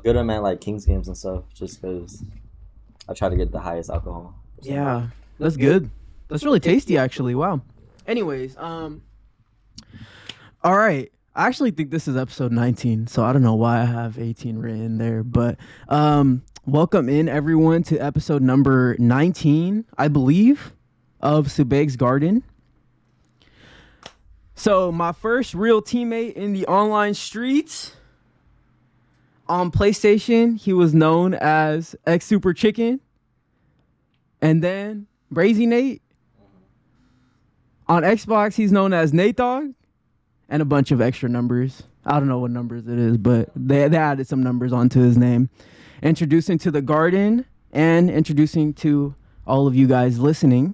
good I'm at like Kings games and stuff, just because I try to get the highest alcohol. Yeah, that's good. That's really tasty, actually. Wow. Anyways, all right. I actually think this is episode 19, so I don't know why I have 18 written there, but welcome in everyone to episode number 19, I believe, of Subeg's Garden. So my first real teammate in the online streets. On PlayStation, he was known as X Super Chicken. And then Brazy Nate. On Xbox, he's known as Nate Dogg. And a bunch of extra numbers. I don't know what numbers it is, but they added some numbers onto his name. Introducing to the garden and introducing to all of you guys listening.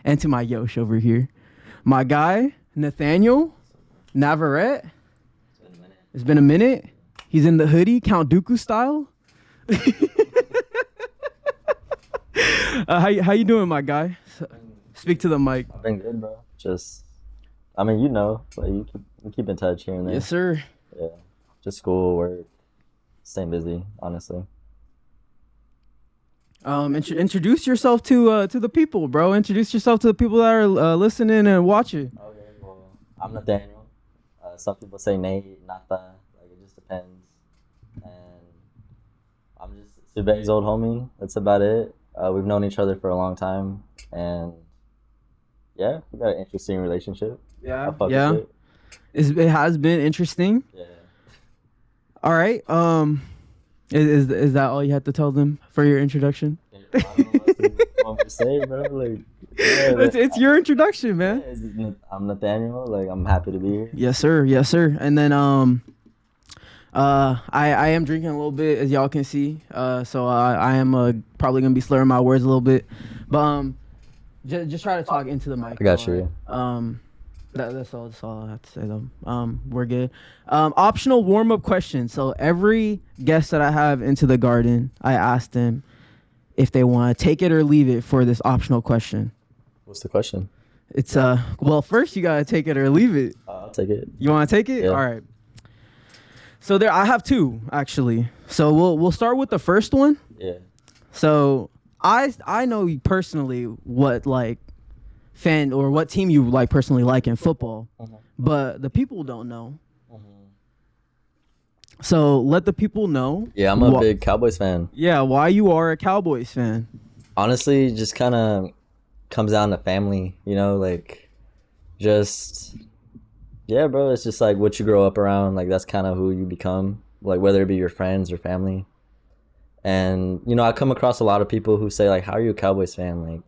And to my Yosh over here. My guy, Nathaniel Navarrete. It's been a minute. He's in the hoodie, Count Dooku style. How you doing, my guy? Speak to the mic. I've been good, bro. Just, I mean, you know, but you keep in touch here and there. Yes, sir. Yeah, just school, work, staying busy, honestly. Introduce yourself to the people, bro. Introduce yourself to the people that are listening and watching. Okay, well, I'm Nathaniel. Some people say Nate, Natha. Like, it just depends. And I'm just Subeg's old homie. That's about it. We've known each other for a long time, and yeah, we got an interesting relationship. Yeah, I fuck yeah. with it. It has been interesting. Yeah. All right. Is that all you had to tell them for your introduction? I don't know what to say, bro. Like, yeah, It's your introduction, man. I'm Nathaniel. Like, I'm happy to be here. Yes, sir. Yes, sir. And then I am drinking a little bit, as y'all can see. So I am probably gonna be slurring my words a little bit, but just try to talk into the mic. I got you. That's all I have to say though. We're good. Optional warm up question. So every guest that I have into the garden, I ask them if they want to take it or leave it for this optional question. What's the question? It's well, first you gotta take it or leave it. I'll take it. You want to take it? Yeah. All right. So I have two actually. So we'll start with the first one. Yeah. So I know personally what like fan or what team you like personally like in football, but the people don't know. So let the people know. Yeah, I'm a big Cowboys fan. Yeah, why you are a Cowboys fan? Honestly, just kind of comes down to family, you know, like just yeah, bro, it's just like what you grow up around, like that's kind of who you become, like whether it be your friends or family. And you know, I come across a lot of people who say like, how are you a Cowboys fan? Like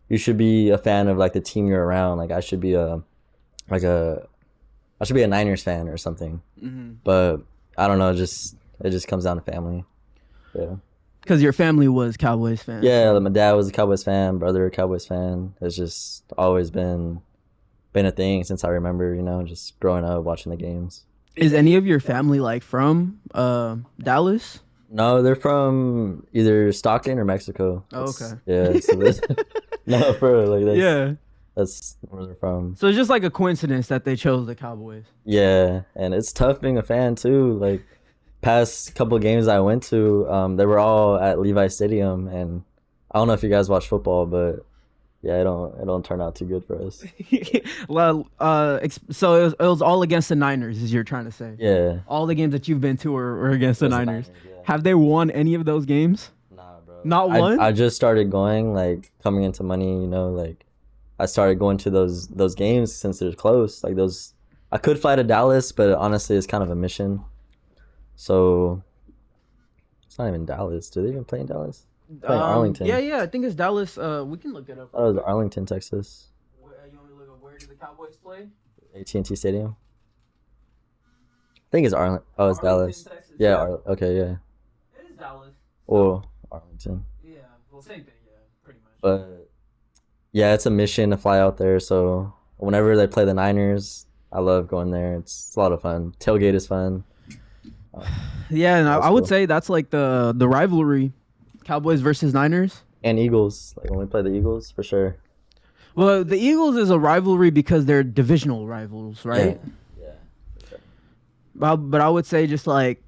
you should be a fan of like the team you're around. Like I should be a Niners fan or something. But I don't know, it just comes down to family. Yeah. Because your family was Cowboys fans. Yeah, like my dad was a Cowboys fan, brother a Cowboys fan. It's just always been a thing since I remember, you know, just growing up watching the games. Is any of your family like from Dallas? No, they're from either Stockton or Mexico. Oh, okay. Yeah. So no, bro, like That's where they're from. So it's just like a coincidence that they chose the Cowboys. Yeah, and it's tough being a fan too. Like past couple of games I went to, they were all at Levi Stadium, and I don't know if you guys watch football, but yeah, it don't turn out too good for us. Well, so it was all against the Niners, as you're trying to say. Yeah. All the games that you've been to were against the Niners. Yeah. Have they won any of those games? Nah, bro. Not one? I just started going, like coming into money, you know, like I started going to those games since they're close. Like those, I could fly to Dallas, but honestly, it's kind of a mission. So it's not even Dallas. Do they even play in Dallas? Play in Arlington. Yeah, I think it's Dallas. We can look it up. I thought it was Arlington, Texas. You want to look up where do the Cowboys play? AT&T Stadium. I think it's Arlington. Oh, it's Arlington, Dallas. Texas, Yeah. yeah. Okay. Yeah. It is Dallas. Or Arlington. Yeah, well, same thing. Yeah, pretty much. But yeah, it's a mission to fly out there. So whenever they play the Niners, I love going there. It's a lot of fun. Tailgate is fun. Yeah, and I would cool. say that's like the rivalry, Cowboys versus Niners. And Eagles, like when we play the Eagles, for sure. Well, the Eagles is a rivalry because they're divisional rivals, right? Yeah. For sure. But I would say just like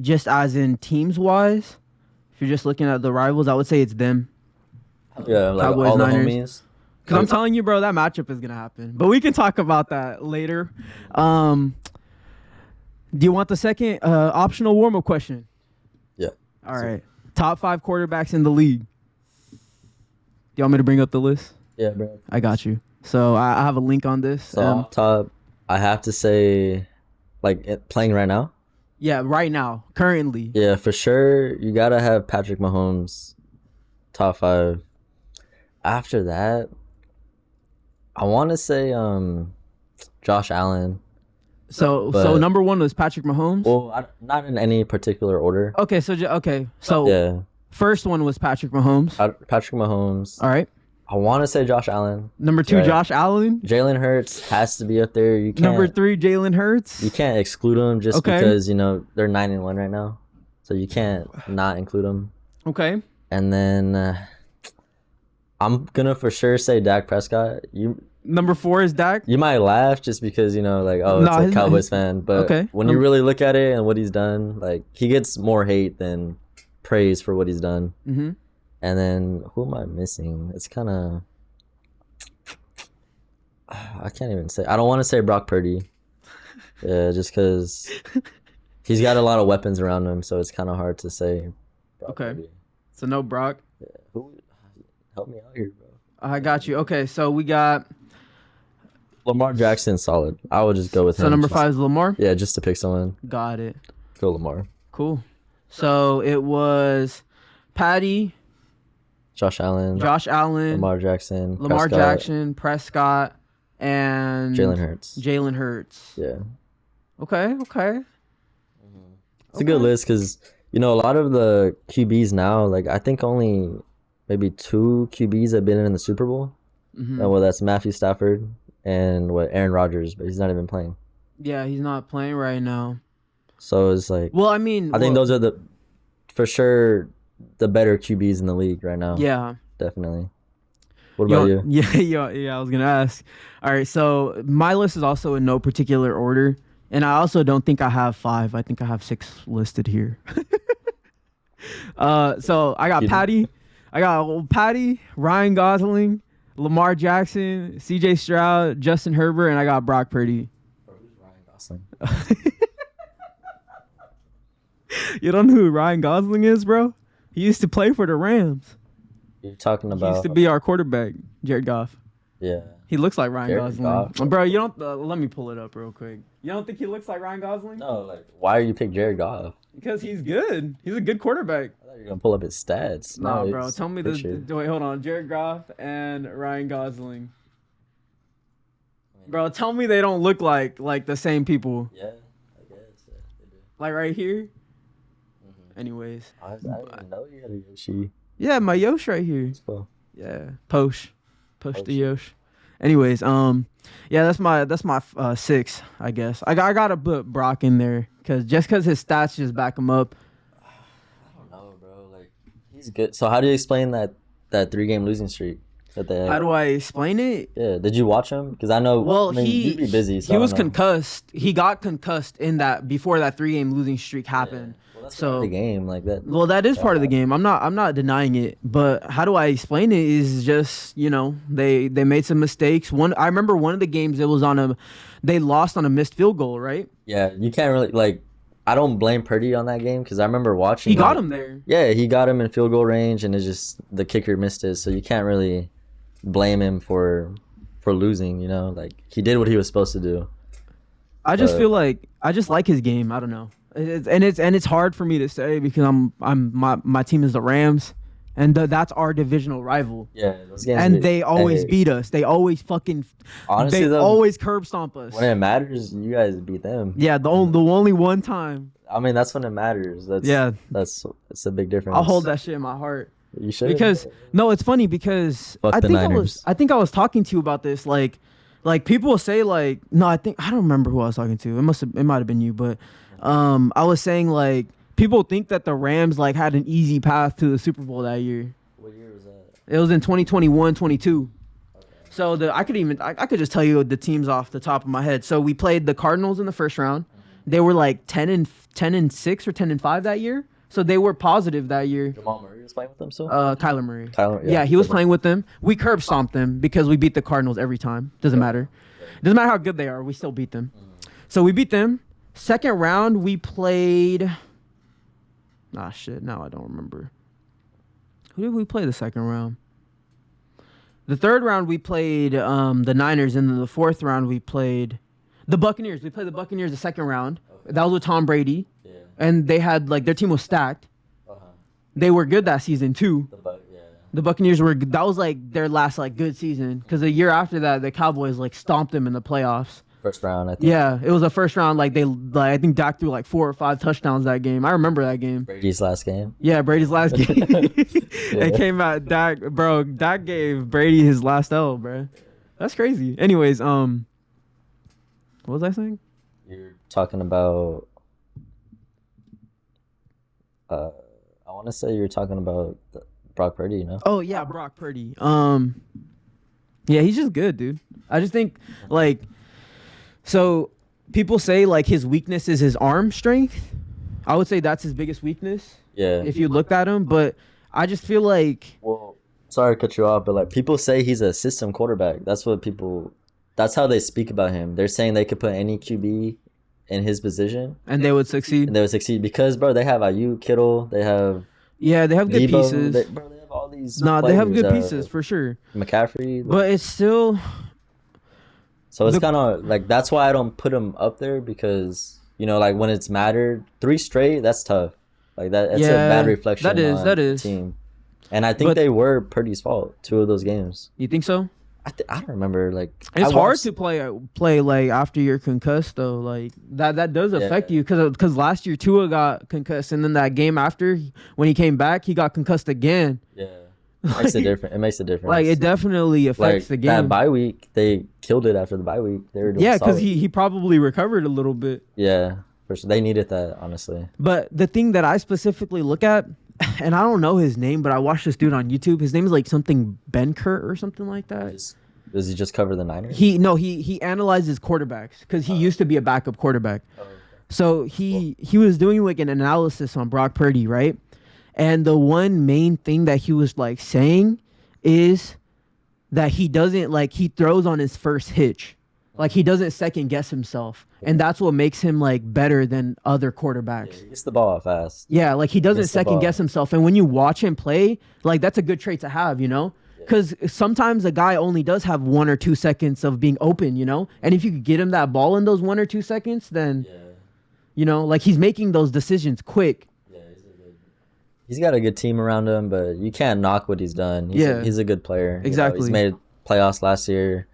just as in teams wise, if you're just looking at the rivals, I would say it's them. Yeah, like Cowboys, all the Niners. homies. Because I'm telling you, bro, that matchup is gonna happen. But we can talk about that later. Do you want the second optional warm-up question? Yeah. All right. Top 5 quarterbacks in the league. Do you want me to bring up the list? Yeah, bro. I got you. So I have a link on this. So off top, I have to say, like playing right now. Yeah, right now, currently. Yeah, for sure. You gotta have Patrick Mahomes, top 5. After that, I want to say Josh Allen. So But- number 1 was Patrick Mahomes. Well, not in any particular order. Okay, so Yeah, first one was Patrick Mahomes. Patrick Mahomes. All right. I want to say Josh Allen. Number 2, Right. Josh Allen. Jalen Hurts has to be up there. You can't. Number 3, Jalen Hurts. You can't exclude them just Okay. because they're 9-1 right now, so you can't not include them. Okay. And then I'm gonna for sure say Dak Prescott. Number 4 is Dak. You might laugh just because it's No, a Cowboys fan, but Okay. when you really look at it and what he's done, like he gets more hate than praise for what he's done. Mm-hmm. And then who am I missing? It's kind of I can't even say. I don't want to say Brock Purdy. Yeah, just because he's got a lot of weapons around him, so it's kind of hard to say. Brock Okay. Purdy. So no Brock. Yeah. Who? Help me out here, bro. I got you. Okay, so we got. Lamar Jackson, solid. I would just go with him. So number just- 5 is Lamar. Yeah, just to pick someone. Got it. Go Lamar. Cool. So it was Patty, Josh Allen. Josh Allen, Lamar Jackson. Lamar Prescott, Jackson, Prescott, and Jalen Hurts. Jalen Hurts. Yeah. Okay. It's a good Okay. list because, a lot of the QBs now, like, I think only maybe 2 QBs have been in the Super Bowl. Mhm. And, well, that's Matthew Stafford and Aaron Rodgers, but he's not even playing. Yeah, he's not playing right now. So it's like, Well, I mean, I think those are for sure, the better QBs in the league right now. Yeah. Definitely. What about you? Yeah. I was gonna ask. All right, so my list is also in no particular order, and I also don't think I have 5. I think I have 6 listed here. So I got You- Patty, Ryan Gosling, Lamar Jackson, C.J. Stroud, Justin Herbert, and I got Brock Purdy. Who's Ryan Gosling? You don't know who Ryan Gosling is, bro? He used to play for the Rams. You're talking He about. used to be our quarterback, Jared Goff. Yeah. He looks like Ryan Jared Gosling. Goff? Bro, you don't. Let me pull it up real quick. You don't think he looks like Ryan Gosling? No, like, why are you pick Jared Goff? Because he's good. He's a good quarterback. I thought you were going to pull up his stats. No, No, bro. it's Tell me picture. wait, hold on. Jared Goff and Ryan Gosling. Bro, tell me they don't look like the same people. Yeah, I guess. Yeah, they do. Like right here. Mm-hmm. Anyways. I didn't even know you had a Yoshi. Yeah, my Yosh right here. Let's go. Yeah, Posh the Posh. Yosh. Anyways, yeah, that's my 6, I guess. I gotta put Brock in there because his stats just back him up. I don't know, bro. Like, he's good. So how do you explain that 3-game losing streak that they had? How do I explain it? Yeah, did you watch him? Because I know. Well, I mean, you'd be busy. So he I was don't know. concussed. He got concussed before that 3-game losing streak happened. Well, that's So- part of the game, like that. Well, that is part of the game. I'm not denying it, but how do I explain it is just, they made some mistakes. I remember one of the games they lost on a missed field goal, right? Yeah, you can't really like. I don't blame Purdy on that game because I remember watching. He got like- him there. Yeah, he got him in field goal range, and it's just the kicker missed it. So you can't really blame him for losing. Like he did what he was supposed to do. I just feel like I just like his game. I don't know. It's hard for me to say because my team is the Rams, and that's our divisional rival. Yeah, those games. And they always beat us. They always Honestly, they though, always curb stomp us. when it matters, you guys beat them. Yeah, the only one time. I mean, that's when it matters. That's a big difference. I'll hold that shit in my heart. You should. Because no, it's funny because Fuck I the think Niners. I was talking to you about this. Like people will say no, I don't remember who I was talking to. It might have been you, but I was saying like people think that the Rams had an easy path to the Super Bowl that year. What year was that? It was in 2021, 22. So I could just tell you the teams off the top of my head. So we played the Cardinals in the first round. They were like 10-6 or 10-5 that year. So they were positive that year. Jamal Murray was playing with them still? Kyler Murray. Yeah, he was playing with them. We curb stomped them because we beat the Cardinals every time. Doesn't matter. Doesn't matter how good they are. We still beat them. So we beat them. Second round, we played. Ah, shit. Now I don't remember. Who did we play the second round? The third round, we played the Niners. And then the fourth round, we played the Buccaneers. We played the Buccaneers the second round. Okay. That was with Tom Brady. Yeah. And they had, like, their team was stacked. They were good that season, too. The Buccaneers were, that was, like, their last, like, good season. Because the year after that, the Cowboys, like, stomped them in the playoffs. First round, I think. Yeah, it was a first round. Like, I think Dak threw, like, 4 or 5 touchdowns that game. I remember that game. Brady's last game. Yeah, Brady's last game. It came out, Dak gave Brady his last L, bro. That's crazy. Anyways, what was I saying? You're talking about, I want to say you're talking about Brock Purdy, you know? Oh, yeah, Brock Purdy. Yeah, he's just good, dude. I just think, like, so people say, like, his weakness is his arm strength. I would say that's his biggest weakness. Yeah. If you looked at him, but I just feel like. Well, sorry to cut you off, but, like, people say he's a system quarterback. That's how they speak about him. They're saying they could put any QB in his position. And they would succeed. Because, bro, they have IU, Kittle, they have. Yeah, they have good Debo, pieces. they have all these. They have good pieces for sure. McCaffrey. But it's still. So it's kind of like, that's why I don't put him up there, because, you know, like, when it's mattered, 3 straight, that's tough. Like, that's a bad reflection on the team. And I think they were Purdy's fault, 2 of those games. You think so? I don't remember. Like, it's hard to play like after you're concussed though. Like that does affect you, because last year Tua got concussed, and then that game after, when he came back, he got concussed again. Yeah, it makes a difference. It makes a difference. Like, it definitely affects the game. That bye week, they killed it after the bye week. They were doing because he probably recovered a little bit. Yeah, for sure. They needed that, honestly. But the thing that I specifically look at, and I don't know his name, but I watched this dude on YouTube. His name is like something Benkert or something like that. Does he just cover the Niners? He analyzes quarterbacks, because he used to be a backup quarterback. Oh, okay. So he was doing like an analysis on Brock Purdy, right? And the one main thing that he was like saying is that he doesn't, like, he throws on his first hitch. Like, he doesn't second guess himself. And that's what makes him, like, better than other quarterbacks. Yeah, he gets the ball out fast. Yeah, like, he doesn't second guess himself. And when you watch him play, like, that's a good trait to have, you know? Because sometimes a guy only does have 1 or 2 seconds of being open, you know? And if you could get him that ball in those 1 or 2 seconds, then, you know, like, he's making those decisions quick. Yeah, he's got a good team around him, but you can't knock what he's done. He's a good player. Exactly. You know, he's made playoffs last year.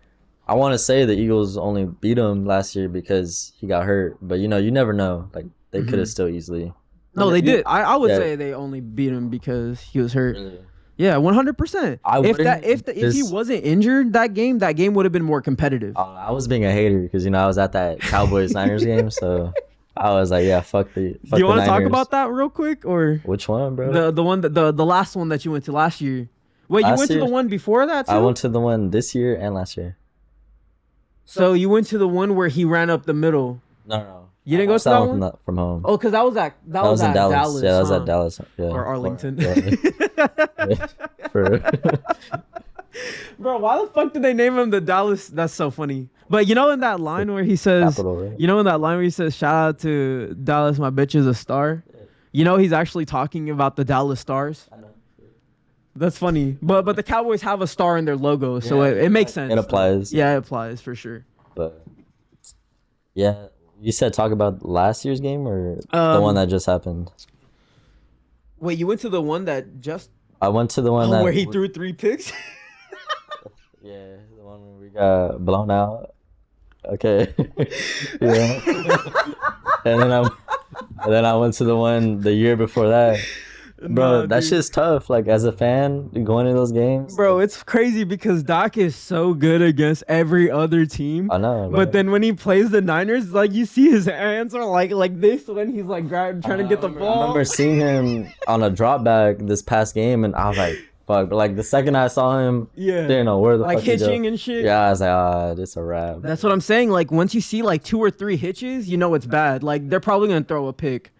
I want to say the Eagles only beat him last year because he got hurt, but, you know, you never know. Like, they could have still easily. No, they did. I would say they only beat him because he was hurt. Really? Yeah, 100%. If he wasn't injured that game would have been more competitive. I was being a hater because, you know, I was at that Cowboys Niners game, so I was like, yeah, fuck the. Do you want to talk about that real quick, or which one, bro? The one the last one that you went to last year. Wait, you went to the one before that too? I went to the one this year and last year. So you went to the one where he ran up the middle. No. You didn't go to that one? From home. Oh, because that was at Dallas. Yeah, that was at Dallas. Yeah. Or Arlington. Bro, why the fuck did they name him the Dallas? That's so funny. But you know, in that line where he says, Capital, right? You know, in that line where he says, "Shout out to Dallas, my bitch is a star." Yeah. You know, he's actually talking about the Dallas Stars. I know. That's funny. But the Cowboys have a star in their logo, so it makes sense. It applies. Yeah, it applies for sure. But yeah. You said talk about last year's game or the one that just happened? Wait, you went to the one that just... I went to the one where he threw 3 picks? Yeah, the one where we got blown out. Okay. Yeah. and then I went to the one the year before that. Bro, that shit's tough. Like, as a fan, going to those games. Bro, it's crazy because Doc is so good against every other team. I know. But then when he plays the Niners, like, you see his hands are like this when he's like trying to get the ball. I remember seeing him on a drop back this past game, and I was like, fuck. But like the second I saw him, Yeah. didn't know where the Like fuck to go. hitching and shit. Yeah, I was like, it's a wrap. That's what I'm saying. Like once you see like 2 or 3 hitches, you know it's bad. Like they're probably gonna throw a pick.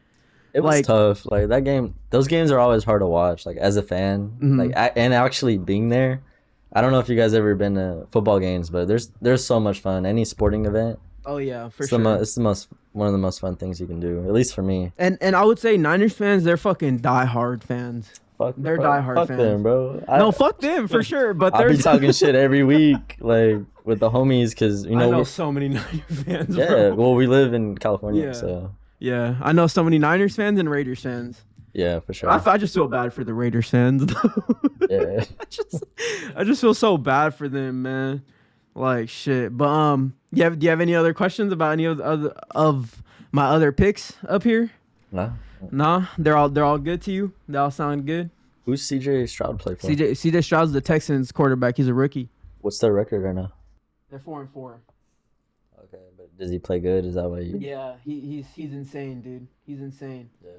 It was like- tough. Like that game, those games are always hard to watch. Like as a fan, Mhm. and actually being there. I don't know if you guys ever been to football games, but there's so much fun. Any sporting event, Oh yeah, for it's sure. it's the most one of the most fun things you can do. At least for me. And I would say Niners fans, they're fucking diehard fans. Fuck, They're bro, diehard fuck fans. them, bro. No, fuck them for sure. But I'll they're be talking shit every week, like with the homies, because you I know. know so many Niners fans. Yeah, Bro. well, we live in California, Yeah. so Yeah, I know so many Niners fans and Raiders fans. yeah, for sure. I just feel bad for the Raiders fans. Yeah. I just feel so bad for them, man. Like shit. But do you have any other questions about any of the of my other picks up here? No. Nah, they're all good to you. They all sound good. Who's CJ Stroud play for? CJ Stroud's the Texans quarterback. He's a rookie. What's their record right now? They're 4-4. Okay, but does he play good? Is that why you? Yeah, he's insane, dude. He's insane. Yeah.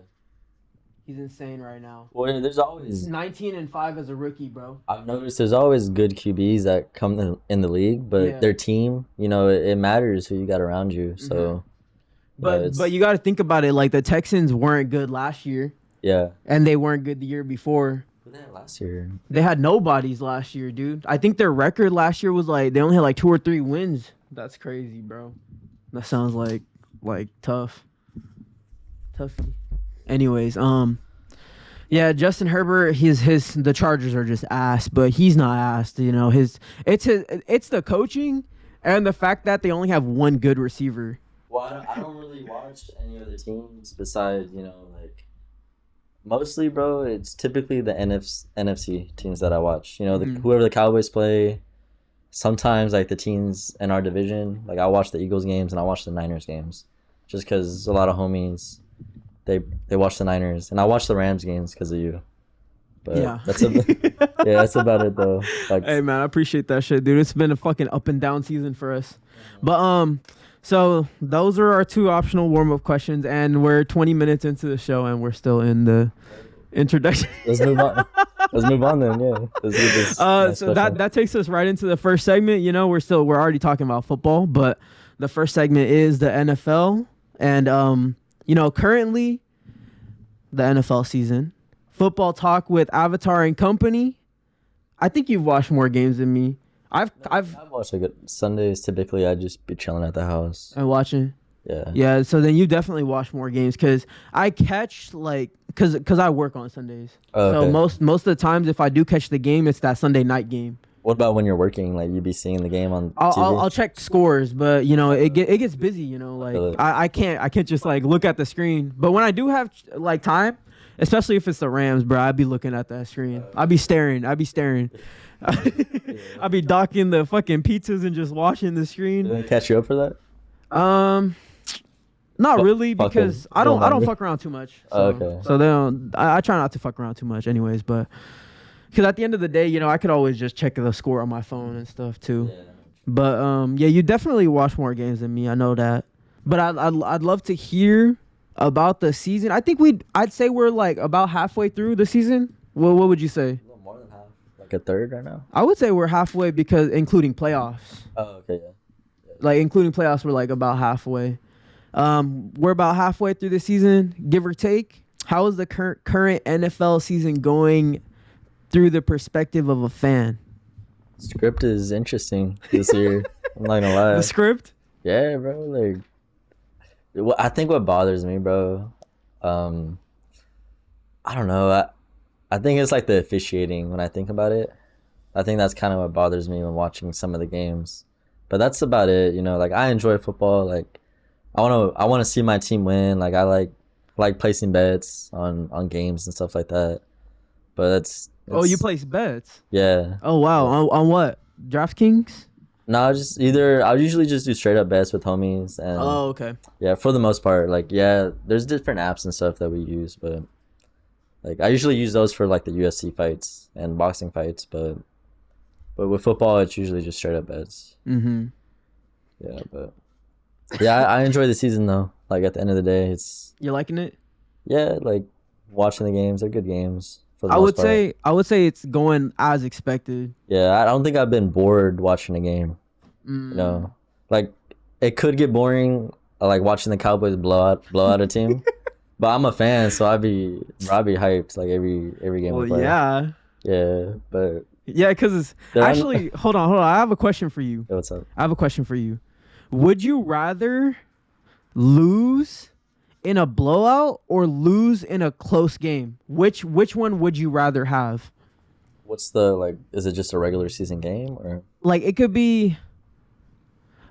He's insane right now. Well, there's always. 19-5 as a rookie, bro. I've noticed there's always good QBs that come in the league, but Yeah. their team, you know, it matters who you got around you. So. But you got to think about it. Like the Texans weren't good last year, Yeah. and they weren't good the year before. Who they had last year? They had nobodies last year, dude. I think their record last year was like they only had like 2 or 3 wins. That's crazy, bro. That sounds like tough. Toughy. Anyways, yeah, Justin Herbert, the Chargers are just ass, but he's not ass, you know. It's the coaching and the fact that they only have one good receiver. Well, I don't really watch any other teams besides, you know, like mostly, bro. It's typically the NFC teams that I watch. You know, whoever the Cowboys play. Sometimes like the teams in our division, like I watch the Eagles games and I watch the Niners games, just because a lot of homies they watch the Niners and I watch the Rams games because of you. But Yeah. that's about it though. Like, Hey man, I appreciate that shit, dude. It's been a fucking up and down season for us. But so those are our 2 optional warm-up questions, and we're 20 minutes into the show and we're still in the introduction. let's move on. Let's move on then. Yeah. Let's do this next So question. that takes us right into the first segment. You know, we're already talking about football, but the first segment is the NFL, and you know, currently the NFL season. Football talk with Avatar and Company. I think you've watched more games than me. I've watched like Sundays. Typically, I just be chilling at the house. I'm watching. Yeah. Yeah, so then you definitely watch more games because I catch because I work on Sundays. Oh, okay. So most of the times if I do catch the game, it's that Sunday night game. What about when you're working? Like you be seeing the game on TV? I'll check scores, but you know it gets busy. You know, like Really? I can't just like look at the screen. But when I do have like time, especially if it's the Rams, bro, I'd be looking at that screen. I'd be staring. I'd be docking the fucking pizzas and just watching the Did screen. they catch you up for that? Not really, fuck because them. I don't mind me. fuck around too much. So, Oh, okay. So they don't. I try not to fuck around too much, anyways. But because at the end of the day, you know, I could always just check the score on my phone and stuff too. Yeah. But yeah, you definitely watch more games than me. I know that. But I'd love to hear about the season. I'd say we're like about halfway through the season. What would you say? A little more than half. Like a third right now. I would say we're halfway because including playoffs. Oh, okay. Yeah. Like including playoffs, we're like about halfway. We're about halfway through the season, give or take. How is the current NFL season going through the perspective of a fan? Script is interesting this year. I'm not gonna lie. The script? Yeah, bro. Like, I think what bothers me, bro. I don't know. I think it's like the officiating when I think about it. I think that's kind of what bothers me when watching some of the games. But that's about it. You know, like I enjoy football. Like I want to see my team win. Like I like placing bets on games and stuff like that. But it's Oh, you place bets? Yeah. Oh, wow. On what? DraftKings? No, I'll usually just do straight up bets with homies and Oh, okay. yeah, for the most part. Like yeah, there's different apps and stuff that we use, but like I usually use those for like the UFC fights and boxing fights, but with football it's usually just straight up bets. Mm-hmm. Yeah, but yeah, I enjoy the season though. Like at the end of the day, it's You liking it? yeah, like watching the games, they're good games. for the most part. I would say it's going as expected. Yeah, I don't think I've been bored watching a game. Mm. You know, like it could get boring, like watching the Cowboys blow out a team. But I'm a fan, so I'd be hyped like every game Well, we play. yeah. Yeah, but Yeah, because They're un- actually, hold on. I have a question for you. Hey, what's up? I have a question for you. Would you rather lose in a blowout or lose in a close game? Which one would you rather have? What's the like? Is it just a regular season game or? Like it could be.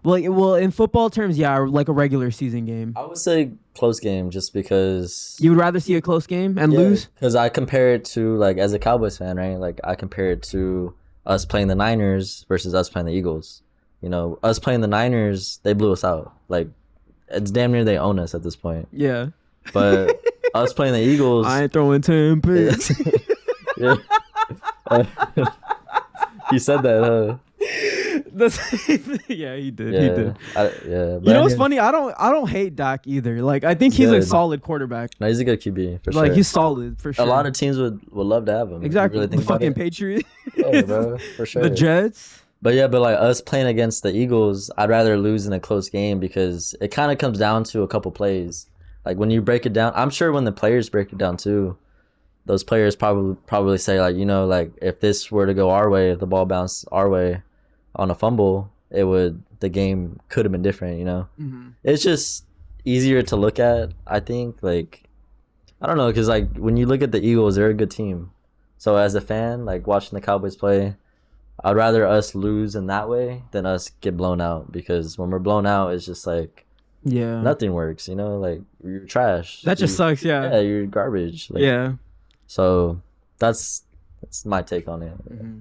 Well, in football terms, yeah, like a regular season game. I would say close game, just because. You would rather see a close game and lose? Because I compare it to like as a Cowboys fan, right? Like I compare it to us playing the Niners versus us playing the Eagles. You know, us playing the Niners, they blew us out. Like it's damn near they own us at this point. Yeah. But us playing the Eagles, I ain't throwing 10 picks. yeah. He said that, huh? Yeah, he did. Yeah, He did. yeah. You know what's funny? I don't hate Dak either. Like I think he's a good. solid quarterback. No, he's a good QB for Like sure. he's solid for sure. A lot of teams would love to have him. if you exactly really the think about fucking it. Patriots, Yeah, bro, for sure. the Jets. But yeah, but like us playing against the Eagles, I'd rather lose in a close game because it kind of comes down to a couple plays. Like when you break it down, I'm sure when the players break it down too, those players probably say like, you know, like if this were to go our way, if the ball bounced our way on a fumble, the game could have been different, you know. Mm-hmm. It's just easier to look at, I think. Like I don't know, because like when you look at the Eagles, they're a good team. So as a fan, like watching the Cowboys play, I'd rather us lose in that way than us get blown out, because when we're blown out, it's just like Yeah, nothing works, you know. Like you're trash. that just sucks. Yeah, Yeah, you're garbage. Like, yeah, So that's my take on it. mm-hmm.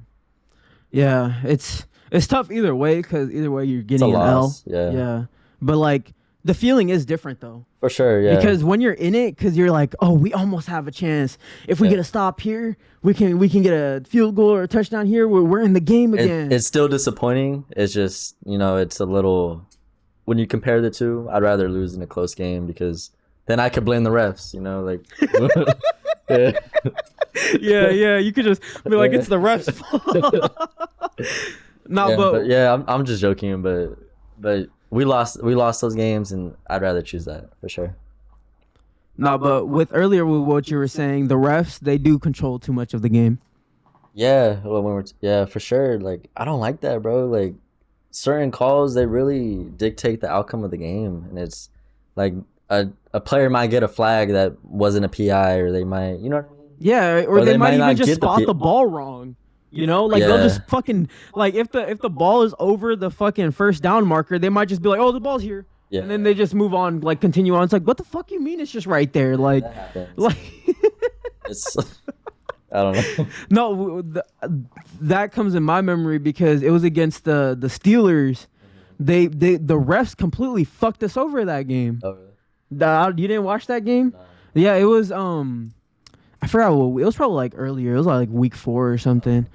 Yeah. It's tough either way because either way you're It's a getting an L. loss. Yeah. Yeah, but like the feeling is different though. For sure. Yeah. Because when you're in it, because you're like, oh, we almost have a chance. If we Yeah. get a stop here, we can get a field goal or a touchdown here. We're in the game again. It's still disappointing. It's just, you know, it's a little, when you compare the two, I'd rather lose in a close game because then I could blame the refs, you know, like. Yeah. yeah. You could just be like, it's the refs' fault. No, Yeah, but yeah, I'm just joking, but we lost those games, and I'd rather choose that for sure. no, but with earlier with what you were saying, the refs they do control too much of the game. Yeah, well, yeah, for sure. Like I don't like that, bro. Like certain calls, they really dictate the outcome of the game, and it's like a player might get a flag that wasn't a PI, or they might, you know what I mean? Yeah, or Or they they might might even not just get the spot P- the ball wrong. You know, like they'll Yeah. just fucking like if the ball is over the fucking first down marker, they might just be like, oh, the ball's here. Yeah. And then they just move on, like continue on. It's like, what the fuck you mean? It's just right there, like, That happens. like. It's I don't know. No, that comes in my memory because it was against the Steelers. The refs completely fucked us over that game. Oh, really? You didn't watch that game? No. Yeah, it was I forgot what it was, probably like earlier. It was like week 4 or something.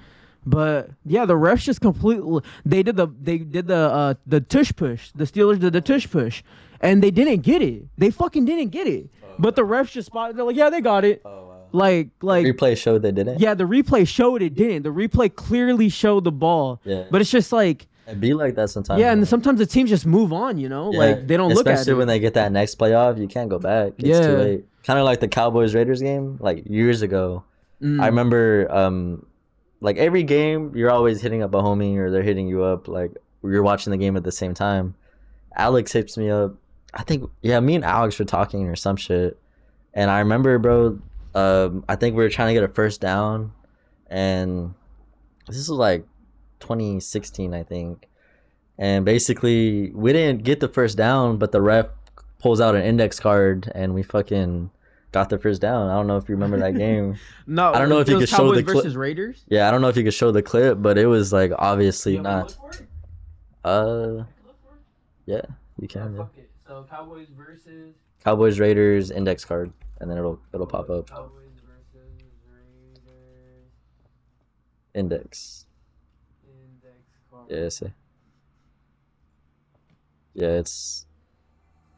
But yeah, the refs just completely they did the tush push. The Steelers did the tush push, and they didn't get it. They fucking didn't get it. But the refs just spotted. They're like, yeah, they got it. Oh wow. Like Replay showed they didn't. yeah, the replay showed it didn't. The replay clearly showed the ball. Yeah. But it's just like It'd be like that sometimes. yeah, and man. sometimes the teams just move on, you know? Yeah, Like they don't look at it. especially when they get that next playoff, you can't go back. It's Yeah. too late. Kind of like the Cowboys Raiders game, like years ago. Mm. I remember, like every game, you're always hitting up a homie or they're hitting you up. Like you're watching the game at the same time. Alex hits me up. I think me and Alex were talking or some shit, and I remember, bro. I think we were trying to get a first down, and this was like 2016, I think. And basically, we didn't get the first down, but the ref pulls out an index card, and we fucking got the first down. I don't know if you remember that game. No, I don't know if it you was could show Cowboys the clip. versus Raiders. Yeah, I don't know if you could show the clip, but it was like obviously You want me to not. look for it? Look for it? Yeah, you can. Yeah. Fuck it. So Cowboys versus Cowboys Raiders index card, and then it'll pop up. Cowboys versus Raiders Index. index card. Yeah, see. Yeah, it's.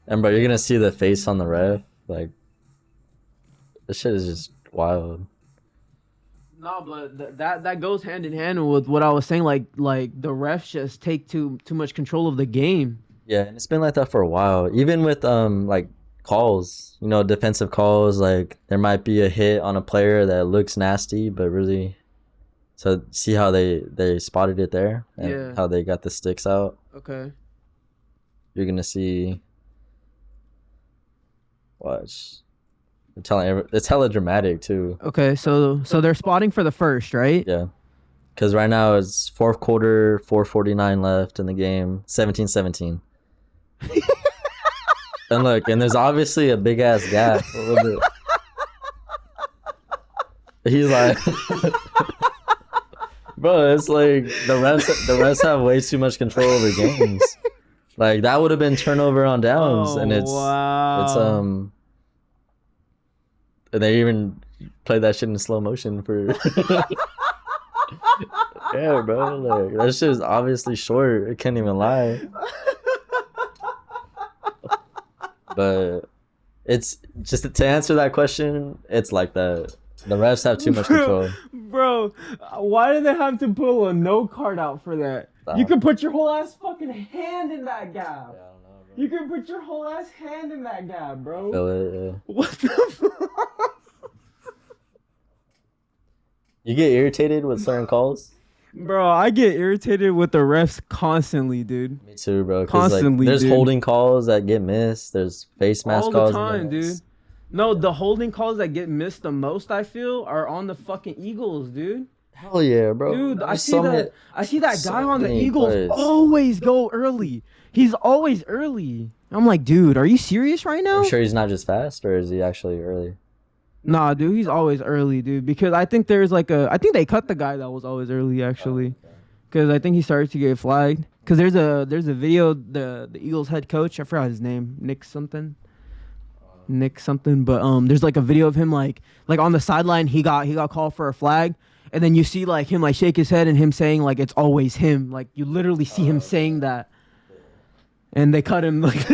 And bro, you're gonna see the face on the ref. Like, this shit is just wild. No, but that goes hand in hand with what I was saying. Like the refs just take too much control of the game. Yeah, and it's been like that for a while. Even with like calls, defensive calls, like there might be a hit on a player that looks nasty, but really, so see how they spotted it there and Yeah. how they got the sticks out. Okay. You're gonna see. Watch. It's hella dramatic too. Okay, so they're spotting for the first, right? Yeah. Because right now it's fourth quarter, 4:49 left in the game, 17-17. And look, and there's obviously a big ass gap. A little bit. He's like, bro, it's like the refs have way too much control over games. Like that would have been turnover on downs, and it's wow. and they even played that shit in slow motion for. Yeah, bro, like that shit is obviously short. I can't even lie. But it's just to answer that question, it's like that. The refs have too much control. Bro, why do they have to pull a no card out for that? You can put your whole ass fucking hand in that gap. Yeah, I don't know, bro. You can put your whole ass hand in that gap, bro. Feel it, yeah. What the fuck? You get irritated with certain calls? Bro, I get irritated with the refs constantly, dude. Me too, bro. 'Cause, Constantly, like, there's dude. holding calls that get missed. There's face mask All calls. the that get time, dude. missed. No, the holding calls that get missed the most, I feel, are on the fucking Eagles, dude. Hell yeah, bro. Dude, I There's see so that. many- I see that so guy on the many Eagles plays. always go early. He's always early. I'm like, dude, are you serious right now? I'm sure he's not just fast, or is he actually early? Nah, dude, he's always early, dude. Because I think there's like I think they cut the guy that was always early actually, because I think he started to get flagged. Because there's a video, the Eagles head coach, I forgot his name, Nick something, but there's like a video of him like on the sideline. He got called for a flag, and then you see like him like shake his head and him saying like it's always him. Like you literally see him saying that, and they cut him like.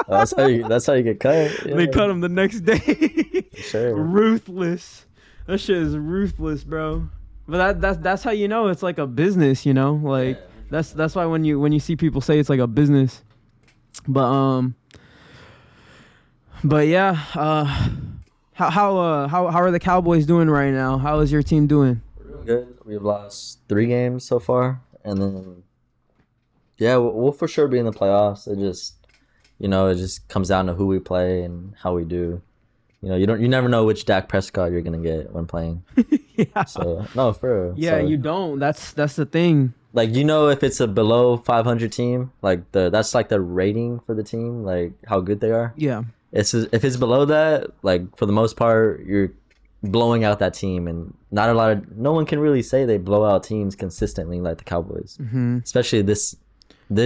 That's how you get cut. Yeah. They cut him the next day. Sure. Ruthless. That shit is ruthless, bro. But that's how you know it's like a business, you know? Like that's why when you see people say it's like a business. But yeah, how are the Cowboys doing right now? How is your team doing? We're doing good. We've lost 3 games so far, and then we'll for sure be in the playoffs. It just comes down to who we play and how we do. You never know which Dak Prescott you're gonna get when playing. Yeah. So no, for real. Yeah, So, you don't. That's the thing. like if it's a below 500 team, like that's like the rating for the team, like how good they are. Yeah. If it's below that, like for the most part, you're blowing out that team, and no one can really say they blow out teams consistently like the Cowboys, especially this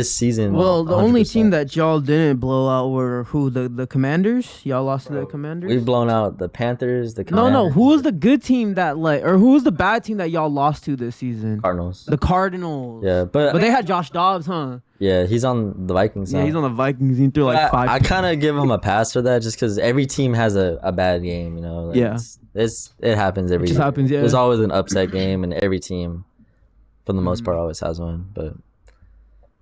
season. Well, the only 100%. team that y'all didn't blow out were who? The Commanders? Y'all lost to the Commanders? We've blown out the Panthers, the No, Commanders, who was the good team or who was the bad team that y'all lost to this season? Cardinals. The Cardinals. Yeah, but they had Josh Dobbs, huh? yeah, he's on the Vikings now. Yeah, he's on the Vikings. He threw like 5. I kind of give him a pass for that, just because every team has a bad game, Like, Yeah. it happens every just year. happens, yeah. There's always an upset game, and every team, for the most part, always has one. But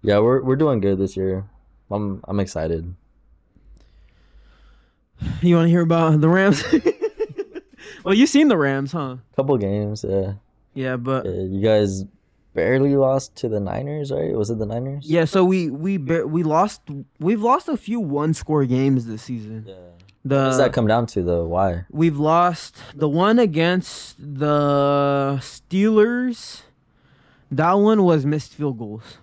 yeah, we're doing good this year. I'm excited. You want to hear about the Rams? Well, you've seen the Rams, huh? Couple games, yeah. Yeah, but Yeah, you guys barely lost to the Niners, right? Was it the Niners? yeah. So we lost. We've lost a few 1-score games this season. Yeah. What does that come down to, though? Why? We've lost the one against the Steelers. That one was missed field goals.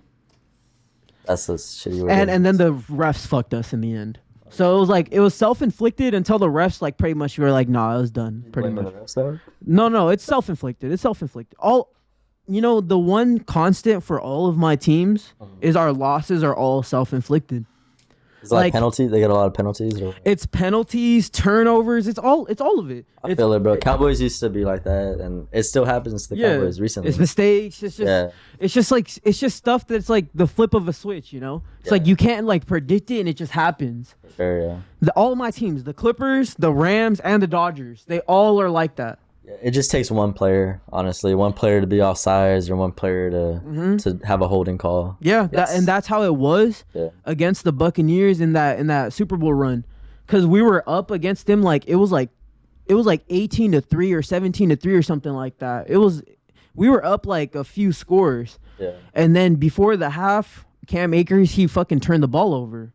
That's a shitty way. And then the refs fucked us in the end. So it was self-inflicted until the refs like pretty much were like, nah, it was done pretty much. No, it's self-inflicted. It's self-inflicted. The one constant for all of my teams is our losses are all self-inflicted. It's like penalties. They get a lot of penalties. Or... It's penalties, turnovers. It's all of it. I feel it, bro. Cowboys used to be like that, and it still happens to the Cowboys recently. It's mistakes. It's just stuff that's like the flip of a switch. It's like you can't like predict it, and it just happens. Sure, yeah. All of my teams, the Clippers, the Rams, and the Dodgers, they all are like that. Yeah, it just takes one player, honestly, one player to be offsides or one player to have a holding call. Yeah, and that's how it was Yeah. against the Buccaneers in that Super Bowl run, because we were up against them like it was like 18-3 or 17-3 or something like that. We were up like a few scores, Yeah. and then before the half, Cam Akers he fucking turned the ball over,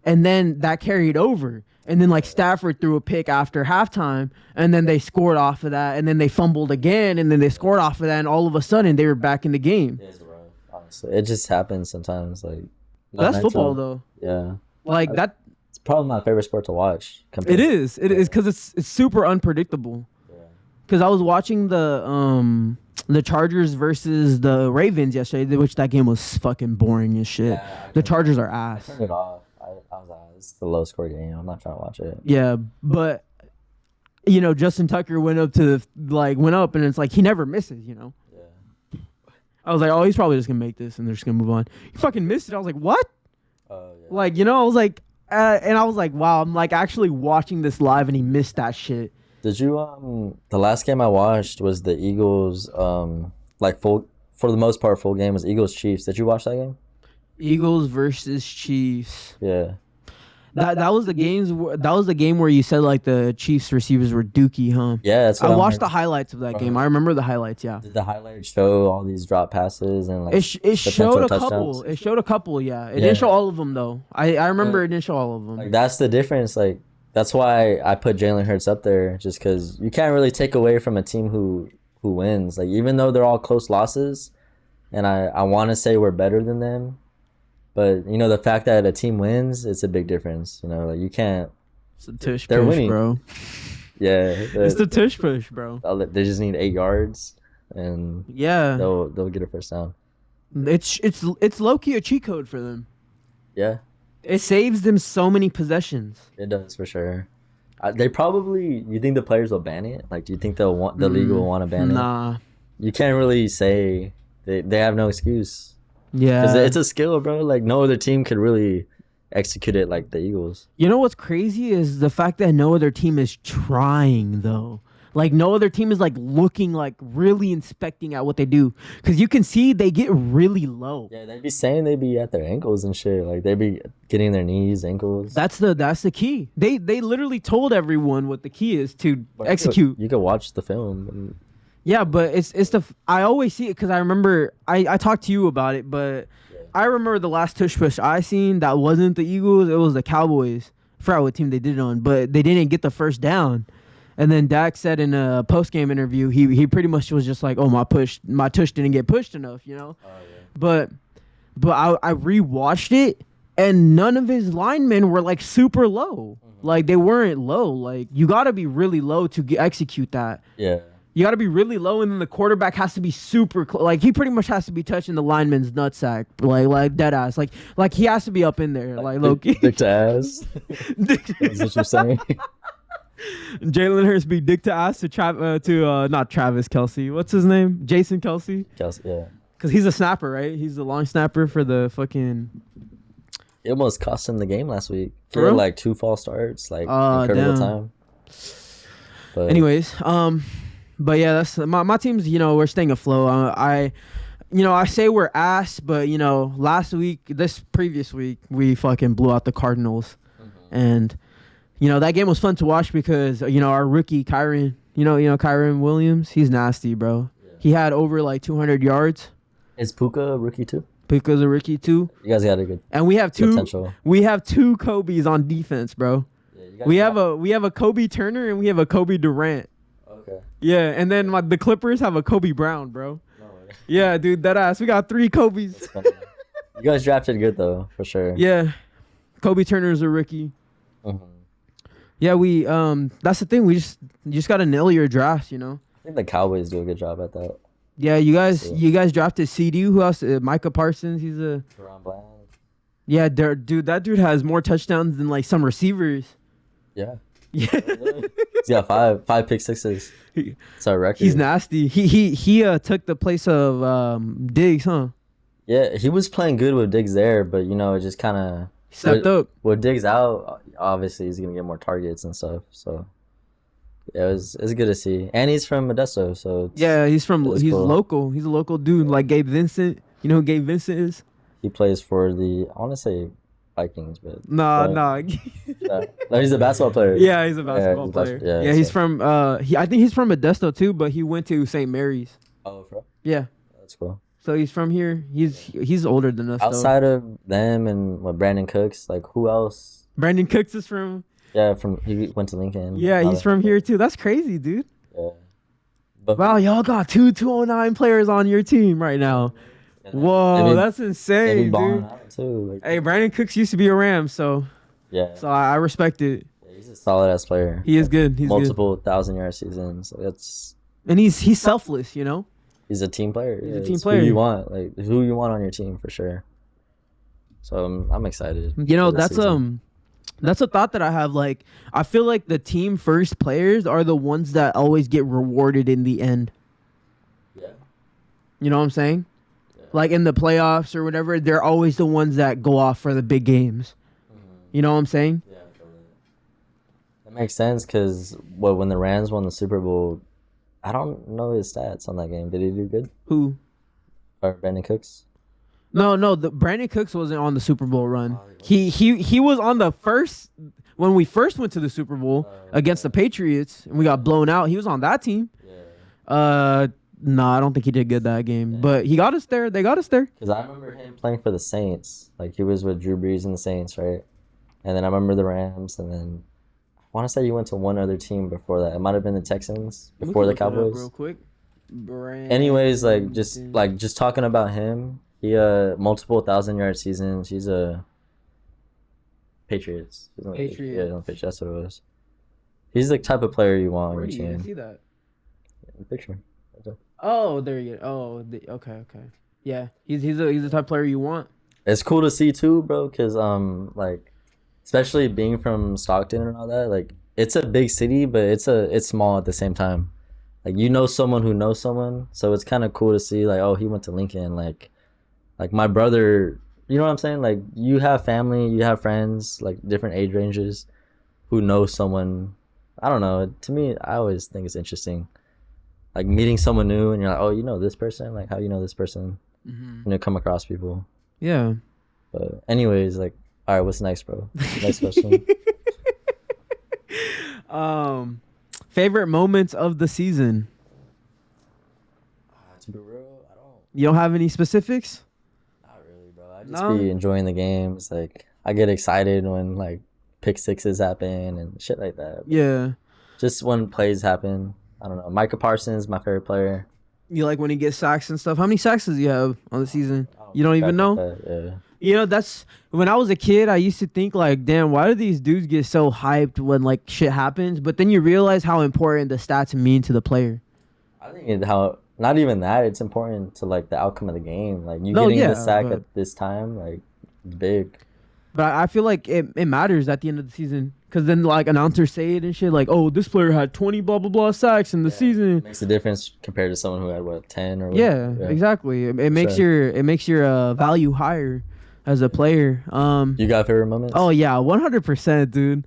and then that carried over. And then, like, Stafford threw a pick after halftime, and then they scored off of that, and then they fumbled again, and then they scored off of that, and all of a sudden, they were back in the game. It's rough, honestly. It just happens sometimes. Like That's football, though. Yeah. Like, that... It's probably my favorite sport to watch. It is, because it's super unpredictable. Yeah. Because I was watching the Chargers versus the Ravens yesterday, which that game was fucking boring as shit. Yeah, the Chargers are ass. I turned it off. I was like, it's a low score game. I'm not trying to watch it. Yeah, but Justin Tucker went up, and it's like he never misses. Yeah. I was like, oh, he's probably just gonna make this, and they're just gonna move on. He fucking missed it. I was like, what? Oh yeah. Like, I was like, and I was like, wow, I'm like actually watching this live, and he missed that shit. Did you the last game I watched was the Eagles like full, for the most part, full game was Eagles Chiefs. Did you watch that game? Eagles versus Chiefs. Yeah. That was the games. That was the game where you said like the Chiefs receivers were dookie, huh? Yeah, that's what I I'm watched like. the highlights of that game. I remember the highlights. Yeah. Did the highlights show all these drop passes and like It showed a touchdowns? couple. It showed a couple. Yeah. It didn't show all of them though. I remember it didn't show all of them. Like that's the difference. Like that's why I put Jalen Hurts up there, just because you can't really take away from a team who wins. Like even though they're all close losses, and I want to say we're better than them. But the fact that a team wins, it's a big difference. Like you can't. It's the tush they're push, winning, bro. Yeah, It's the tush push, bro. They just need 8 yards, and yeah, they'll get a first down. It's low key a cheat code for them. Yeah, it saves them so many possessions. It does for sure. They probably. You think the players will ban it? Like, do you think the league will want to ban it? Nah. You can't really say they have no excuse. Yeah, because it's a skill, bro. Like no other team could really execute it like the Eagles. You know what's crazy is the fact that no other team is trying though. Like no other team is like looking, like really inspecting at what they do, because you can see they get really low. Yeah, they'd be saying they'd be at their ankles and shit. Like they'd be getting their knees, ankles. That's the key. They literally told everyone what the key is to execute. You could watch the film. And... Yeah, but I always see it because I remember I talked to you about it, but I remember the last tush push I seen that wasn't the Eagles, it was the Cowboys. I forgot what team they did it on, but they didn't get the first down. And then Dak said in a post game interview, he pretty much was just like, oh, my tush didn't get pushed enough, Oh, yeah. But I rewatched it, and none of his linemen were like super low. Like they weren't low. Like you got to be really low to execute that. Yeah. You got to be really low, and then the quarterback has to be super like he pretty much has to be touching the lineman's nutsack, like dead ass, like he has to be up in there, like Loki. Dick to ass. That's what you're saying. Jalen Hurts be dick to ass to not Travis Kelce. What's his name? Jason Kelce. Kelce, yeah. Because he's a snapper, right? He's the long snapper for the fucking. It almost cost him the game last week. He For had real? like 2 false starts, like incredible damn. time. But Anyways, but yeah, that's my team's. We're staying afloat. I say we're ass, but this previous week we fucking blew out the Cardinals, and that game was fun to watch because our rookie Kyron, Kyron Williams, he's nasty, bro. Yeah. He had over like 200 yards. Is Puka a rookie too? Puka's a rookie too. You guys got a good. And we have two potential. We have 2 Kobe's on defense, bro. Yeah, we have a Kobe Turner and we have a Kobe Durant. Okay. Yeah, and then the Clippers have a Kobe Brown, bro. No way. Yeah, dude, that ass. We got 3 Kobe's. You guys drafted good though, for sure. Yeah, Kobe Turner's a rookie. Mm-hmm. Yeah, we that's the thing. You just gotta nail your drafts, I think the Cowboys do a good job at that. Yeah, you guys drafted CD. Who else? Micah Parsons. He's a. Ron Bland. Yeah, dude. That dude has more touchdowns than like some receivers. Yeah. Yeah. He's got five pick sixes. It's our record. He's nasty. He took the place of Diggs, huh? Yeah, he was playing good with Diggs there, but it just kind of stepped up. With Diggs out, obviously he's gonna get more targets and stuff. So Yeah, it's good to see. And he's from Modesto, so Yeah, he's it's cool. local. He's a local dude, like Gabe Vincent. You know who Gabe Vincent is? He plays for the, I want to say Vikings, but Nah, no, nah. no, he's a basketball player. Yeah, he's a Yeah, basketball he's player. yeah, Yeah, he's so. from I think he's from Modesto too, but he went to St. Mary's. Oh, bro, Yeah. that's cool. So he's from here. He's older than us though. Outside of them and what Brandon Cooks, like who else? Brandon Cooks is from. Yeah, he went to Lincoln. Yeah, he's from here too. That's crazy, dude. Yeah. But Wow, y'all got two 209 players on your team right now. Whoa, that's they insane, be balling dude. out too. Like, Hey, Brandon Cooks used to be a Ram, so yeah, I respect it. yeah, he's a solid ass player. He is good. He's good. Multiple 1,000-yard seasons. So And he's selfless, you know? he's a team player. He's Yeah, a team it's player. Who you want, like who you want on your team for sure. So I'm excited. You know, for this season. that's a thought that I have. Like, I feel like the team first players are the ones that always get rewarded in the end. Yeah. You know what I'm saying? Yeah. Like in the playoffs or whatever, they're always the ones that go off for the big games. You know what I'm saying? Yeah, I feel that. That makes sense because when the Rams won the Super Bowl, I don't know his stats on that game. Did he do good? Who? Or Brandon Cooks? No. The Brandon Cooks wasn't on the Super Bowl run. He was on the first when we first went to the Super Bowl against the Patriots and we got blown out. He was on that team. Yeah. No, I don't think he did good that game, but he got us there. They got us there. Because I remember him playing for the Saints. Like he was with Drew Brees and the Saints, right? And then I remember the Rams, and then I want to say you went to one other team before that. It might have been the Texans before the Cowboys. Real quick. Anyways, just talking about him, he multiple 1,000-yard seasons. He's a Patriots. He's on the Patriots. Yeah, on the Patriots. That's what it was. He's the type of player you want on Where your do you even team. see that? The picture. Oh, there you go. Oh, okay. Yeah, he's the type of player you want. It's cool to see too, bro. Cause like, especially being from Stockton and all that, like it's a big city, but it's small at the same time. Like you know someone who knows someone, so it's kind of cool to see like, oh, he went to Lincoln. Like my brother, you know what I'm saying? Like you have family, you have friends, like different age ranges, who know someone. I don't know. To me, I always think it's interesting. Like meeting someone new and you're like, oh, you know this person? Like how you know this person? Mm-hmm. You know, come across people. Yeah. But anyways, like, all right, what's next, bro? Next question. Favorite moments of the season. To be real, I don't. You don't have any specifics? Not really, bro. I just be enjoying the games. Like I get excited when like pick sixes happen and shit like that. Yeah. Just when plays happen. I don't know. Micah Parsons, my favorite player. You like when he gets sacks and stuff? How many sacks does he have on the season? You don't even know? Yeah. You know, that's when I was a kid, I used to think like, damn, why do these dudes get so hyped when like shit happens? But then you realize how important the stats mean to the player. I think not even that, it's important to like the outcome of the game. Like you getting the sack at this time, like big. But I feel like it matters at the end of the season. Because then like announcers say it and shit like, oh, this player had 20 blah, blah, blah sacks in the season. It makes a difference compared to someone who had what, 10 or what? Yeah, exactly. It makes your value higher as a player. You got favorite moments? Oh yeah, 100%, dude.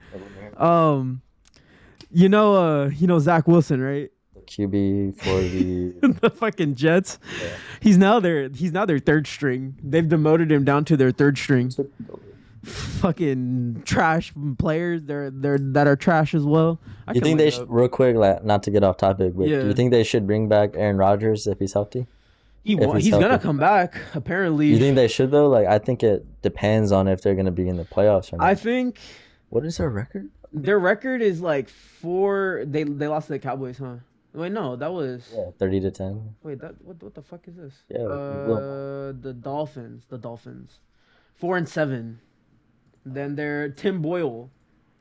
You know Zach Wilson, right? The QB for the The fucking Jets. Yeah. He's now their third string. They've demoted him down to their third string. Fucking trash players. They're that are trash as well. You think they real quick, like not to get off topic, but do you think they should bring back Aaron Rodgers if he's healthy? He's gonna come back apparently. You think they should though? Like I think it depends on if they're gonna be in the playoffs or not. I think What is their record? their record is like 4. They lost to the Cowboys, huh? Wait, no, that was 30-10. Wait, that what the fuck is this? Yeah, the Dolphins. 4-7. Then they're Tim Boyle.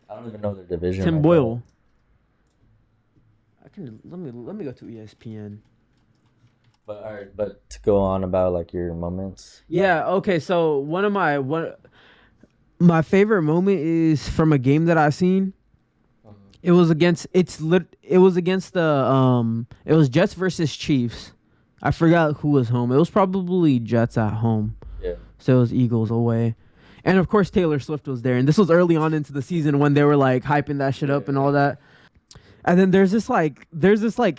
I don't even know their division. Tim Boyle. I can let me go to ESPN. But all right, but to go on about like your moments. Yeah. Okay. So one of my favorite moment is from a game that I seen. It was against the it was Jets versus Chiefs. I forgot who was home. It was probably Jets at home. Yeah. So it was Eagles away. And of course Taylor Swift was there. And this was early on into the season when they were like hyping that shit up and all that. And then there's this like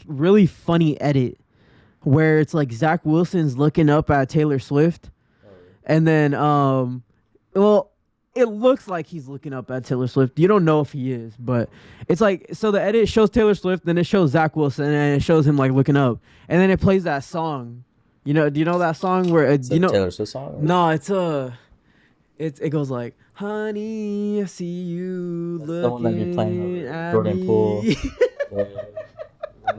really funny edit where it's like Zach Wilson's looking up at Taylor Swift, and then well, it looks like he's looking up at Taylor Swift. You don't know if he is, but it's like, so the edit shows Taylor Swift, then it shows Zach Wilson, and it shows him like looking up, and then it plays that song. You know, do you know that song where It's a you know? Taylor Swift song? Or? No, it goes like, "Honey, I see you That's looking the one that you're playing at Jordan me." Poole.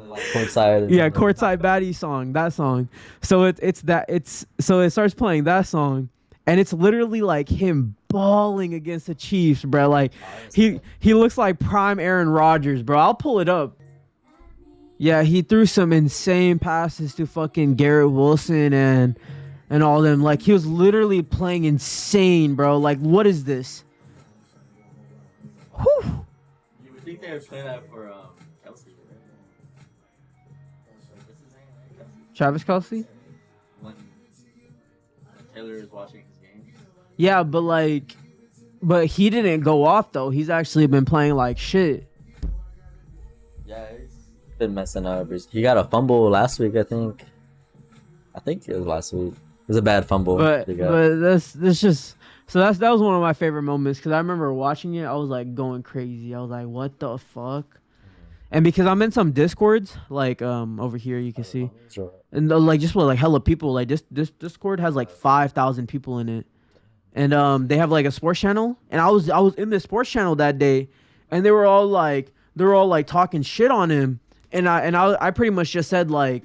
Like courtside. Yeah, courtside baddie song, that song. So so it starts playing that song, and it's literally like him balling against the Chiefs, bro. Like he looks like prime Aaron Rodgers, bro. I'll pull it up. Yeah, he threw some insane passes to fucking Garrett Wilson and all them. Like he was literally playing insane, bro. Like what is this? Whew. You would think they would play that for Kelsey, right? Travis Kelce? When Taylor is watching his game. Yeah, but he didn't go off though. He's actually been playing like shit. Yeah, he's been messing up. He got a fumble last week, I think. I think it was last week. It was a bad fumble. But that's just, so that was one of my favorite moments because I remember watching it. I was like going crazy. I was like, what the fuck? And because I'm in some discords, like over here you can see, and like just with like hella people, like this Discord has like 5,000 people in it, and they have like a sports channel, and I was in the sports channel that day, and they were all like talking shit on him, and I pretty much just said like,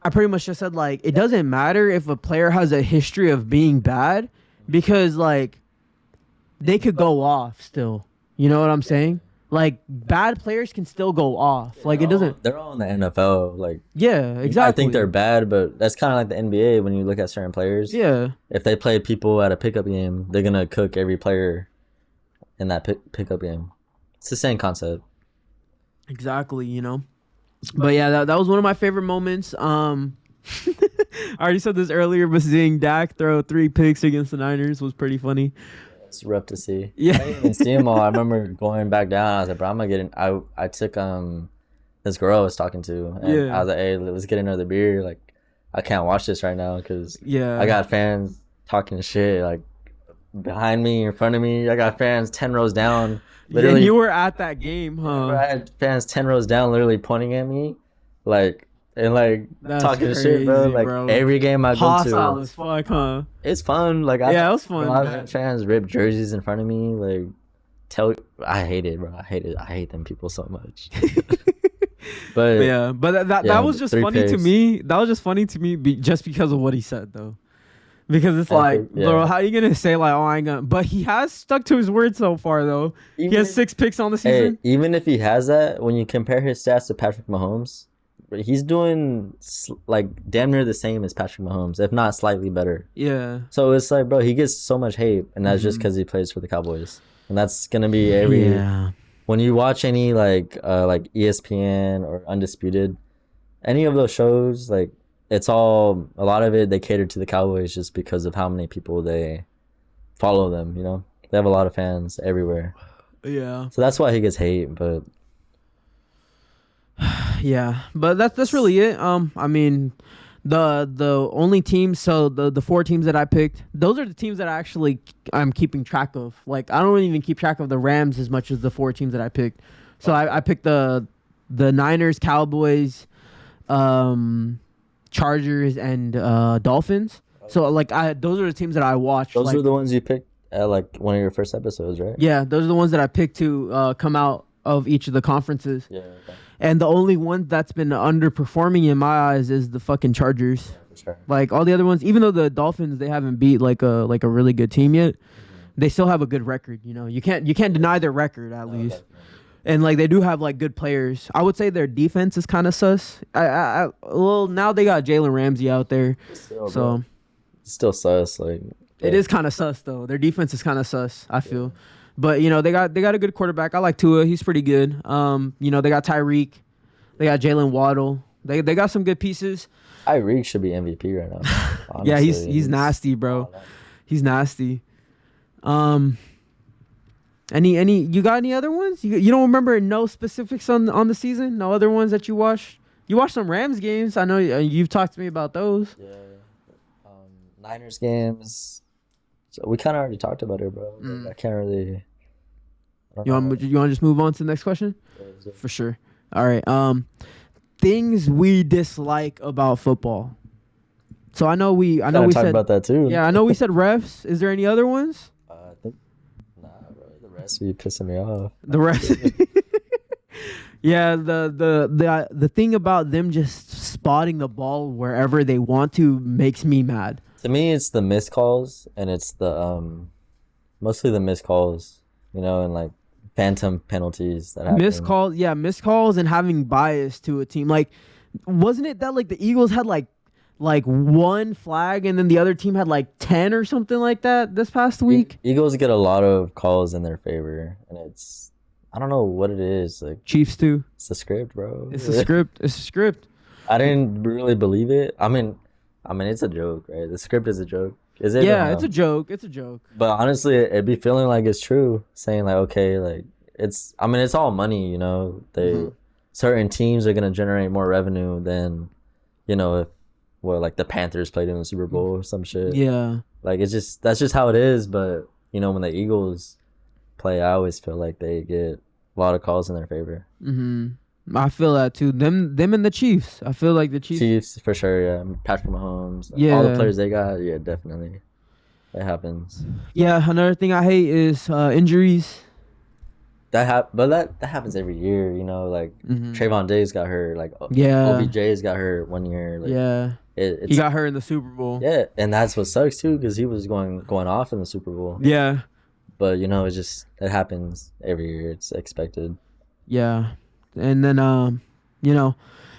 it doesn't matter if a player has a history of being bad, because like they could go off still. You know what I'm saying? Like bad players can still go off. Like it doesn't. They're all in the NFL. Like yeah, exactly. I think they're bad, but that's kind of like the NBA when you look at certain players. Yeah. If they play people at a pickup game, they're gonna cook every player in that pickup game. It's the same concept. Exactly. You know. But yeah, that was one of my favorite moments. I already said this earlier, but seeing Dak throw 3 picks against the Niners was pretty funny. It's rough to see. Yeah. I didn't even see them all. I remember going back down. I was like, bro, I'm gonna get in. I took this girl I was talking to, and Yeah. I was like, hey, let's get another beer. Like, I can't watch this right now because Yeah. I got fans talking shit like behind me, in front of me. I got fans 10 rows down. Literally, Yeah, you were at that game, huh? I had fans 10 rows down, literally pointing at me, like. And like That's talking shit, bro. crazy, Like bro. every game I go Hostile to, as fuck, huh? it's fun. Like Yeah, it was fun. A lot of fans rip jerseys in front of me. Like, I hate it, bro. I hate it. I hate them people so much. But yeah, but that was just 3 funny to picks. me. That was just funny to me just because of what he said, though. Because it's like, bro, how you gonna say like, oh, I ain't gonna? But he has stuck to his word so far, though. He has 6 picks on the season. Hey, even if he has that, when you compare his stats to Patrick Mahomes, he's doing like damn near the same as Patrick Mahomes, if not slightly better. Yeah. So it's like, bro, he gets so much hate, and that's just because he plays for the Cowboys, and that's gonna be every. Yeah. When you watch any like ESPN or Undisputed, any of those shows, like it's all a lot of it they cater to the Cowboys just because of how many people they follow them. You know, they have a lot of fans everywhere. Yeah. So that's why he gets hate, but. Yeah, but that's really it. I mean, the only teams, so the 4 teams that I picked, those are the teams that I'm keeping track of. Like I don't even keep track of the Rams as much as the 4 teams that I picked. So I picked the Niners, Cowboys, Chargers, and Dolphins. So like those are the teams that I watched. Those like, are the ones you picked at like one of your first episodes, right? Yeah, those are the ones that I picked to come out of each of the conferences. Yeah. Okay. And the only one that's been underperforming in my eyes is the fucking Chargers. Yeah, for sure. Like all the other ones, even though the Dolphins, they haven't beat like a really good team yet, they still have a good record. You know, you can't deny their record at least. Definitely. And like they do have like good players. I would say their defense is kind of sus. Well, now they got Jalen Ramsey out there, Still, so bro, it's still sus. Like it is kind of sus though. Their defense is kind of sus, I feel. But you know they got a good quarterback. I like Tua. He's pretty good. You know they got Tyreek, they got Jalen Waddle. They got some good pieces. Tyreek should be MVP right now. Honestly. Yeah, he's nasty, bro. He's nasty. Any you got any other ones? You don't remember no specifics on the season? No other ones that you watched? You watched some Rams games. I know you've talked to me about those. Yeah. Niners games. So we kind of already talked about it, bro. Like, I can't really. I don't You know. want to just move on to the next question? Yeah. For sure. All right. Things we dislike about football. So I know we Talked said about that too. yeah, I know we said refs. Is there any other ones? I think nah, bro. The rest be pissing me off. The refs. Yeah, the thing about them just spotting the ball wherever they want to makes me mad. To me, it's the missed calls, and it's the mostly the missed calls, and like phantom penalties that happen. Missed calls and having bias to a team. Like, wasn't it that like the Eagles had like one flag and then the other team had like 10 or something like that this past week? Eagles get a lot of calls in their favor, and I don't know what it is. Like Chiefs too. it's the script, bro. It's a script. It's a script. I didn't really believe it. I mean, it's a joke, right? The script is a joke. Is it? Yeah, it's a joke. It's a joke. But honestly, it'd be feeling like it's true. Saying like, okay, like it's all money, certain teams are gonna generate more revenue than, if like the Panthers played in the Super Bowl or some shit. Yeah. Like that's just how it is. But when the Eagles play, I always feel like they get a lot of calls in their favor. I feel that too. Them and the Chiefs. I feel like the Chiefs for sure. Yeah, Patrick Mahomes. Yeah. All the players they got. Yeah, definitely. It happens. Yeah. Another thing I hate is injuries. But that happens every year. Like Trayvon Diggs got hurt. Like OBJ's got hurt 1 year. Like, yeah. He got hurt in the Super Bowl. Yeah, and that's what sucks too, because he was going off in the Super Bowl. Yeah. But it happens every year. It's expected. Yeah. And then and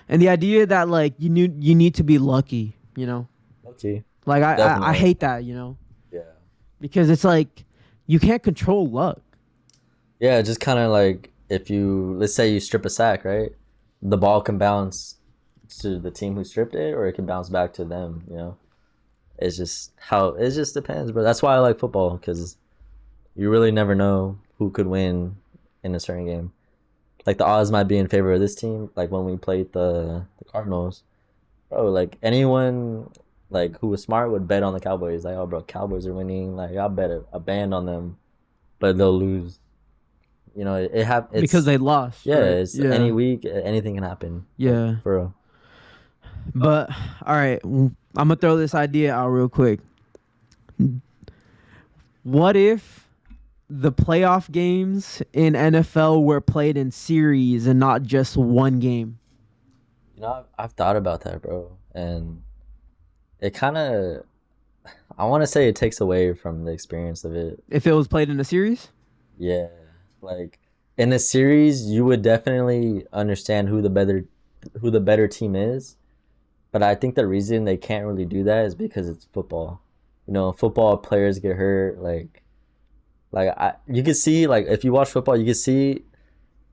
the idea that like you need to be lucky, Okay. Like I hate that, Yeah. because it's like you can't control luck. Yeah, just kind of like let's say you strip a sack, right? The ball can bounce to the team who stripped it, or it can bounce back to them. It just depends, bro. That's why I like football, because you really never know who could win in a certain game. Like the odds might be in favor of this team. Like when we played the Cardinals, bro. Like anyone like who was smart would bet on the Cowboys. Like, oh, bro, Cowboys are winning. Like I'll bet a band on them, but they'll lose. Because they lost. Yeah, right? it's any week, anything can happen. Yeah, like, for real. But all right, I'm gonna throw this idea out real quick. What if the playoff games in NFL were played in series and not just one game? I've thought about that, bro, and it kind of, I want to say it takes away from the experience of it. If it was played in a series? Yeah, like in a series, you would definitely understand who the better team is. But I think the reason they can't really do that is because it's football. Football players get hurt. You can see, like, if you watch football, you can see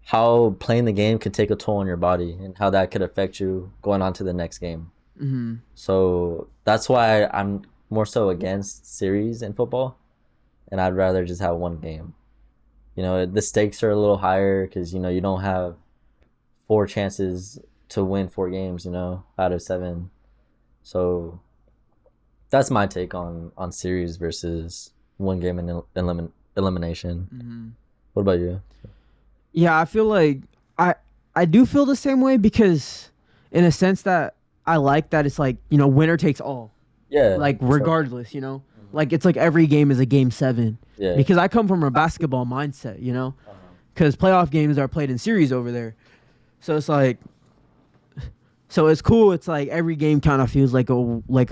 how playing the game can take a toll on your body and how that could affect you going on to the next game. Mm-hmm. So that's why I'm more so against series in football, and I'd rather just have one game. The stakes are a little higher because, you don't have 4 chances to win 4 games, out of 7. So that's my take on series versus one game in elimination. Mm-hmm. What about you? Yeah, I feel like I do feel the same way, because in a sense that I like that it's like, winner takes all. Yeah. Like regardless, like it's like every game is a game 7. Yeah. Because I come from a basketball mindset, because playoff games are played in series over there. So it's like, so it's cool. It's like every game kind of feels like a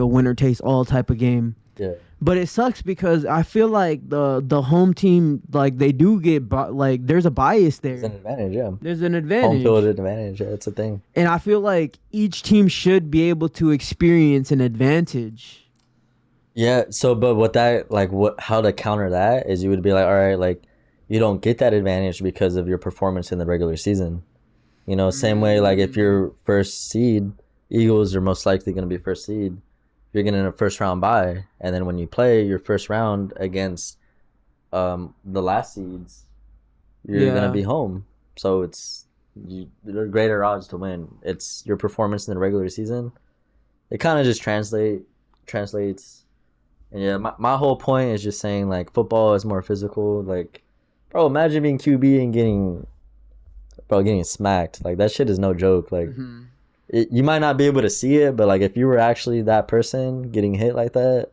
winner takes all type of game. Yeah. But it sucks because I feel like the home team, like they do get like there's a bias there. There's an advantage, yeah. There's an advantage. Home field advantage, yeah, it's a thing. And I feel like each team should be able to experience an advantage. Yeah. So, but how to counter that is you would be like, all right, like you don't get that advantage because of your performance in the regular season. Same way, like if you're first seed, Eagles are most likely going to be first seed. You're getting a first round bye, and then when you play your first round against the last seeds, you're gonna Yeah. be home. So there are greater odds to win. It's your performance in the regular season. It kind of just translates. And yeah, my whole point is just saying like football is more physical. Like, bro, imagine being QB and getting smacked. Like that shit is no joke. Like Mhm. you might not be able to see it, but like if you were actually that person getting hit like that,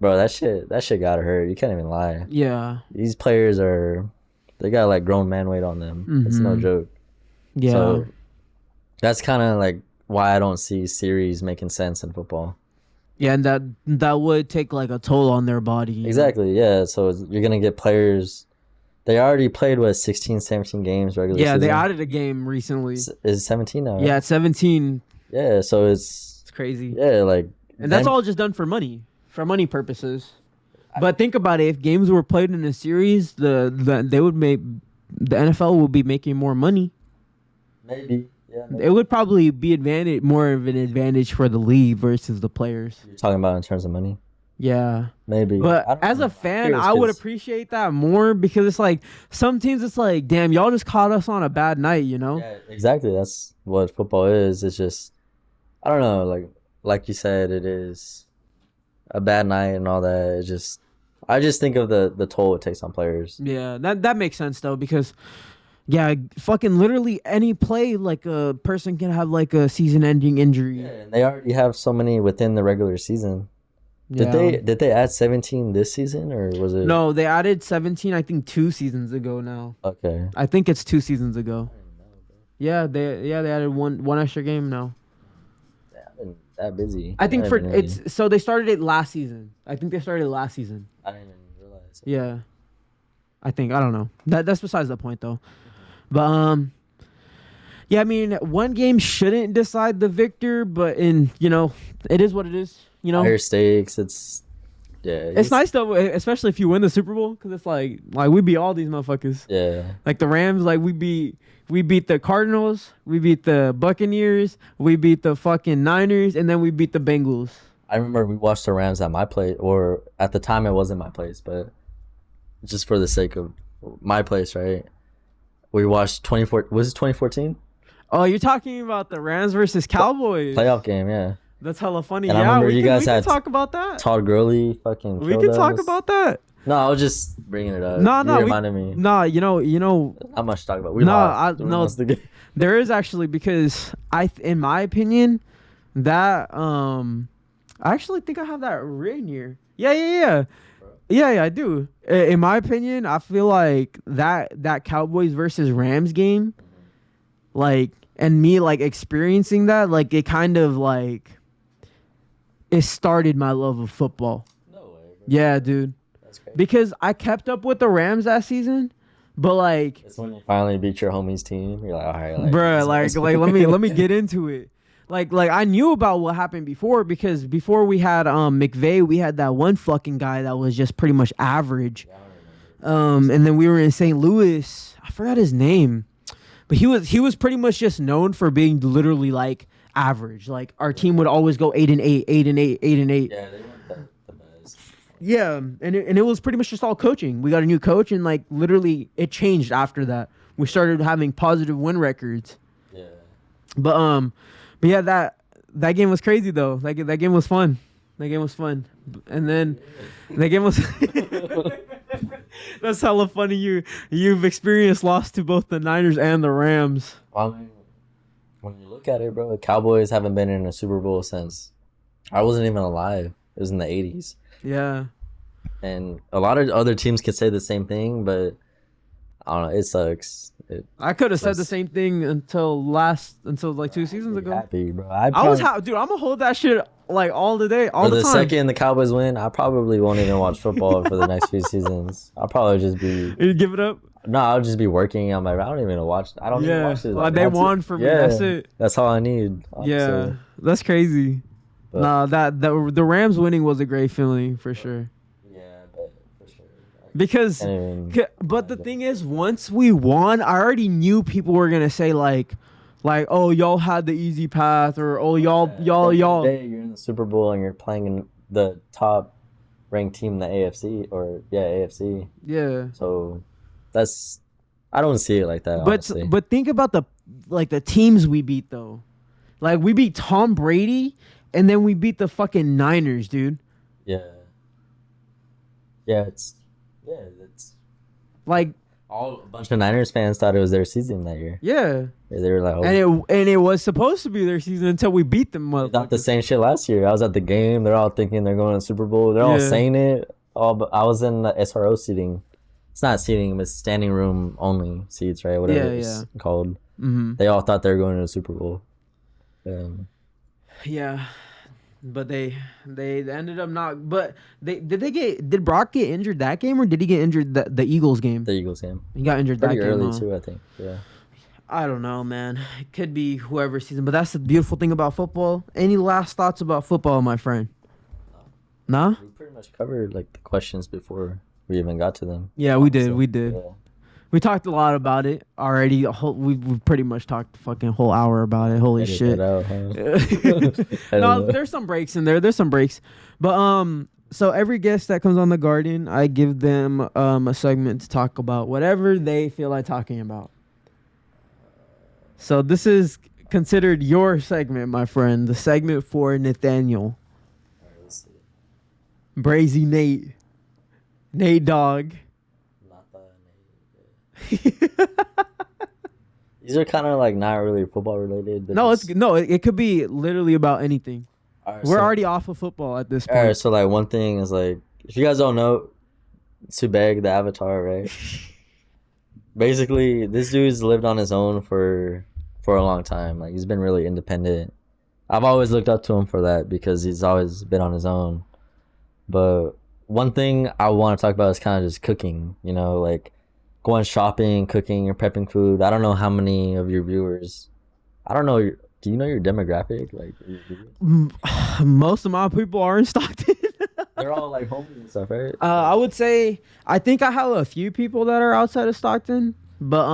bro, that shit gotta hurt. You can't even lie. Yeah. These players they got like grown man weight on them. It's no Mhm. joke. Yeah. So that's kind of like why I don't see series making sense in football. Yeah, and that would take like a toll on their body. You know? Exactly. Yeah. So you're gonna get players. They already played 16, 17 games regular Yeah, season. they added a game recently. Is 17 now? Right? Yeah, it's 17. Yeah. So It's crazy. yeah, like And that's then- all just done for money purposes. But think about it: if games were played in a series, they would make the NFL would be making more money. Maybe. Yeah. Maybe. It would probably be more of an advantage for the league versus the players. You're talking about in terms of money. Yeah. Maybe. But I don't as know. a fan, Curious, I would 'cause- appreciate that more because it's like some teams, it's like, damn, y'all just caught us on a bad night, you know? Yeah, exactly. That's what football is. It's just, I don't know, like you said, it is a bad night and all that. It's just, I just think of the toll it takes on players. Yeah, that makes sense though because, yeah, fucking literally any play, like a person can have like a season-ending injury. Yeah, and they already have so many within the regular season. Yeah. Did they add 17 this season or was it? No, they added 17. I think 2 seasons ago now. Okay. I think it's 2 seasons ago. Yeah, they added one extra game now. I've been that busy. I think haven't been it's so they started it last season. I think they started it last season. I didn't even realize. Yeah. I don't know. That's besides the point though. But yeah, I mean, one game shouldn't decide the victor, but it is what it is, Higher stakes. It's It's nice though, especially if you win the Super Bowl cuz it's like we beat all these motherfuckers. Yeah. Like the Rams, like we beat the Cardinals, we beat the Buccaneers, we beat the fucking Niners, and then we beat the Bengals. I remember we watched the Rams at my place, or at the time it wasn't my place, but just for the sake of my place, right? We watched 2014 Oh, you're talking about the Rams versus Cowboys playoff game, yeah. That's hella funny. And I Yeah, remember we you can, guys we can had talk about that. Todd Gurley fucking. We killed can talk us. about that. No, I was just bringing it up. No, You we- reminded me. Nah, you know, Not much to talk about. We No, lost. I- We no. lost the game. there is actually because in my opinion, that I actually think I have that written here. Yeah, I do. In my opinion, I feel like that Cowboys versus Rams game, like, and me like experiencing that, like it kind of like it started my love of football. No way. Bro. Yeah, dude. That's crazy. Because I kept up with the Rams that season, but like, It's when you finally beat your homie's team. You're like, all right, bruh, like let me get into it. Like I knew about what happened before because before we had McVay, we had that one fucking guy that was just pretty much average. And then we were in St. Louis. I forgot his name, but he was pretty much just known for being literally like average. Like our team would always go 8-8, 8-8, 8-8. Yeah, they weren't the best. Yeah, and it was pretty much just all coaching. We got a new coach, and like literally, it changed after that. We started having positive win records. Yeah. But yeah, that game was crazy though. That game was fun. That game was fun, and then that game was. That's hella funny. You've experienced loss to both the Niners and the Rams. Well, I mean, when you look at it, bro, the Cowboys haven't been in a Super Bowl since I wasn't even alive. It was in the 80s. Yeah. And a lot of other teams could say the same thing, but I don't know. It sucks. I could have said the Plus- same thing until like 2 seasons ago. Happy, bro. I was dude. I'm gonna hold that shit like all the day, all For the the time. second the Cowboys win, I probably won't even watch football for the next few seasons. I'll probably just be You give it up. I'll just be working. I'm like, I don't even watch. I don't even Yeah. watch it. Well, they won for me. That's it. That's all I need. Yeah, honestly. that's crazy. But- Nah, the Rams winning was a great feeling for sure. Yeah, but for sure. Because, And but the thing is, once we won, I already knew people were gonna say like, oh, y'all had the easy path, or oh, y'all. Today you're in the Super Bowl and you're playing in the top ranked team in the AFC AFC. Yeah, So that's I don't see it like that, honestly. But think about the teams we beat though. Like we beat Tom Brady and then we beat the fucking Niners, dude. Yeah. Yeah, it's Like all a bunch of Niners fans thought it was their season that year. yeah. They were like, oh, And it was supposed to be their season until we beat them. they thought the same shit last year. I was at the game. They're all thinking they're going to the Super Bowl. They're all saying it. But I was in the SRO seating. It's not seating, but standing room only seats, right? Whatever it's called. Mm-hmm. They all thought they were going to the Super Bowl. Yeah, but they ended up not. But did Brock get injured that game or did he get injured the Eagles game? The Eagles game. He got injured pretty that game early too, I think. Yeah. I don't know, man. It could be whoever's season, but that's the beautiful thing about football. Any last thoughts about football, my friend? Nah? We pretty much covered like the questions before we even got to them. Yeah, we did. We did. Yeah. We talked a lot about it already. We've pretty much talked the fucking whole hour about it. Holy Edit shit. that out, huh? No, there's some breaks in there. There's some breaks. But so every guest that comes on the Garden, I give them a segment to talk about whatever they feel like talking about. So this is considered your segment, my friend. The segment for Nathaniel. All right, let's see. Brazy Nate. Nate Dog. Not that. These are kind of like not really football related. It could be literally about anything. Right, We're already off of football at this point. All right, so like one thing is like, if you guys don't know, Subeg, the Avatar, right? Basically, this dude's lived on his own for a long time. Like he's been really independent. I've always looked up to him for that because he's always been on his own. But one thing I want to talk about is kind of just cooking. You know, like going shopping, cooking, or prepping food. I don't know how many of your viewers. I don't know. Do you know your demographic? Like your viewers? Most of my people are in Stockton. They're all like homies and stuff, right? I would say I think I have a few people that are outside of Stockton, but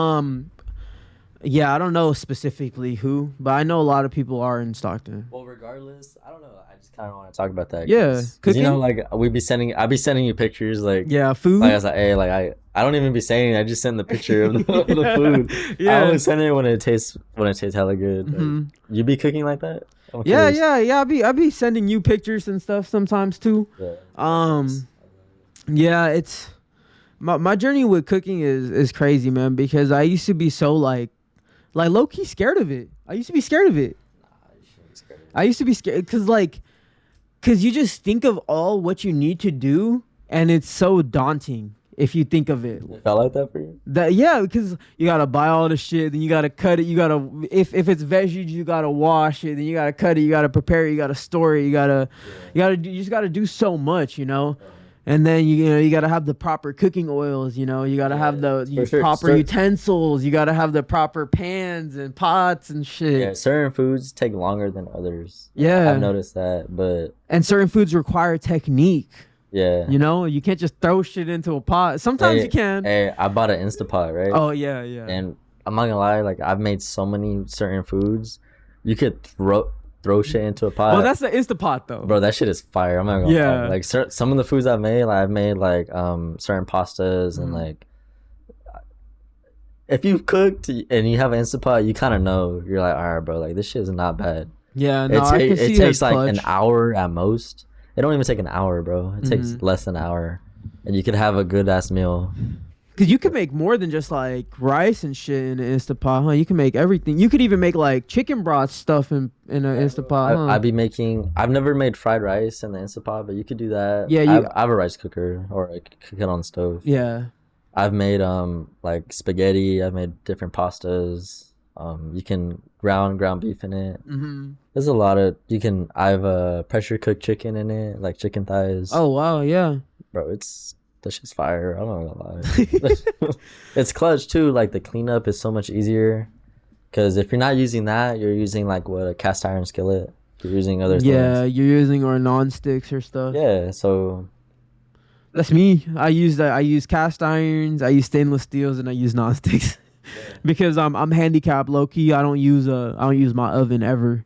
yeah, I don't know specifically who, but I know a lot of people are in Stockton. Well, regardless, I don't know. I just kind of want to talk about that. Yeah, because you know, like I'd be sending you pictures, like food. Like I was like, hey, like I don't even be saying it. I just send the picture of the food. Yeah, I only send it when it tastes hella good. Mm-hmm. Like, you be cooking like that? Yeah. I be sending you pictures and stuff sometimes too. Yeah. Yeah, it's my journey with cooking is crazy, man, because I used to be so like low key scared of it. I used to be scared of it. I used to be scared because you just think of all what you need to do and it's so daunting if you think of it. It felt like that for you? Because you gotta buy all the shit, then you gotta cut it, you gotta if it's veggies, you gotta wash it, then you gotta cut it, you gotta prepare it, you gotta store it, you just gotta do so much, you know. And then you gotta have the proper cooking oils, you know. You gotta have the proper utensils. You gotta have the proper pans and pots and shit. Yeah, certain foods take longer than others. Yeah, I've noticed that, and certain foods require technique. Yeah, you know, you can't just throw shit into a pot. Sometimes you can. Hey, I bought an Instapot, right? Oh yeah. And I'm not gonna lie, like I've made so many certain foods, you could throw shit into a pot. Well, that's the Instapot though. Bro, that shit is fire. I'm not gonna lie. Like some of the foods I've made certain pastas and like if you've cooked and you have an Instapot, you kind of know. You're like, all right, bro, like this shit is not bad. Yeah, no, I can see it takes like clutch. an hour at most. It don't even take an hour, bro. It takes less than an hour, and you could have a good ass meal. Cause you could make more than just like rice and shit in an Instapot, huh? You can make everything. You could even make like chicken broth stuff in an Instapot, huh? I've never made fried rice in the Instapot, but you could do that. Yeah, I have a rice cooker, or I cook it on the stove. Yeah. I've made like spaghetti. I've made different pastas. You can ground beef in it. Mm-hmm. There's a lot of I've pressure cooked chicken in it, like chicken thighs. Oh wow, yeah. Bro, that shit's fire. I don't know lie. It's clutch too. Like the cleanup is so much easier. Cause if you're not using that, you're using like a cast iron skillet. You're using other things. Yeah, you're using or non-sticks or stuff. Yeah, so that's me. I use cast irons, I use stainless steels, and I use non-sticks. Because I'm handicapped low key. I don't use my oven ever.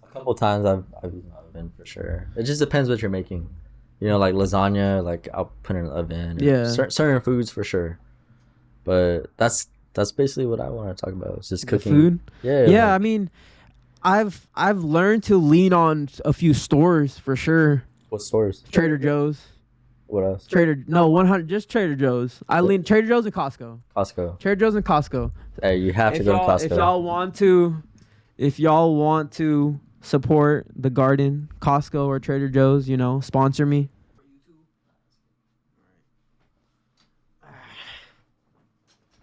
A couple times I've used my oven for sure. It just depends what you're making. You know, like lasagna, like I'll put it in the oven. Yeah. Certain foods for sure. But that's basically what I want to talk about. It's just The cooking. food. Yeah. Yeah, I Like, mean, I've learned to lean on a few stores for sure. what stores? Trader Joe's. What else? Trader no 100 just Trader Joe's. I lean Trader Joe's and Costco. Costco. Trader Joe's and Costco. Hey, you have to If go to y'all Costco. if y'all want to support the garden, Costco or Trader Joe's, you know, sponsor me.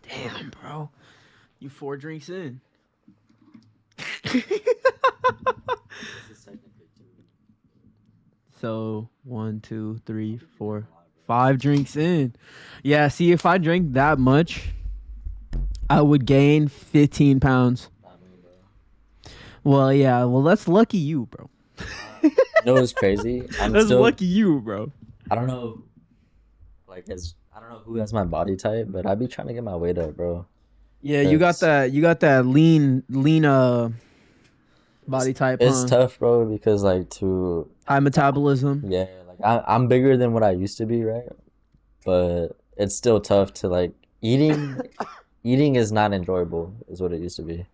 Damn, bro. You 4 drinks in. So 1, 2, 3, 4, 5 drinks in. Yeah, see, if I drink that much, I would gain 15 pounds. Well, yeah. Well, that's lucky you, bro. You know what's crazy? That's lucky you, bro. I don't know. Like, I don't know who has my body type, but I be trying to get my weight up, bro. Yeah, you got that lean body type. It's huh? tough, bro, because like High metabolism. yeah, like I'm bigger than what I used to be, right? But it's still tough to like eating. Eating is not enjoyable, is what it used to be.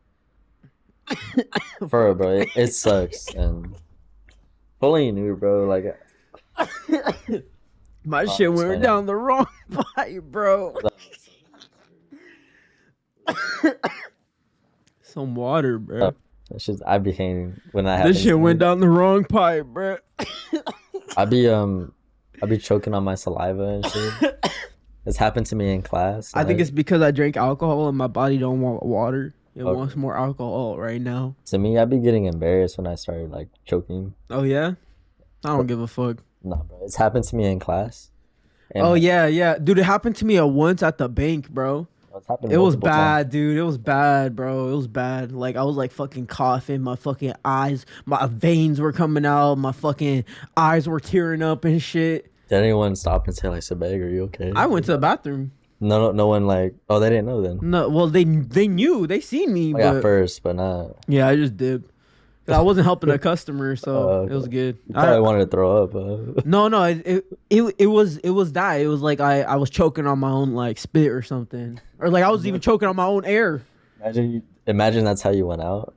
For real, bro, it sucks. And if only you knew, bro. Like, My Oh, shit it's went funny. down the wrong pipe, bro. Some water, bro. it's just I be hating when that happens. This shit to went me. down the wrong pipe, bro. I be choking on my saliva and shit. It's happened to me in class. I think it's because I drank alcohol and my body don't want water. It Okay. wants more alcohol right now. To me, I be getting embarrassed when I started like choking. Oh yeah? I don't give a fuck. Nah, bro, it's happened to me in class. And Oh yeah. Dude, it happened to me once at the bank, bro. it's happened It was multiple times. bad, dude. It was bad, bro. It was bad. Like I was like fucking coughing, my fucking eyes, my veins were coming out, my fucking eyes were tearing up and shit. Did anyone stop and say like, "Subeg, are you okay?" I went to the bathroom. No one like. Oh, they didn't know then. No, well they knew, they seen me, Like at but first, but not. yeah, I just did. 'Cause I wasn't helping a customer, so Oh, it was good. You probably wanted to throw up. No, it was that. It was like I was choking on my own like spit or something, or like I was even choking on my own air Imagine that's how you went out.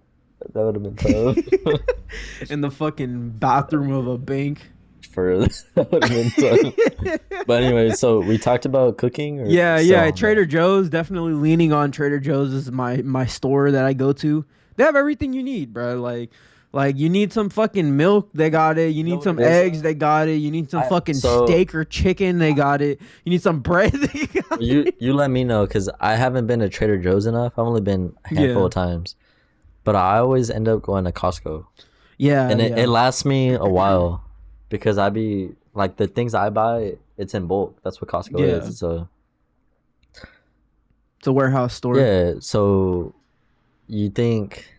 That would have been tough. in the fucking bathroom of a bank. That would have been tough. But anyway, so we talked about cooking. Or Yeah, still yeah. on Trader Joe's, definitely leaning on Trader Joe's is my store that I go to. They have everything you need, bro. Like you need some fucking milk, they got it. You need what some it is? eggs, they got it. You need some fucking so- steak or chicken, they got it. You need some bread, they got it. You let me know because I haven't been to Trader Joe's enough. I've only been a handful Yeah. of times, but I always end up going to Costco, Yeah, and yeah. it lasts me a while because I be like the things I buy. It's in bulk. That's what Costco Yeah. is. So It's a warehouse store. yeah. So you think?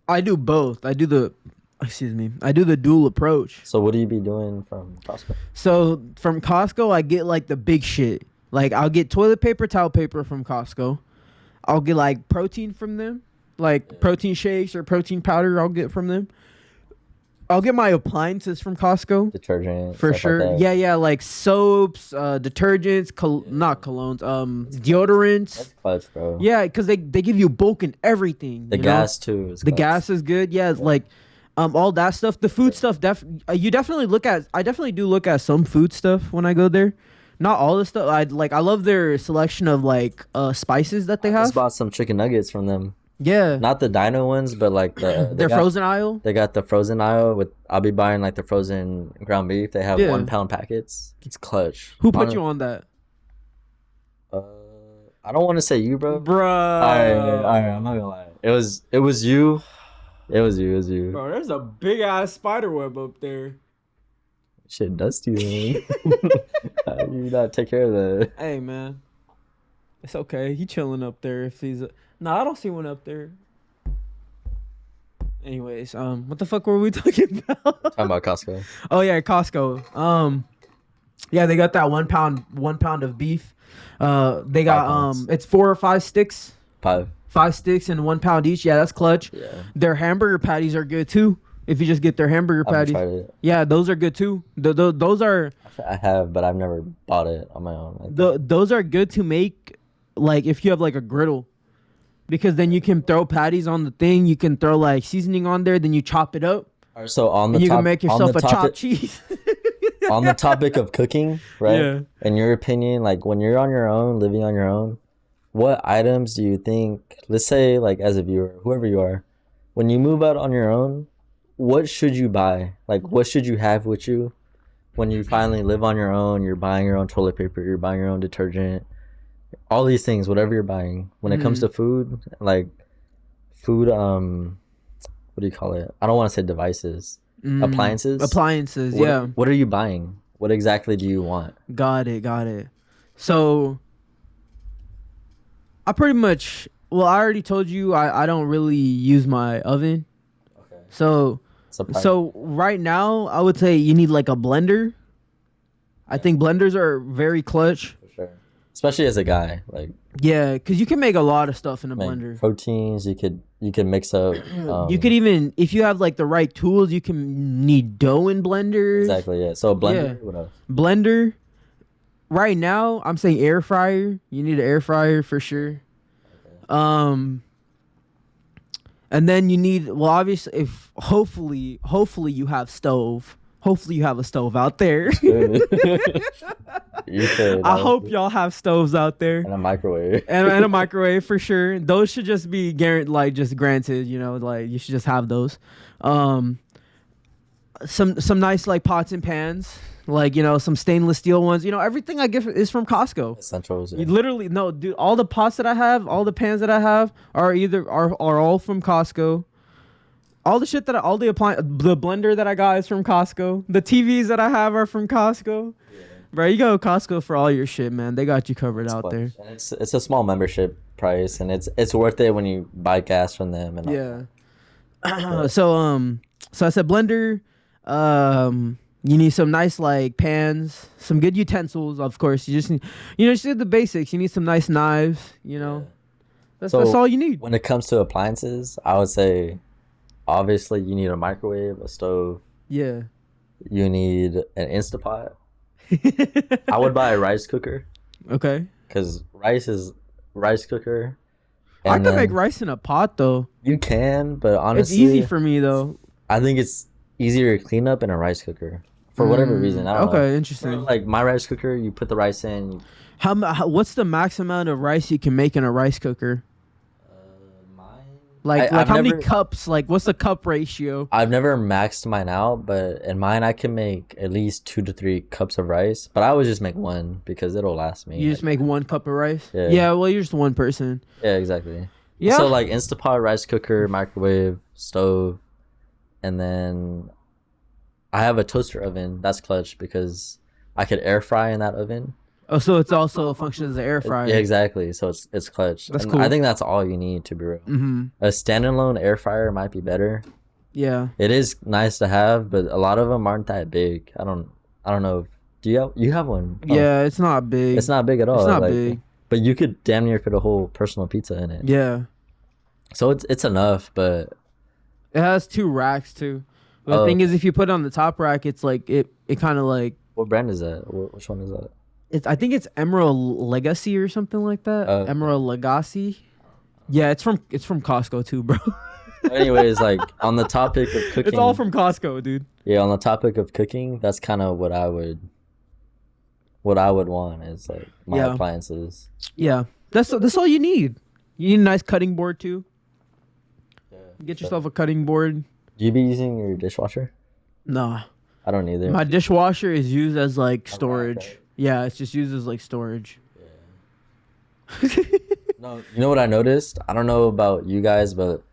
I do both. I do the dual approach. So what do you be doing from Costco? So from Costco, I get like the big shit. Like I'll get toilet paper, towel paper from Costco. I'll get like protein from them, like protein shakes or protein powder. I'll get from them. I'll get my appliances from Costco Detergent for stuff sure. Like that. Yeah, like soaps, detergents, not colognes, deodorants. That's clutch, bro. Yeah, because they give you bulk and everything. The you know? gas too. Is The clutch. gas is good. Yeah, it's like all that stuff. The food stuff. You definitely look at. I definitely do look at some food stuff when I go there. Not all the stuff. I love their selection of like spices that they I just have. bought some chicken nuggets from them. Yeah, Not the dino ones, but like the their frozen aisle. They got the frozen aisle with. I'll be buying like the frozen ground beef. They have Yeah. 1 pound packets. It's clutch. Who put you on that, I don't want to say you, bro. bro? Alright, I'm not gonna lie. It was you. It was you. Bro, there's a big ass spider web up there. Shit, dusty, man. You gotta take care of that. Hey man, it's okay. He chilling up there. If he's no, I don't see one up there. Anyways, what the fuck were we talking about? Talking about Costco. Oh yeah, Costco. Yeah, they got that 1 pound of beef. They got 5 pounds. it's 4 or 5 sticks, 5. 5 sticks and 1 pound each. Yeah, that's clutch. Yeah. Their hamburger patties are good too. If you just get their hamburger I haven't patties, tried it. yeah, those are good too. Those are I have, but I've never bought it on my own. Like those are good to make like if you have like a griddle, because then you can throw patties on the thing. You can throw like seasoning on there. Then you chop it up. Alright, so on the And you top, can make yourself a chopped cheese. on the topic of cooking, right? Yeah. In your opinion, like when you're on your own, living on your own, what items do you think, let's say like as a viewer, whoever you are, when you move out on your own, what should you buy? Like what should you have with you when you finally live on your own? You're buying your own toilet paper, you're buying your own detergent, all these things, whatever you're buying. When it comes to food, like food, what do you call it? I don't want to say devices. Appliances? Appliances, yeah. What are you buying? What exactly do you want? Got it. So, I pretty much, well, I already told you I don't really use my oven. Okay. So right now, I would say you need like a blender. I think blenders are very clutch. For sure. Especially as a guy. Like, yeah, because you can make a lot of stuff in a make blender. proteins, you can mix up. You could even, if you have like the right tools, you can knead dough in blenders. Exactly, yeah. So a blender, Yeah. what else? Blender. Right now, I'm saying air fryer. You need an air fryer for sure. Okay. And then you need, well, obviously, if hopefully you have stove. Hopefully you have a stove out there. You could. I hope y'all have stoves out there. And a microwave. and a microwave for sure. Those should just be just granted, you know, like you should just have those. Some nice like pots and pans, like, you know, some stainless steel ones. You know, everything I get is from Costco. Essentials. Yeah. You literally, no, dude, all the pots that I have, all the pans that I have are all from Costco. All the shit that the blender that I got is from Costco. The TVs that I have are from Costco. Yeah. Bro, you go to Costco for all your shit, man. They got you covered out there. And it's a small membership price, and it's worth it when you buy gas from them. And yeah. So I said blender. You need some nice like pans, some good utensils. Of course, you just need the basics. You need some nice knives. You know, that's all you need. When it comes to appliances, I would say, obviously, you need a microwave, a stove. Yeah. You need an Instapot. I would buy a rice cooker. Okay. Because rice cooker. I can make rice in a pot though. You can, but honestly, it's easy for me though. I think it's easier to clean up in a rice cooker for whatever reason. I don't know. Okay, interesting. Like my rice cooker, you put the rice in. What's the max amount of rice you can make in a rice cooker? Mine. Like how many cups? Like what's the cup ratio? I've never maxed mine out, but in mine I can make at least 2 to 3 cups of rice. But I always just make one because it'll last me. You just make 1 cup of rice? Yeah. Yeah, well you're just one person. Yeah, exactly. Yeah. So like Instapot, rice cooker, microwave, stove, and then I have a toaster oven. That's clutch because I could air fry in that oven. Oh, so it's also a function as an air fryer. Yeah, exactly. So it's clutch. That's and cool. I think that's all you need, to be real. Mm-hmm. A standalone air fryer might be better. Yeah. It is nice to have, but a lot of them aren't that big. I don't know. Do you have one? Yeah, it's not big. It's not big at all. It's not big. But you could damn near fit a whole personal pizza in it. Yeah. So it's enough, but it has 2 racks too. But the thing is, if you put it on the top rack, it's like it kind of like. What brand is that? Which one is that? I think it's Emerald Legacy or something like that. Emerald Legacy. Yeah, it's from Costco too, bro. Anyways, like on the topic of cooking, it's all from Costco, dude. Yeah, on the topic of cooking, that's kind of what I would want is like my appliances. Yeah, that's all you need. You need a nice cutting board too. Yeah, get yourself a cutting board. Do you be using your dishwasher? Nah, I don't either. My dishwasher is used as like storage. Yeah, it's just used as like storage. Yeah. No, you know what I noticed? I don't know about you guys, but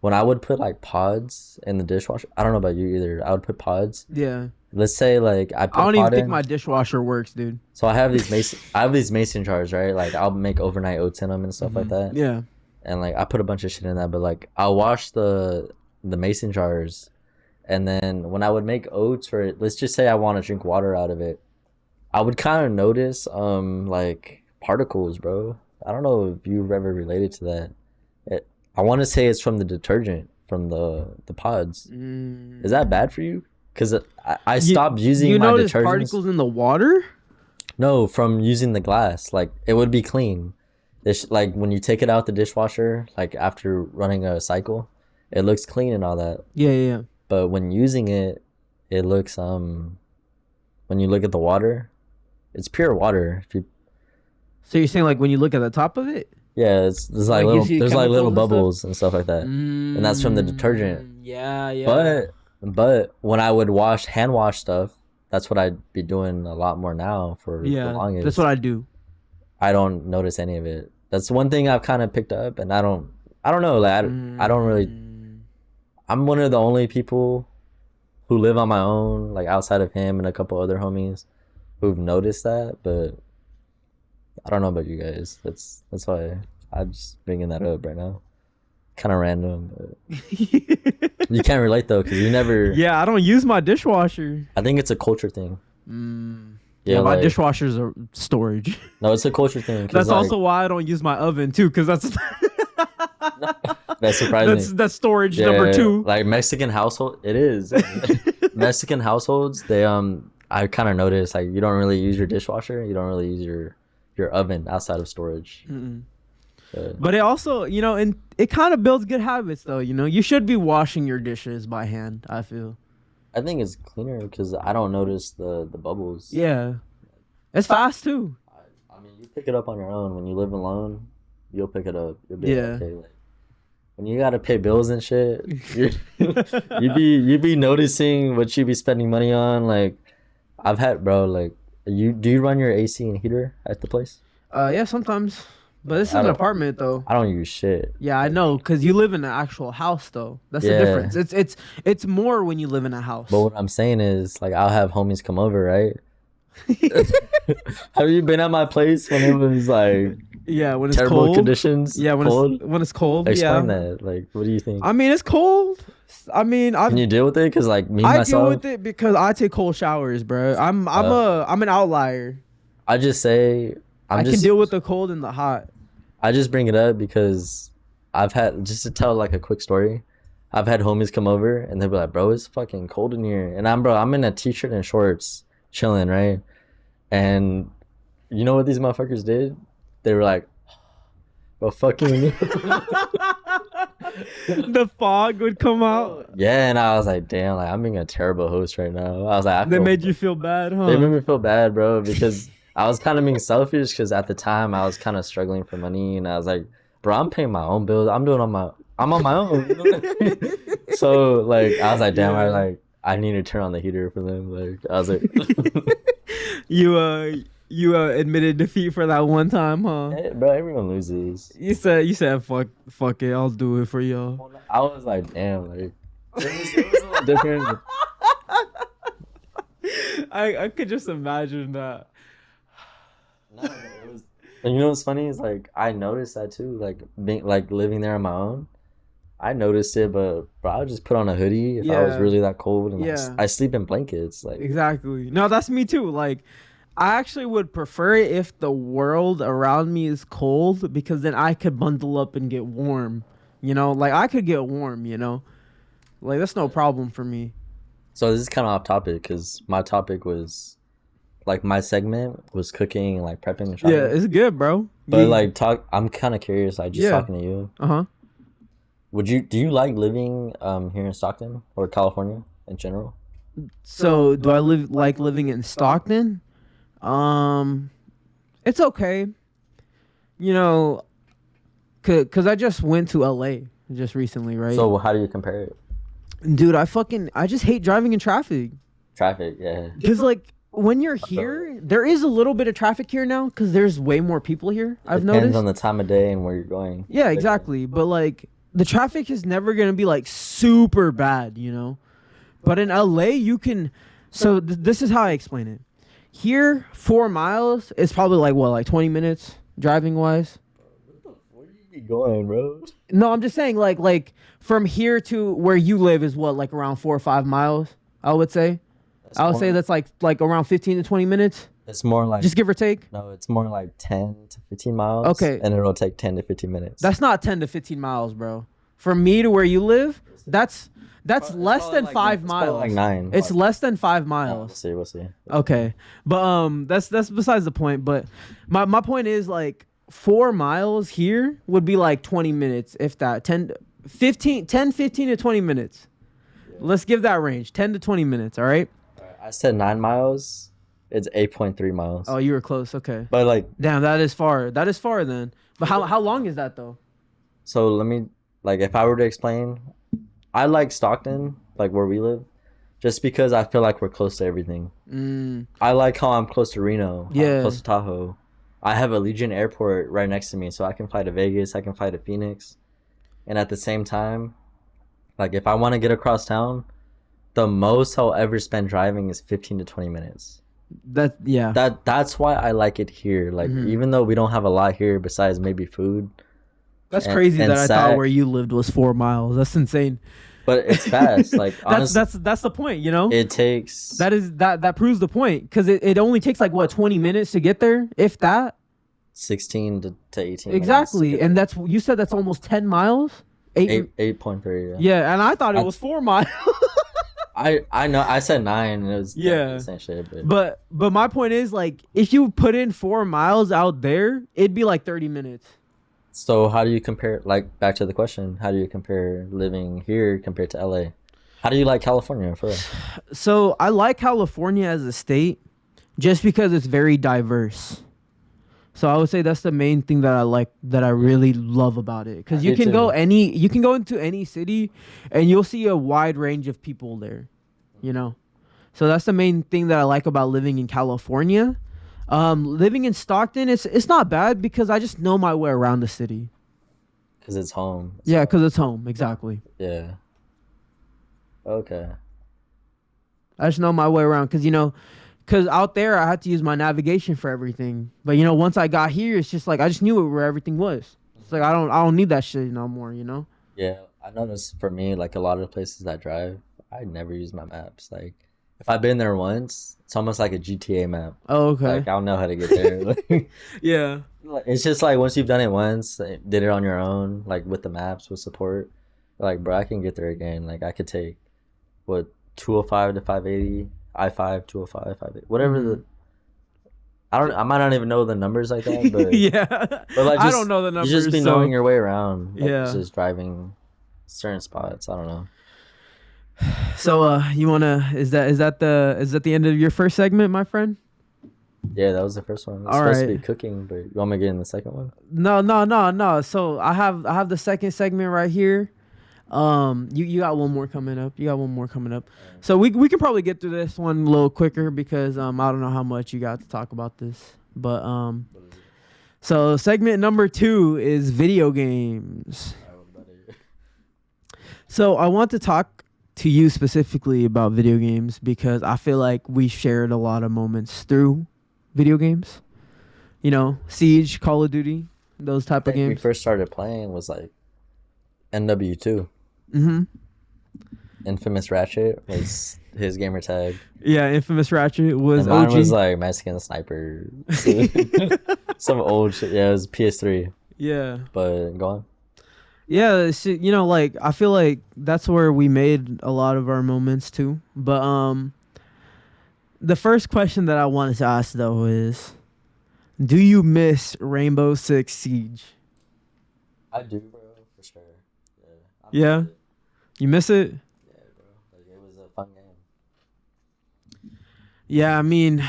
when I would put like pods in the dishwasher, I don't know about you either. I would put pods. Yeah. Let's say like I don't even think my dishwasher works, dude. So I have these mason jars, right? Like I'll make overnight oats in them and stuff like that. Yeah. And like I put a bunch of shit in that, but like I'll wash the mason jars, and then when I would make oats, or let's just say I want to drink water out of it, I would kind of notice like particles, bro. I don't know if you've ever related to that. I want to say it's from the detergent, from the pods. Is that bad for you? Because I stopped using my detergents. You notice particles in the water? No, from using the glass. Like it would be clean. like when you take it out the dishwasher, like after running a cycle, it looks clean and all that. Yeah. But when using it, it looks when you look at the water, it's pure water. If you So you're saying like when you look at the top of it? yeah, there's like Like, you little see there's like little chemicals and stuff? bubbles and stuff like that, and that's from the detergent. Yeah. But when I would hand wash stuff, that's what I'd be doing a lot more now for the longest. That's what I do. I don't notice any of it. That's one thing I've kind of picked up, and I don't know. Like I don't really. I'm one of the only people who live on my own, like outside of him and a couple other homies, who've noticed that. But I don't know about you guys. That's why I'm just bringing that up right now. Kind of random, but you can't relate though, because you never. Yeah, I don't use my dishwasher. I think it's a culture thing. Yeah, my like, dishwasher's a storage. No, it's a culture thing. That's like, also why I don't use my oven too, because that's that's surprising. That's storage number 2. Like Mexican household, it is. Mexican households, they I kind of noticed like you don't really use your dishwasher, you don't really use your oven outside of storage. But it also, and it kind of builds good habits though. You should be washing your dishes by hand, I feel. I think it's cleaner because I don't notice the bubbles. Yeah, it's fast too. I mean, you pick it up on your own. When you live alone, you'll pick it up. You'll be okay. Like, when you gotta pay bills and shit, you be noticing what you be spending money on. Like, I've had, bro. Like, do you run your AC and heater at the place? Yeah, sometimes. But this is an apartment though. I don't use shit. Yeah, I know, cause you live in an actual house though. That's the difference. It's more when you live in a house. But what I'm saying is, like, I'll have homies come over, right? Have you been at my place when it was like when it's terrible cold conditions? Yeah, when it's cold. Explain that. Like, what do you think? I mean, it's cold. I mean, can you deal with it? Cause like I deal with it because I take cold showers, bro. I'm an outlier. I just say I can deal with the cold and the hot. I just bring it up because I've had, just to tell like a quick story, I've had homies come over and they'll be like, bro, it's fucking cold in here. And I'm in a t-shirt and shorts chilling, right? And you know what these motherfuckers did? They were like, bro, fucking. The fog would come out. Yeah, and I was like, damn, like I'm being a terrible host right now. I was like, they made you feel bad, huh? They made me feel bad, bro, because I was kind of being selfish because at the time I was kind of struggling for money, and I was like, bro, I'm paying my own bills. I'm on my own. You know what I mean? So like, I was like, damn, I need to turn on the heater for them. Like, I was like, you admitted defeat for that one time, huh? hey, bro, everyone loses. You said fuck it, I'll do it for y'all. I was like, damn, like it was a little different. I could just imagine that. No, it was. And you know what's funny is like I noticed that too. Like being like living there on my own, I noticed it, but bro, I would just put on a hoodie if I was really that cold, and I sleep in blankets. Like exactly. No, that's me too. Like I actually would prefer it if the world around me is cold, because then I could bundle up and get warm. Like I could get warm. Like that's no problem for me. So this is kind of off topic because my topic was. Like my segment was cooking and like prepping and shopping. Yeah, it's good, bro. But like I'm kind of curious. Like just talking to you. Do you like living here in Stockton or California in general? So do I like living in Stockton? It's okay. Cause I just went to LA just recently, right? So how do you compare it? Dude, I just hate driving in traffic. Traffic, yeah. Cause like. When you're here, there is a little bit of traffic here now because there's way more people here. I've noticed. Depends on the time of day and where you're going. Yeah, exactly. But like the traffic is never gonna be like super bad, But in LA, you can. So this is how I explain it. Here, 4 miles is probably like 20 minutes driving wise. Where do you be going, bro? No, I'm just saying like from here to where you live is like around 4 or 5 miles. I would say. I would say that's like around 15 to 20 minutes. It's more like just give or take. No, it's more like 10 to 15 miles. Okay, and it'll take 10 to 15 minutes. That's not 10 to 15 miles, bro. From me to where you live, that's less than 5 miles. Like 9. It's less than 5 miles. We'll see. Okay, but that's besides the point. But my point is like 4 miles here would be like 20 minutes, if that. 15 to 20 minutes. Yeah. Let's give that range, 10 to 20 minutes. All right. I said 9 miles. It's 8.3 miles. Oh, you were close. Okay. But like, Damn, that is far. That is far then. But how long is that though? so let me, like, if I were to explain, I like Stockton, like where we live, just because I feel like we're close to everything. I like how I'm close to Reno. How Yeah. I'm close to Tahoe. I have a Legion Airport right next to me, so I can fly to Vegas. I can fly to Phoenix, and at the same time, like if I want to get across town, the most I'll ever spend driving is 15 to 20 minutes. Yeah. That's why I like it here. Like even though we don't have a lot here besides maybe food. That's crazy and that I thought where you lived was 4 miles. That's insane. But it's fast. Like honestly, that's the point, you know? it takes That proves the point, because it only takes like what, 20 minutes to get there, if that. 16 to 18 Exactly. minutes. And you said that's almost 10 miles? 8.3, yeah. Yeah, and I thought it was 4 miles. I know I said 9 and it was Yeah. the same shit, But my point is, like, if you put in 4 miles out there, it'd be like 30 minutes. So how do you compare, like, back to the question, how do you compare living here compared to LA? How do you like California for real? So I like California as a state just because it's very diverse. So I would say that's the main thing that I like, that I really love about it. Because you can go into any city and you'll see a wide range of people there, you know. So that's the main thing that I like about living in California. Living in Stockton, it's not bad because I just know my way around the city. Because it's home. Yeah, because it's home. Exactly. Yeah. Okay. I just know my way around because, you know, because out there I had to use my navigation for everything. But, you know, once I got here, it's just like I just knew where everything was. It's like I don't need that shit no more, you know? Yeah, I noticed for me, like a lot of the places that I drive, I never use my maps. Like if I've been there once, it's almost like a GTA map. Oh, okay. Like I don't know how to get there. Like, Yeah. it's just like once you've done it once, did it on your own, like with the maps, with support, like bro, I can get there again. Like I could take what 205 to 580, I-5, 205, 580, whatever the. I might not even know the numbers like that, but Yeah. but like I don't know the numbers. You just be so- knowing your way around. Like, Yeah. just driving certain spots. I don't know. So you wanna is that the end of your first segment, my friend? Yeah, that was the first one. It's All supposed right. to be cooking, but you want me to get in the second one? No. So I have the second segment right here. You got one more coming up. So we can probably get through this one a little quicker because I don't know how much you got to talk about this. But so segment number 2 is video games. So I want to talk to you specifically about video games because I feel like we shared a lot of moments through video games. You know, Siege, Call of Duty, those type of We games. first started playing was like NW2. Mm-hmm. Infamous Ratchet was his gamer tag. Yeah, Infamous Ratchet was And mine OG. was like Mexican Sniper. Some old shit. Yeah, it was PS3. Yeah. But go on. Yeah, you know, like I feel like that's where we made a lot of our moments too. But the first question that I wanted to ask though is, do you miss Rainbow Six Siege? I do, bro, for sure. Yeah. Yeah? You miss it? Yeah, bro. Like, it was a fun game. Yeah, I mean,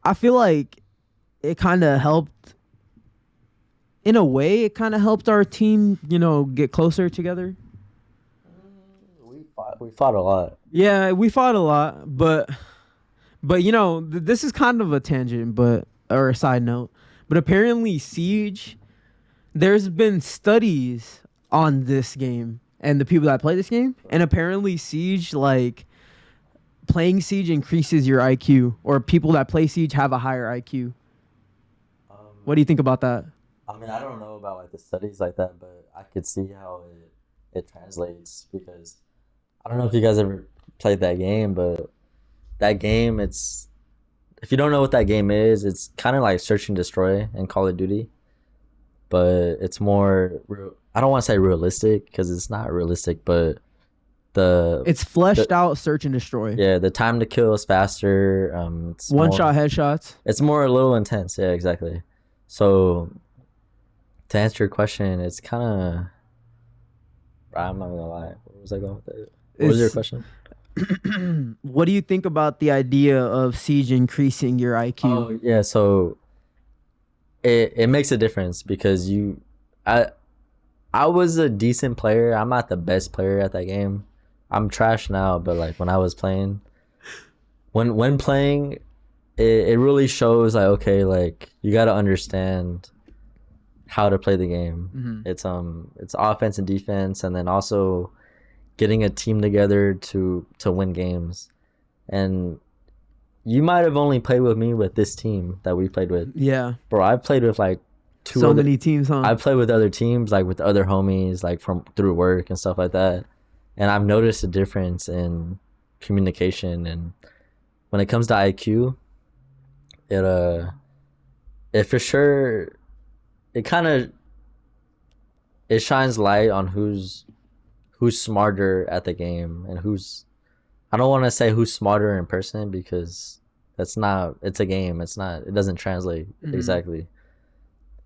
I feel like it kind of helped. In a way, it kind of helped our team, you know, get closer together. We fought a lot. Yeah, we fought a lot, but you know, this is kind of a tangent, or a side note. But apparently, Siege, there's been studies on this game and the people that play this game, and apparently Siege, like playing Siege increases your IQ, or people that play Siege have a higher IQ. What do you think about that? I mean, I don't know about like the studies like that, but I could see how it translates because I don't know if you guys ever played that game, but that game, if you don't know what that game is, it's kind of like Search and Destroy in Call of Duty, but it's more I don't want to say realistic because it's not realistic, but It's fleshed out search and destroy. Yeah, the time to kill is faster. It's One more, shot headshots. it's more a little intense. Yeah, exactly. So to answer your question, it's kind of. I'm not gonna lie. Where was I going with it? What was your question? What do you think about the idea of Siege increasing your IQ? Oh yeah, so it makes a difference because I was a decent player. I'm not the best player at that game. I'm trash now, but like when I was playing, when playing, it really shows like okay, like you got to understand how to play the game. It's offense and defense, and then also getting a team together to win games. And you might have only played with me with this team that we played with. Yeah, bro, I've played with like many teams, huh? I play with other teams, like with other homies, like from through work and stuff like that. And I've noticed a difference in communication. And when it comes to IQ, it for sure, it shines light on who's smarter at the game and I don't want to say who's smarter in person because it's a game. It doesn't translate exactly.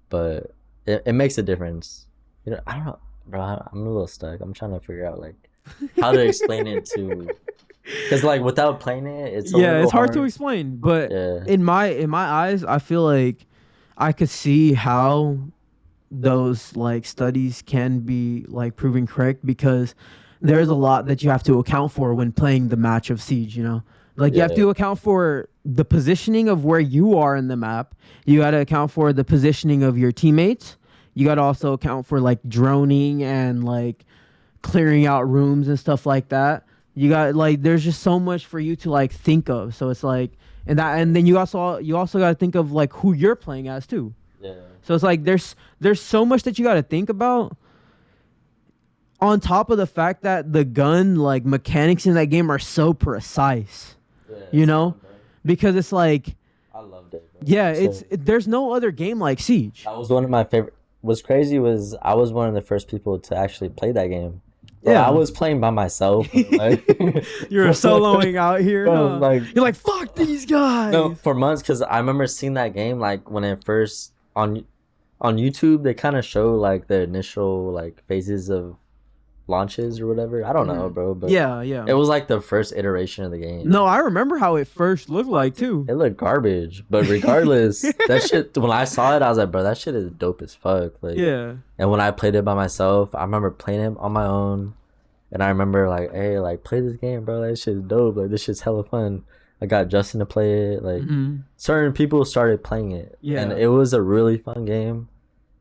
But it makes a difference. I don't know, bro. I'm a little stuck. I'm trying to figure out like how to explain it to, because like without playing it, it's hard to explain. But in my eyes, I feel like I could see how those like studies can be like proven correct because there's a lot that you have to account for when playing the match of Siege. Like you have to account for the positioning of where you are in the map. You got to account for the positioning of your teammates. You got to also account for like droning and like clearing out rooms and stuff like that. You got like there's just so much for you to like think of. So it's like and then you also got to think of like who you're playing as too. Yeah. So it's like there's so much that you got to think about. On top of the fact that the gun like mechanics in that game are so precise. Because it's like I loved it, bro. Yeah, there's no other game like Siege. That was one of my favorite. What's crazy was I was one of the first people to actually play that game. Bro, I was playing by myself. Like, you're soloing out here. Bro, you're like fuck these guys. No, for months because I remember seeing that game like when it first on YouTube. They kind of show like the initial like phases of launches or whatever. I don't know, bro, but yeah it was like the first iteration of the game. No, I remember how it first looked like too. It looked garbage, but regardless, that shit, when I saw it I was like, bro, that shit is dope as fuck. Like, yeah. And when I played it by myself, I remember playing it on my own, and I remember like, hey, like play this game, bro, that shit's dope, like this shit's hella fun. I got Justin to play it, like certain people started playing it, and it was a really fun game.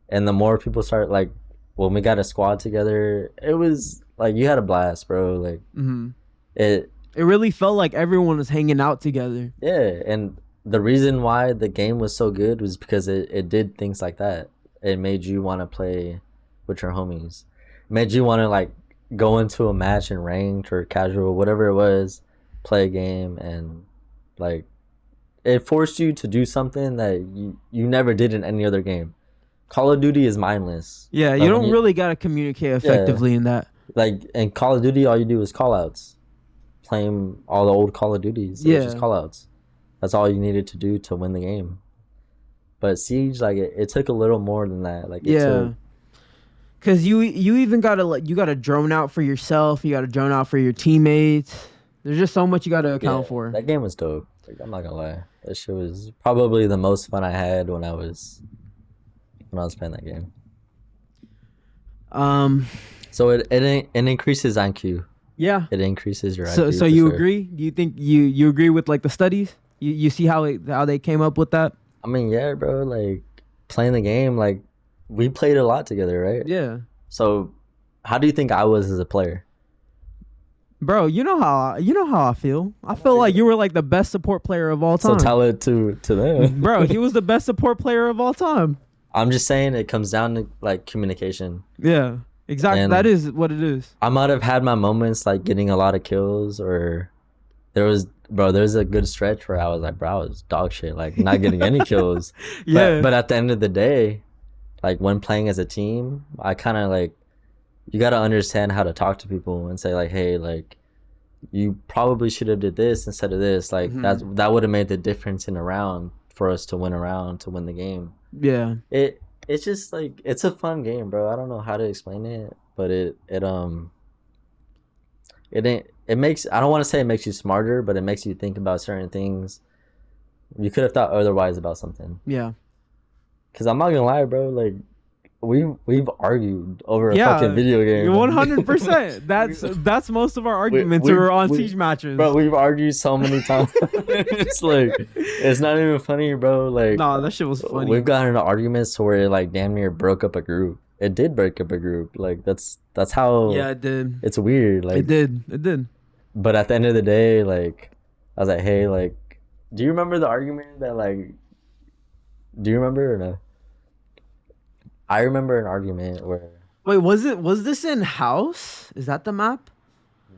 And the more people started, like when we got a squad together, it was like you had a blast, bro. Like it really felt like everyone was hanging out together. Yeah, and the reason why the game was so good was because it did things like that. It made you want to play with your homies. It made you want to like go into a match in ranked or casual, whatever it was, play a game, and like it forced you to do something that you never did in any other game. Call of Duty is mindless. Yeah, you don't really got to communicate effectively in that. Like in Call of Duty, all you do is call outs. Playing all the old Call of Duties, it was just call outs. That's all you needed to do to win the game. But Siege, like it took a little more than that. Like because you even gotta drone out for yourself. You gotta drone out for your teammates. There's just so much you gotta account for. That game was dope. Like, I'm not gonna lie, that shit was probably the most fun I had when I was playing that game. So it increases IQ. Yeah. It increases your IQ. So you agree? Do you think you agree with like the studies? You see how they came up with that? I mean, yeah, bro. Like playing the game, like we played a lot together, right? Yeah. So how do you think I was as a player? Bro, you know how I feel. I feel like you were like the best support player of all time. So tell it to them. Bro, he was the best support player of all time. I'm just saying it comes down to like communication. Yeah, exactly. And that is what it is. I might have had my moments like getting a lot of kills, or there's a good stretch where I was like, bro, I was dog shit, like not getting any kills. But at the end of the day, like when playing as a team, I kind of like, you got to understand how to talk to people and say like, hey, like you probably should have did this instead of this. Like that would have made the difference in a round for us to win a round, to win the game. Yeah. It's just like, it's a fun game, bro. I don't know how to explain it, but it makes, I don't want to say it makes you smarter, but it makes you think about certain things you could have thought otherwise about something. Yeah. Because I'm not gonna lie, bro, like we've argued over a fucking video game. 100%. That's most of our arguments are on siege matches. Bro, we've argued so many times. It's like, it's not even funny, bro. Like, nah, that shit was funny. We've gotten into arguments to where it like damn near broke up a group. It did break up a group. Like that's how. Yeah, it did. It's weird. Like it did. But at the end of the day, like I was like, hey, like, do you remember the argument that like? Do you remember or no? I remember an argument where. Wait, was this in House? Is that the map?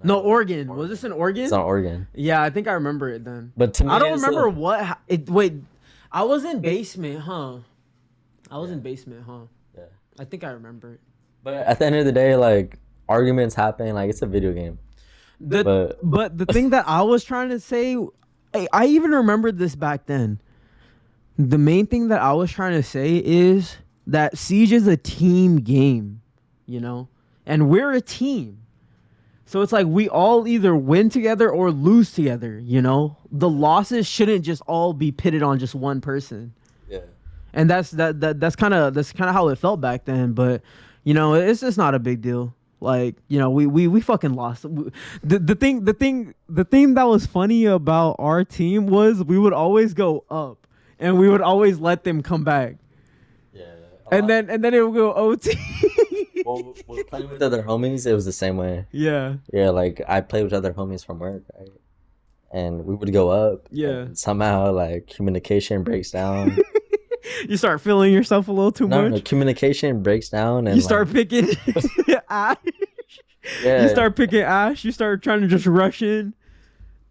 No, Oregon. Was this in Oregon? It's on Oregon. Yeah, I think I remember it then. But to me, I don't remember what. Wait, I was in basement, huh? Yeah. I think I remember it. But at the end of the day, like arguments happen. Like it's a video game. But the thing that I was trying to say, I even remembered this back then. The main thing that I was trying to say is that Siege is a team game, you know, and we're a team. So it's like we all either win together or lose together, you know. The losses shouldn't just all be pitted on just one person. Yeah. And that's kind of how it felt back then. But you know, it's just not a big deal. Like, you know, we fucking lost. The thing that was funny about our team was we would always go up and we would always let them come back. Yeah. And then it would go OT. Well, playing with other homies, it was the same way. Yeah. Yeah, like I played with other homies from work, right? And we would go up. Yeah. Somehow, like communication breaks down. You start feeling yourself a little too much. No, communication breaks down, and you start picking Ash. Yeah. You start picking Ash. You start trying to just rush in.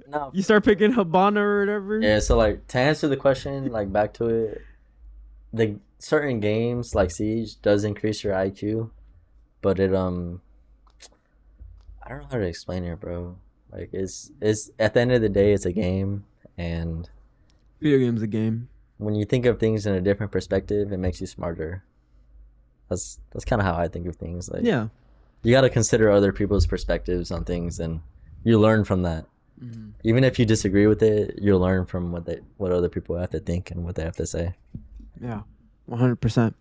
No. You start picking Habana or whatever. Yeah. So like to answer the question, like back to it, the certain games like Siege does increase your IQ, but it I don't know how to explain it, bro. Like it's at the end of the day, it's a game, and video game's a game. When you think of things in a different perspective, it makes you smarter. That's kind of how I think of things. Like, yeah, you got to consider other people's perspectives on things, and you learn from that. Mm-hmm. Even if you disagree with it, you'll learn from what other people have to think and what they have to say. Yeah, 100%.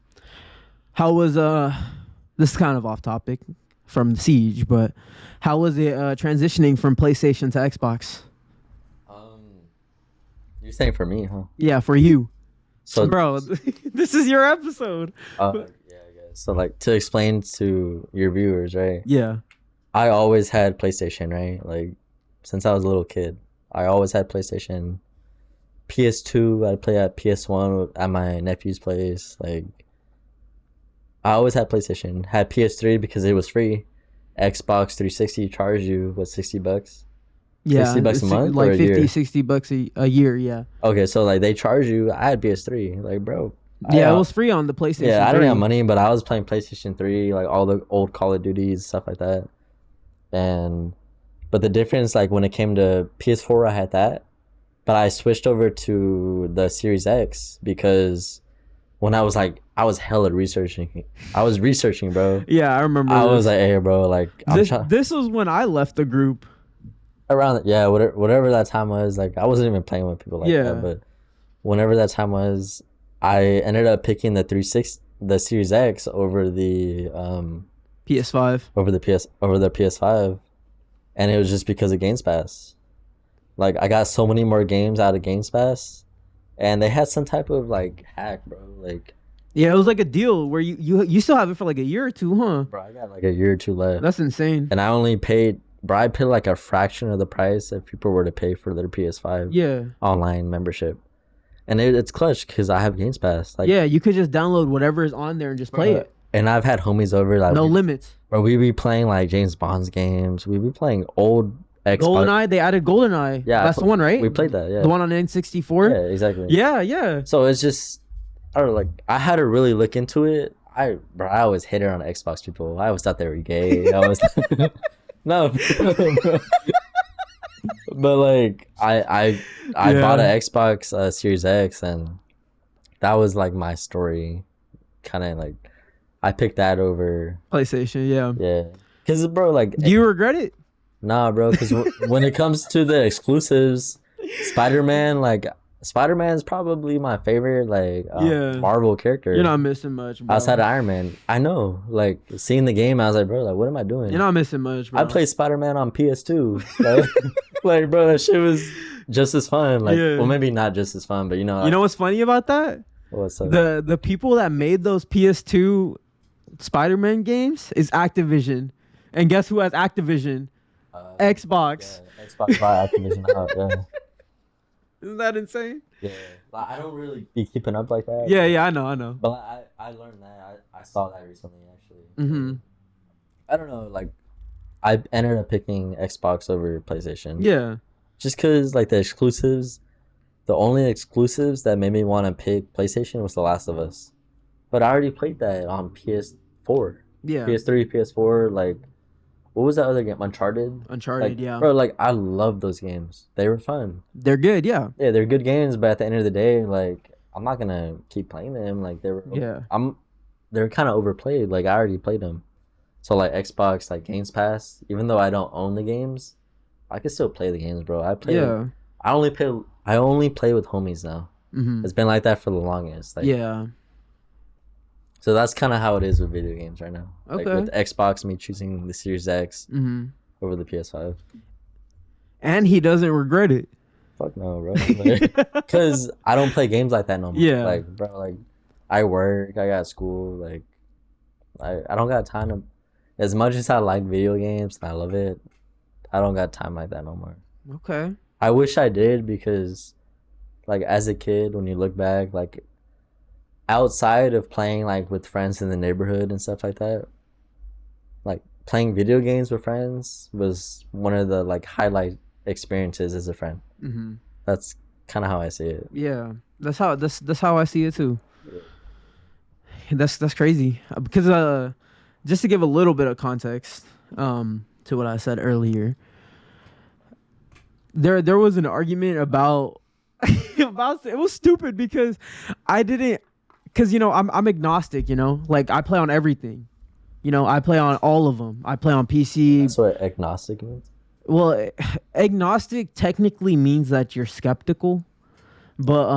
How was this is kind of off topic from Siege, but how was it transitioning from PlayStation to Xbox? You're saying for me, huh? Yeah, for you. So, bro, this is your episode. Yeah, I guess. So, like, to explain to your viewers, right? Yeah. I always had PlayStation, right? Like, since I was a little kid, I always had PlayStation. PS2, I'd play at PS1 at my nephew's place. Like, I always had PlayStation. Had PS3 because it was free. Xbox 360 charged you, what, $60? Yeah, $60 a month, like or a 50, year? $60 a year. Yeah. Okay, so like they charge you. I had PS3, like bro. Yeah, it was free on the PlayStation. Yeah, 3. I didn't have money, but I was playing PlayStation 3, like all the old Call of Duties, stuff like that. But the difference, like when it came to PS4, I had that, but I switched over to the Series X because when I was hella researching. I was researching, bro. Yeah, I remember. I was like, hey, bro, like this was when I left the group. Around whatever that time was, like I wasn't even playing with people like that, but whenever that time was, I ended up picking the Series X over the PS5 over the PS5, and it was just because of Games Pass. Like I got so many more games out of Games Pass, and they had some type of like hack, bro. Like yeah, it was like a deal where you still have it for like a year or two, huh? Bro, I got like a year or two left. That's insane. And I only paid. Bro, I paid like a fraction of the price if people were to pay for their PS5 online membership. And it's clutch because I have Games Pass. Like, yeah, you could just download whatever is on there and just play it. And I've had homies over. Like, no limits. Bro, we be playing like James Bond's games. We be playing old Xbox. GoldenEye, they added GoldenEye. Yeah. That's the one, right? We played that, yeah. The one on N64? Yeah, exactly. Yeah. So it's just, I don't know, like, I had to really look into it. bro, I always hated on Xbox people. I always thought they were gay. I was no, but like I bought an Xbox Series X, and that was like my story. Kind of like I picked that over PlayStation. Yeah. yeah, because bro, like Do you regret it? nah, bro, because when it comes to the exclusives, Spider-Man, like Spider-Man is probably my favorite like Yeah. Marvel character. You're not missing much, bro. Outside of Iron Man. I know. Like seeing the game, I was like, bro, like what am I doing? You're not missing much, bro. I played Spider-Man on PS2. Like, like, bro, that shit was just as fun. Like, Yeah. well, maybe not just as fun, but you know. You know what's funny about that? What's up? The people that made those PS2 Spider-Man games is Activision, and guess who has Activision? Xbox. Yeah, Xbox by Activision out. Yeah. Isn't that insane? Yeah. Like, I don't really be keeping up like that. Yeah, I know. But I learned that. I saw that recently, actually. Mm-hmm. I don't know. Like, I ended up picking Xbox over PlayStation. Yeah. Just because, like, the exclusives, the only exclusives that made me want to pick PlayStation was The Last of Us. But I already played that on PS4. Yeah. PS3, PS4, like, what was that other game? Uncharted? Uncharted, Like, yeah. Bro, like, I love those games. They were fun. They're good, yeah. Yeah, they're good games, but at the end of the day, like, I'm not gonna keep playing them. Like, they're kind of overplayed. Like, I already played them. So, like, Xbox, like, Games Pass, even though I don't own the games, I can still play the games, bro. Yeah. I only play with homies now. Mm-hmm. It's been like that for the longest. Like, Yeah. So that's kind of how it is with video games right now. Okay. Like with Xbox, me choosing the Series X Mm-hmm. over the PS5. And he doesn't regret it. Fuck no, bro. Because I don't play games like that no more. Yeah. Like, bro, like, I work, I got school. Like, I don't got time to. As much as I like video games and I love it, I don't got time like that no more. Okay. I wish I did because, like, as a kid, when you look back, like, outside of playing, like, with friends in the neighborhood and stuff like that, like, playing video games with friends was one of the, like, highlight experiences as a friend. Mm-hmm. That's kind of how I see it. Yeah. That's how I see it too. That's crazy. Because just to give a little bit of context to what I said earlier, there was an argument about it was stupid because you know I'm agnostic, you know, like I play on everything, you know, I play on all of them. I play on PC. That's what agnostic means. Well, agnostic technically means that you're skeptical, but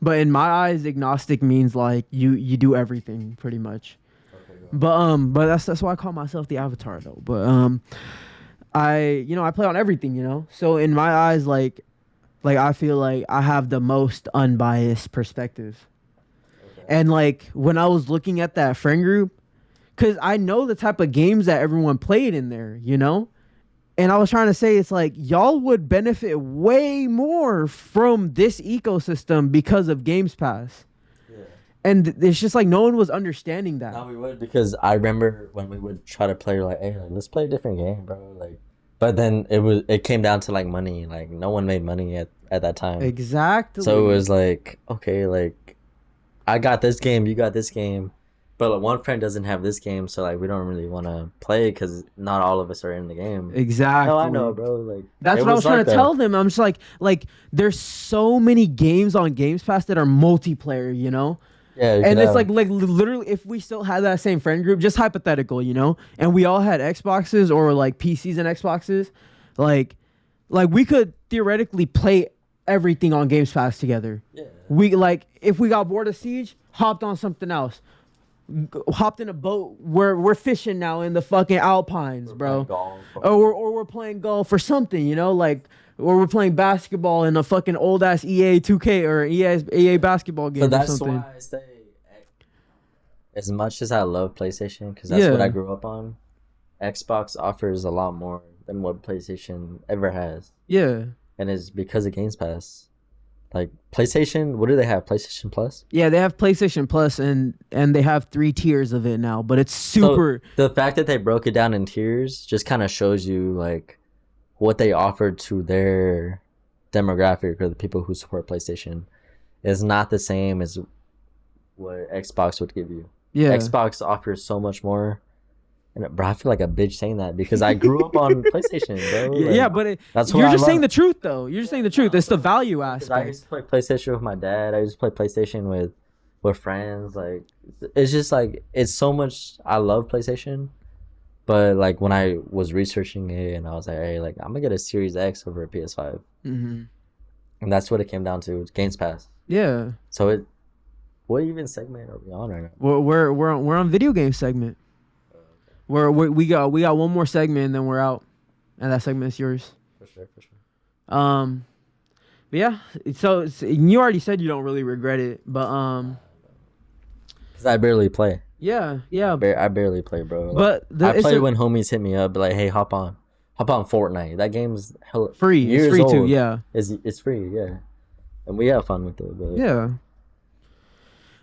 in my eyes, agnostic means like you do everything pretty much. But that's why I call myself the Avatar though. But I play on everything, you know. So in my eyes, like I feel like I have the most unbiased perspective. Okay. And like when I was looking at that friend group, because I know the type of games that everyone played in there, you know. And I was trying to say, it's like y'all would benefit way more from this ecosystem because of Games Pass. Yeah. And it's just like no one was understanding that. No, we would, because I remember when we would try to play, like, hey, like, let's play a different game, bro. Like, but then it came down to like money. Like, no one made money at that time. Exactly. So it was like, okay, like, I got this game, you got this game. But like, one friend doesn't have this game, so like we don't really want to play because not all of us are in the game. Exactly. No, I know, bro. Like that's what I was trying to tell them. I'm just like there's so many games on Games Pass that are multiplayer, you know. Yeah. And it's like literally, if we still had that same friend group, just hypothetical, you know, and we all had Xboxes or like PCs and Xboxes, like we could theoretically play everything on Games Pass together. Yeah. We like if we got bored of Siege, hopped on something else. Hopped in a boat. We're fishing now in the fucking Alpines, bro. Or we're playing golf or something, you know, like, or we're playing basketball in a fucking old ass EA 2K or EA basketball game. So that's or something. Why I say, as much as I love PlayStation, because that's what I grew up on, Xbox offers a lot more than what PlayStation ever has. Yeah, and it's because of Games Pass. Like PlayStation, what do they have? PlayStation Plus? Yeah, they have PlayStation Plus, and they have 3 tiers of it now. But it's super. So the fact that they broke it down in tiers just kind of shows you like what they offer to their demographic or the people who support PlayStation is not the same as what Xbox would give you. Yeah. Xbox offers so much more. And bro, I feel like a bitch saying that because I grew up on PlayStation, bro. Yeah, Like, yeah, but that's what you're I just saying love. the truth, though. You're just saying the truth. It's the value Because I aspect. used to play PlayStation with my dad. I used to play PlayStation with friends. Like, it's just like it's so much. I love PlayStation, but like when I was researching it, and I was like, hey, like I'm gonna get a Series X over a PS5, Mm-hmm. and that's what it came down to. It's Games Pass. Yeah. So it. What even segment are we on right now? We're on video game segment. We got one more segment and then we're out, and that segment is yours. For sure. But yeah. So you already said you don't really regret it, but Because I barely play. yeah. I barely play, bro. But I play when homies hit me up, like, hey, hop on Fortnite. That game's free. years It's free old. too. Yeah. It's free, yeah, and we have fun with it. But Yeah.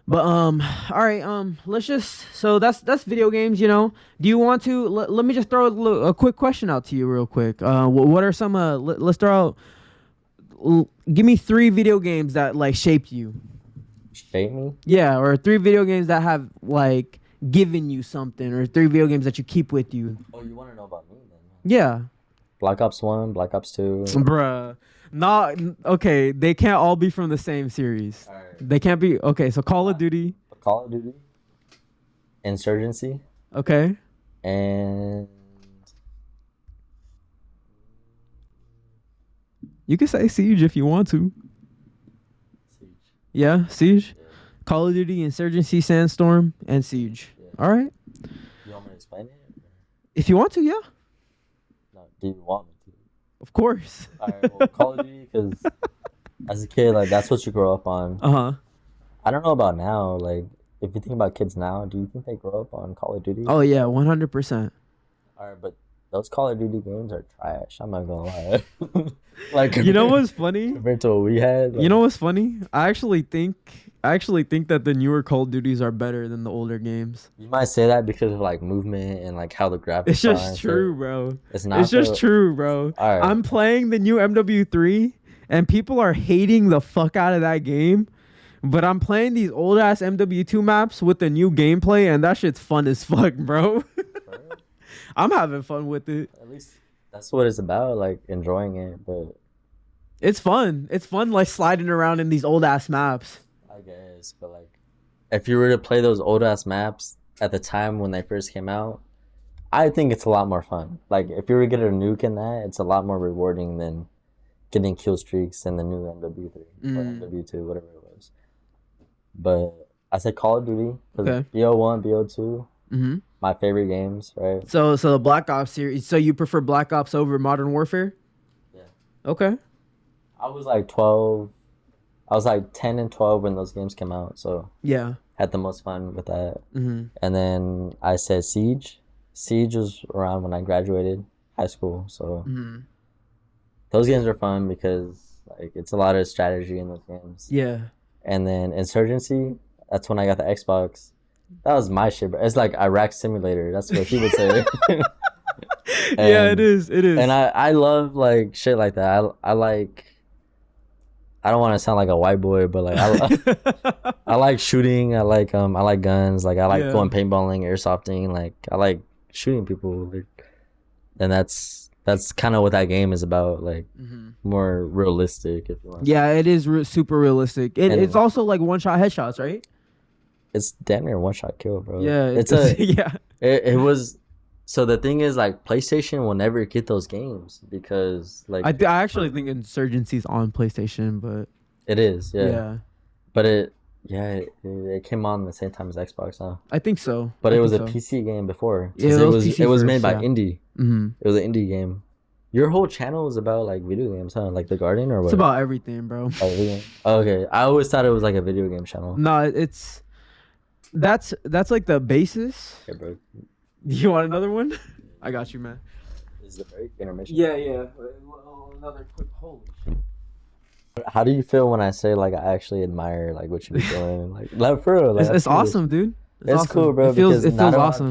But all right, let's just, so that's video games, you know. Do you want to let me just throw a quick question out to you real quick. What are some let's throw out, give me 3 video games that like shaped you. shape me. Yeah, or 3 video games that have like given you something, or 3 video games that you keep with you. Oh, you want to know about me then? Yeah. Black Ops 1, Black Ops 2. Bruh. Not okay, they can't all be from the same series. All right. They can't be. Okay, so Call of Duty. Call of Duty, Insurgency, Okay. and You can say Siege if you want to. Siege. Yeah, Siege. Yeah. Call of Duty, Insurgency, Sandstorm, and Siege. Yeah. All right. You want me to explain it? If you want to, yeah. No, do you want me to? Of course. All right, well, Call of Duty, because as a kid, like, that's what you grow up on. Uh-huh. I don't know about now. Like, if you think about kids now, do you think they grow up on Call of Duty? Oh, yeah, 100%. All right, but those Call of Duty games are trash. I'm not gonna lie. Like, You know what's funny? compared to what we had? Like, You know what's funny? I actually think that the newer Call of Duties are better than the older games. you might say that because of like movement and like how the graphics It's are just and true, shit. bro. It's not. It's just though. true, bro. All right. I'm playing the new MW3 and people are hating the fuck out of that game. But I'm playing these old ass MW2 maps with the new gameplay and that shit's fun as fuck, bro. I'm having fun with it. At least that's what it's about, like enjoying it. But It's fun. It's fun like sliding around in these old ass maps. I guess, but like, if you were to play those old ass maps at the time when they first came out, I think it's a lot more fun. Like, if you were to get a nuke in that, it's a lot more rewarding than getting kill streaks in the new MW3 or MW2, whatever it was. But I said Call of Duty because Okay. BO1, BO2, Mm-hmm. my favorite games, right? So the Black Ops series. So you prefer Black Ops over Modern Warfare? Yeah. Okay. I was like 12. I was like 10 and 12 when those games came out, so Yeah. had the most fun with that. Mm-hmm. And then I said Siege. Siege was around when I graduated high school, so Mm-hmm. those games are fun because like it's a lot of strategy in those games. Yeah. And then Insurgency, that's when I got the Xbox. That was my shit, bro. It's like Iraq Simulator. That's what he would say. Yeah, it is. It is. And I love like shit like that. I like. I don't want to sound like a white boy, but like I like shooting. I like guns. Like I like Yeah. going paintballing, airsofting. Like I like shooting people. Like, and that's kind of what that game is about. Like Mm-hmm. more realistic, if you want. Yeah, it is super realistic. And- It's also like one shot headshots, right? It's damn near one shot kill, bro. Yeah. it's a yeah. it was. So the thing is, like, PlayStation will never get those games because like I actually think Insurgency's on PlayStation, but it is, yeah. yeah, But it came on the same time as Xbox, huh? I think so. But I it was a think so. PC game before. Yeah, 'Cause it was PC it was first, made by yeah. indie. Mm-hmm. It was an indie game. Your whole channel was about like video games, huh? Like The Guardian or what? It's about everything, bro. Oh, okay, I always thought it was like a video game channel. No, that's like the basis. Okay, bro. You want another one? I got you, man. Is the break intermission? Yeah. Another quick hold. How do you feel when I say like I actually admire like what you be doing? Like for real, like, It's that's cool. awesome, dude. It's awesome. cool, bro. It feels because not a lot of awesome.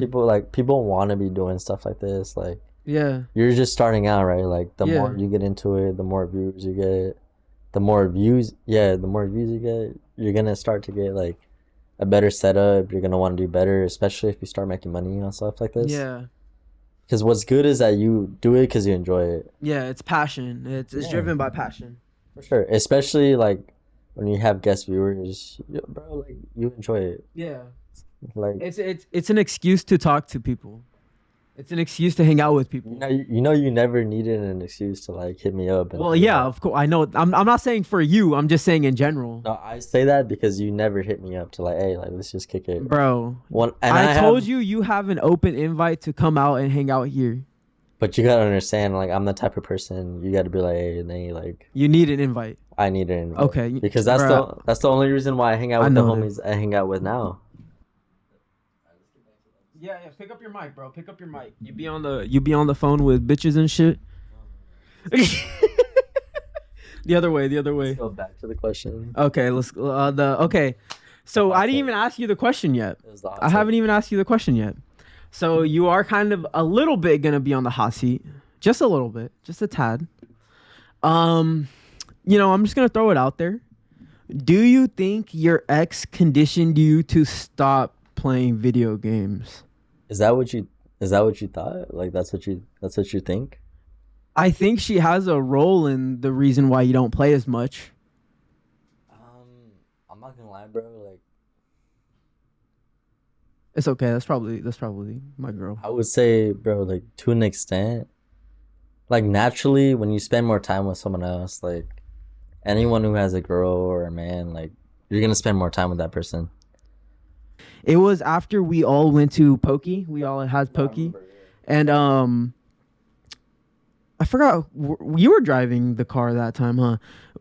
people want to be doing stuff like this. Like Yeah. you're just starting out, right? Like the Yeah. more you get into it, the more views you get. The more views you get, you're gonna start to get like a better setup. You're gonna want to do better, especially if you start making money on stuff like this. Yeah. Because what's good is that you do it because you enjoy it. Yeah, it's passion. It's Yeah. driven by passion. For sure. Especially like when you have guest viewers, bro, like you enjoy it. Yeah. Like It's an excuse to talk to people. It's an excuse to hang out with people. you never needed an excuse to like hit me up. Well, yeah, of course. I know. I'm not saying for you. I'm just saying in general. No, I say that because you never hit me up to like, hey, like let's just kick it, Bro. And I told you have an open invite to come out and hang out here. But you gotta understand, like I'm the type of person you gotta be like, hey, Nate, like you need an invite. I need an invite. Okay. Because that's the only reason why I hang out with the homies I hang out with now. Yeah, pick up your mic, bro. Pick up your mic. You be on the phone with bitches and shit. The other way. Let's go back to the question. Okay, okay. So I didn't even ask you the question yet. I haven't even asked you the question yet. So you are kind of a little bit gonna be on the hot seat, just a little bit, just a tad. I'm just gonna throw it out there. Do you think your ex conditioned you to stop playing video games? Is that what you thought? Like that's what you think? I think she has a role in the reason why you don't play as much. I'm not gonna lie, bro. Like, it's okay. That's probably my girl. I would say, bro, like to an extent, like naturally, when you spend more time with someone else, like anyone who has a girl or a man, like you're gonna spend more time with that person. It was after we all went to Pokey. We all had Pokey, and I forgot you were driving the car that time, huh?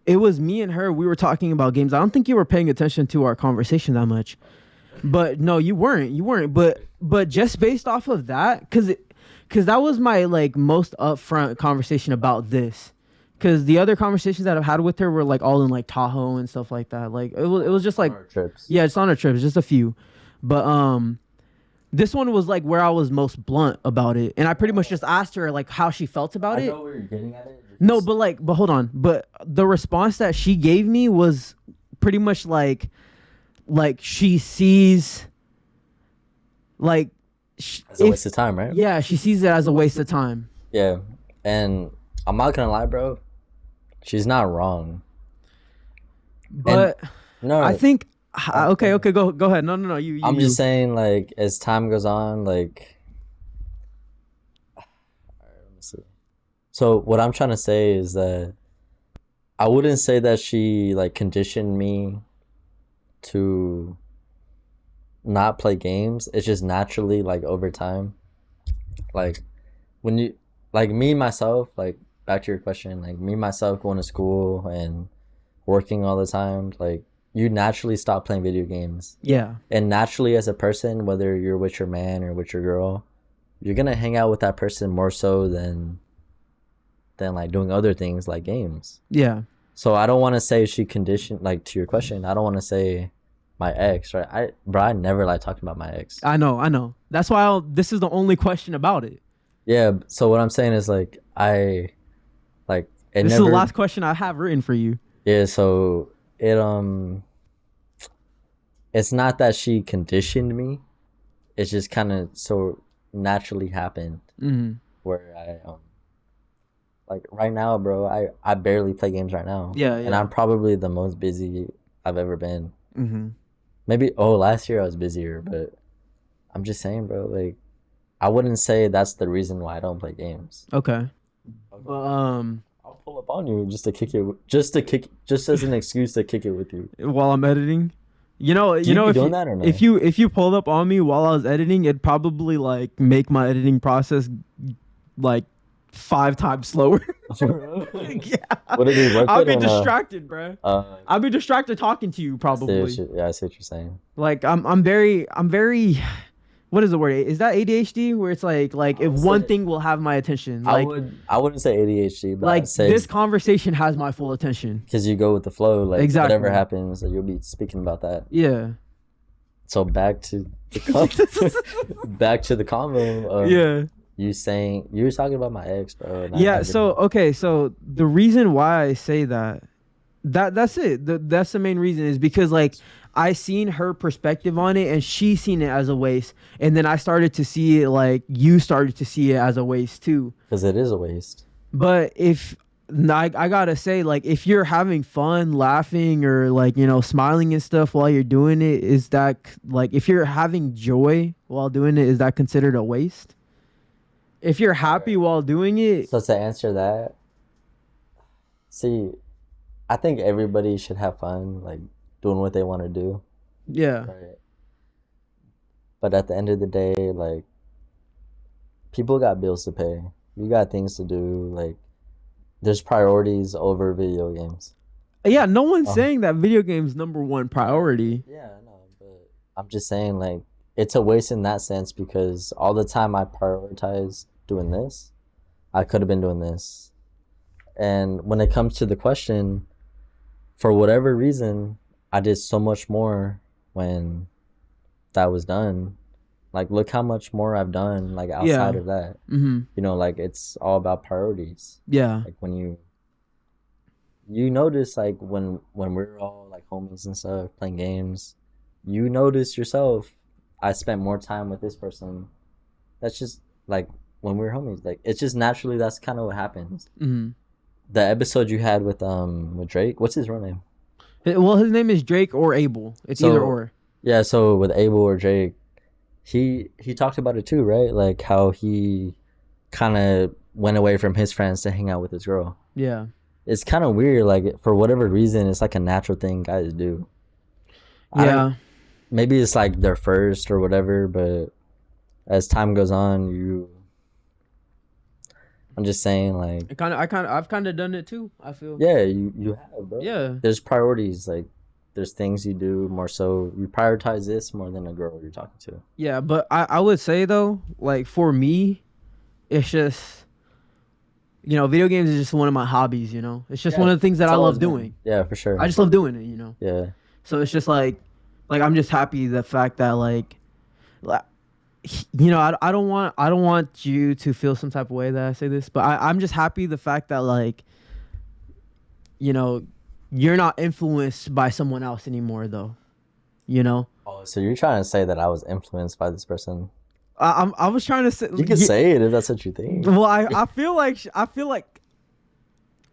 It was me and her. We were talking about games. I don't think you were paying attention to our conversation that much. But no, you weren't. But just based off of that, cause that was my like most upfront conversation about this. Cause the other conversations that I've had with her were like all in like Tahoe and stuff like that. Like it was just like trips. Yeah, it's on our trips, just a few. But this one was like where I was most blunt about it, and I pretty much just asked her like how she felt about it. I know where you're getting at it. No, but hold on. But the response that she gave me was pretty much like she sees like as a waste of time, right? Yeah, she sees it as a waste of time. Yeah, and I'm not gonna lie, bro. She's not wrong. But no, I think okay, go ahead. No, you. I'm just saying, like as time goes on, like. Let me see. So what I'm trying to say is that I wouldn't say that she like conditioned me to not play games. It's just naturally like over time, like when you like me myself, like back to your question, like me myself going to school and working all the time, like you naturally stop playing video games. Yeah. And naturally as a person, whether you're with your man or with your girl, you're gonna hang out with that person more so than like doing other things like games. Yeah. So I don't want to say she conditioned, like to your question, I don't want to say my ex, right? I never like talking about my ex. I know. That's why this is the only question about it. Yeah. So what I'm saying is like this is the last question I have written for you. Yeah. So it's not that she conditioned me. It's just kind of so naturally happened where I like right now, bro. I barely play games right now. Yeah. And I'm probably the most busy I've ever been. Mm-hmm. Maybe last year I was busier, but I'm just saying, bro. Like, I wouldn't say that's the reason why I don't play games. Okay. Well, I'll pull up on you just as an excuse to kick it with you while I'm editing. You know, if doing that or no? if you pulled up on me while I was editing, it'd probably like make my editing process like 5 times slower. Yeah. Would it be worth I'll it be or no? distracted, bro. I'll be distracted talking to you probably. I see what you're saying. Like I'm very. What is the word? Is that ADHD? Where it's like if one thing will have my attention. Like I wouldn't say ADHD, but like I'd say this conversation has my full attention. because you go with the flow. Like Exactly. whatever happens, you'll be speaking about that. Yeah. So back to the convo. Yeah. You were talking about my ex, bro. Yeah. So okay. So the reason why I say that's it. That's the main reason is because like I seen her perspective on it, and she seen it as a waste, and then I started to see it like you started to see it as a waste too. Because it is a waste. But if I gotta say, like, if you're having fun, laughing, or like smiling and stuff while you're doing it, is that like if you're having joy while doing it, is that considered a waste? If you're happy while doing it, So to answer that, see, I think everybody should have fun, like doing what they want to do. yeah, Right. But at the end of the day, like people got bills to pay. You got things to do. Like there's priorities over video games. yeah. No one's Um, saying that video games number one priority. Yeah, I know, but I'm just saying like it's a waste in that sense because all the time I prioritize doing this, I could have been doing this. And when it comes to the question, for whatever reason, I did so much more when that was done. Like look how much more I've done like outside Yeah. of that. Mm-hmm. Like it's all about priorities. Yeah. Like when you notice like when we're all like homies and stuff playing games, you notice yourself I spent more time with this person. That's just like when we're homies, like it's just naturally that's kind of what happens. Mm-hmm. The episode you had with Drake, what's his real name? Well, his name is Drake or Abel. It's So- either or. Yeah, so with Abel or Drake, he talked about it too, right? Like how he kind of went away from his friends to hang out with his girl. Yeah. It's kind of weird, like for whatever reason, it's like a natural thing guys do. I don't- Yeah. Maybe it's like their first or whatever, but as time goes on, I'm just saying, like, I've kind of done it too. I feel. yeah, you have, bro. Yeah. There's priorities, like there's things you do more so you prioritize this more than a girl you're talking to. Yeah, but I would say though, like for me, it's just video games is just one of my hobbies. It's just Yeah, one of the things that It's I always love been- doing. Yeah, for sure. I just love doing it. Yeah. So it's just like I'm just happy the fact that like I don't want you to feel some type of way that I say this, but I'm just happy the fact that like you're not influenced by someone else anymore though. Oh, so you're trying to say that I was influenced by this person? I was trying to say You can say it if that's what you think. well I feel like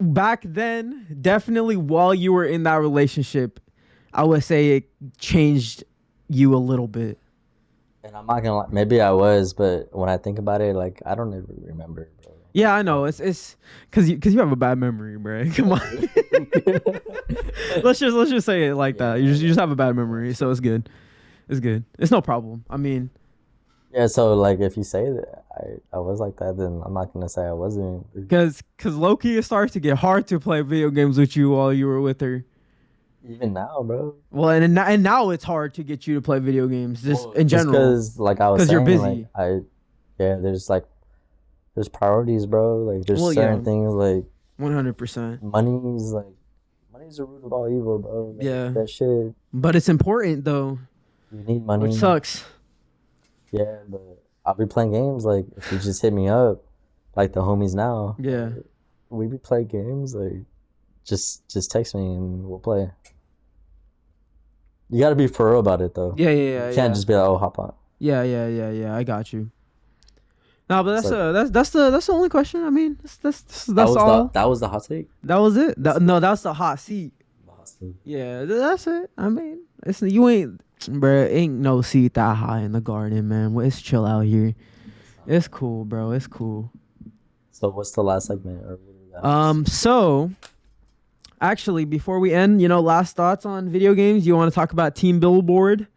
back then, definitely while you were in that relationship, I would say it changed you a little bit. And I'm not gonna lie, maybe I was, but when I think about it, like I don't ever remember, bro. Yeah, I know. It's because you have a bad memory, bro. Come on. let's just say it like that. You just have a bad memory, so it's good. It's good. It's no problem. I mean, Yeah, so like if you say that I was like that, then I'm not gonna say I wasn't. because low-key it starts to get hard to play video games with you while you were with her. Even now, bro. Well, and now it's hard to get you to play video games just in general. Because like I was 'Cause saying, you're busy. there's priorities, bro. Like there's Well, certain yeah. things like 100%. money's the root of all evil, bro. Like, Yeah. that shit. But it's important though, You need money. which sucks. Yeah, but I'll be playing games like if you just hit me up, like the homies now. Yeah. like, we be playing games like just text me and we'll play. You gotta be for real about it though. Yeah. You can't just be like, oh, hop on. Yeah. I got you. No, but It's that's the only question. I mean, that's was all. that was the hot take. That was it. No, that's the hot seat. The hot take. Yeah, that's it. I mean, you ain't, bro. Ain't no seat that high in the garden, man. It's chill out here. It's cool, bro. It's cool. So what's the last segment? Or what do we got? So, actually, before we end, last thoughts on video games. You want to talk about Team Billboard,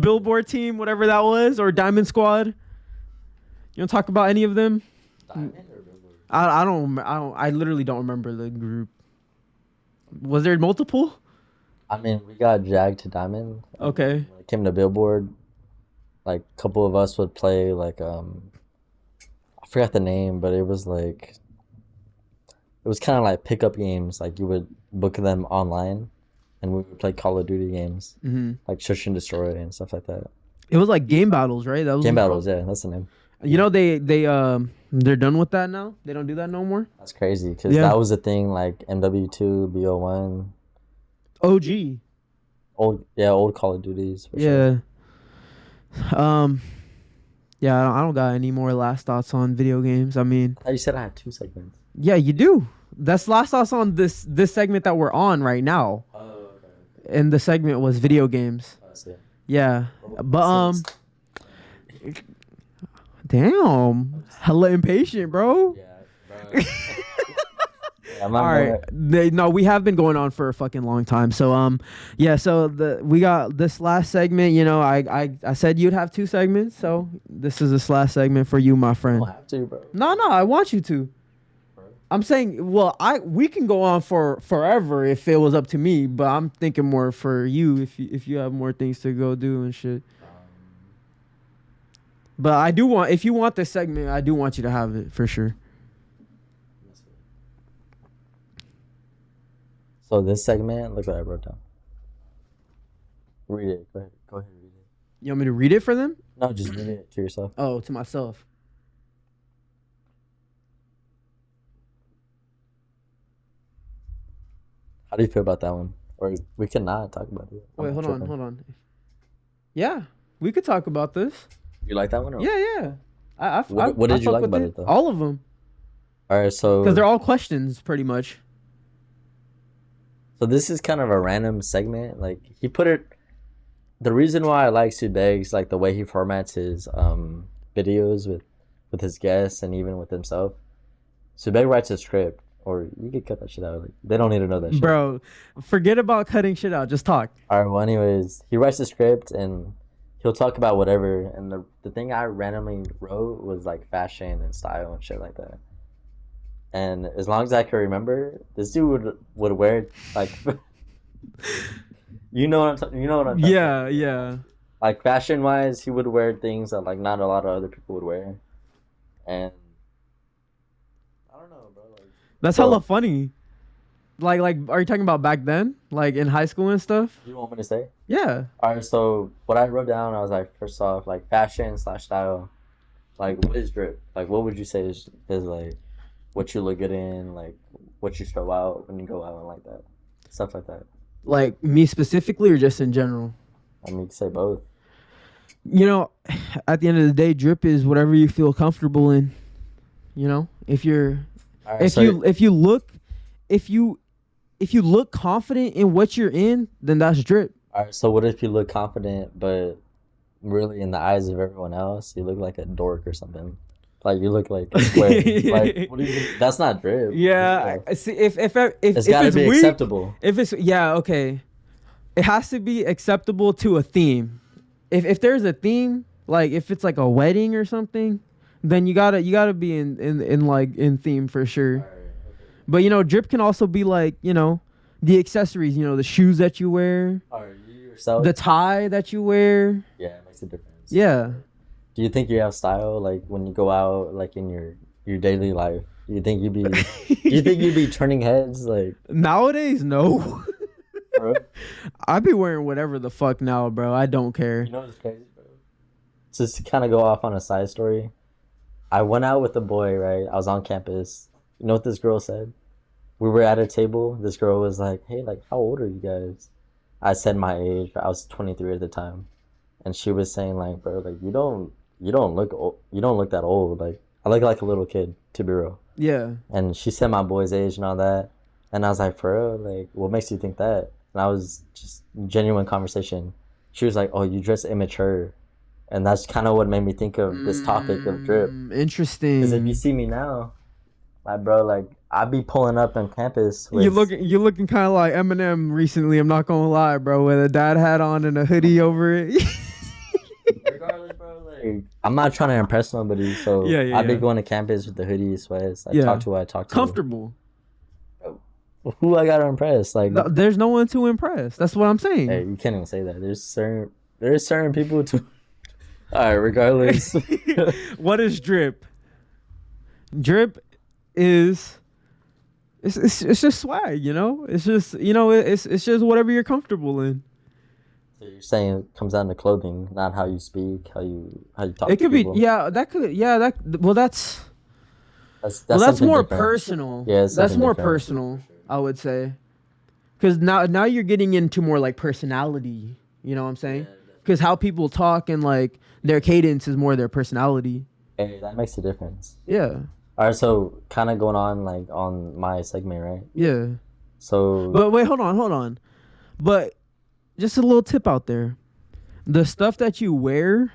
Billboard Team, whatever that was, or Diamond Squad? You want to talk about any of them? Diamond or Billboard? I literally don't remember the group. Was there multiple? I mean, we got Jagged to Diamond. Okay. When it came to Billboard, like a couple of us would play like I forgot the name, but it was kind of like pickup games. Like you would book them online, and we would play Call of Duty games, like Search and Destroy and stuff like that. It was like game battles, right? That was Game battles, yeah, that's the name. They're done with that now. They don't do that no more. That's crazy because Yeah. that was a thing like MW2, BO1. OG. Old Call of Duties for Yeah. sure. Um. Yeah, I don't got any more last thoughts on video games. I mean, I thought you said I had 2 segments. yeah, you do. That's last thoughts on this segment that we're on right now. Oh, okay. And the segment was video games. I see. Yeah. But What's damn. Hella impatient, bro. next? Yeah, bro. Yeah, I'm not All right. No, we have been going on for a fucking long time. So yeah, so we got this last segment, you know, I said you'd have 2 segments, so this is this last segment for you, my I friend. don't have to, bro. No, I want you to. I'm saying, well, we can go on for forever if it was up to me, but I'm thinking more for you if you have more things to go do and shit. But I do want, if you want this segment, I do want you to have it for sure. So this segment, look what I wrote down. Read it. Go ahead. Go ahead and read it. You want me to read it for them? No, just read it to yourself. Oh, to myself. How do you feel about that one? Or we cannot talk about it. Wait, hold on. Yeah, we could talk about this. You like that one? Or? Yeah. What did you fuck like with about it, though? All of them. All right, so Because they're all questions, pretty much. So this is kind of a random segment. Like he put it. The reason why I like Subeg's like the way he formats his videos with his guests and even with himself. Subeg writes a script, or you could cut that shit out. Like they don't need to know that shit. Bro, forget about cutting shit out. Just talk. All right. Well, anyways, he writes a script and he'll talk about whatever. And the thing I randomly wrote was like fashion and style and shit like that. And as long as I can remember, this dude would wear like, you know what I'm talking about. Yeah. Like fashion wise, he would wear things that like not a lot of other people would wear, and I don't know, bro. Like, That's hella funny. Like, are you talking about back then, like in high school and stuff? you want me to say? Yeah. All right. So what I wrote down, I was like, first off, like fashion / style. Like, what is drip? Like, what would you say is like what you look good in, like what you show out when you go out and like that, stuff like that. Like me specifically, or just in general? I mean, you can say both. You know, at the end of the day, drip is whatever you feel comfortable in. You know, if you're, All right, if so you look confident in what you're in, then that's drip. all right, so what if you look confident, but really in the eyes of everyone else, you look like a dork or something? Like you look like a square. Like what do you think? That's not drip. Yeah, see, if It's if got to it's be weak, acceptable. if it's okay, it has to be acceptable to a theme. If there's a theme, like if it's like a wedding or something, then you gotta be in theme for sure. But you know, drip can also be like, you know, the accessories, you know, the shoes that you wear, You yourself? the tie that you wear. Yeah, it makes a difference. Yeah. Do you think you have style, like when you go out, like in your daily life? Do you think you'd be turning heads, like Nowadays, no. bro? I be wearing whatever the fuck now, bro. I don't care. You know what's crazy, bro? Just to kind of go off on a side story, I went out with a boy, right? I was on campus. You know what this girl said? We were at a table. This girl was like, "Hey, like, how old are you guys?" I said my age. I was 23 at the time, and she was saying like, "Bro, like you don't look old. You don't look that old. Like I look like a little kid, to be real." Yeah. And she said my boy's age and all that, and I was like, "For real? Like, what makes you think that?" And I was just genuine conversation. She was like, "Oh, you dress immature," and that's kind of what made me think of this topic of drip. Interesting. Because if you see me now, like bro, like I be pulling up on campus. With, You're looking kind of like Eminem recently. I'm not gonna lie, bro. With a dad hat on and a hoodie over it. Regardless, bro, like I'm not trying to impress nobody, so Yeah, I be yeah. going to campus with the hoodie, sweats. I Yeah. talk to who I talk to. Comfortable. Who I gotta impress? Like, No, there's no one to impress. That's what I'm saying. hey, you can't even say that. There's certain people to. All right, regardless. What is drip? Drip is it's just swag, you know. It's just, you know, it's just whatever you're comfortable in. So you're saying it comes down to clothing, not how you speak, how you talk. It to could be, people. yeah. That could, yeah. That's That's that's something more different. personal. Yeah, it's that's something more different. personal. I would say. Because now you're getting into more like personality. You know what I'm saying? Because how people talk and like their cadence is more their personality. Hey, that makes a difference. Yeah. All right, so kind of going on like on my segment, right? Yeah. So, But wait, hold on. But just a little tip out there. The stuff that you wear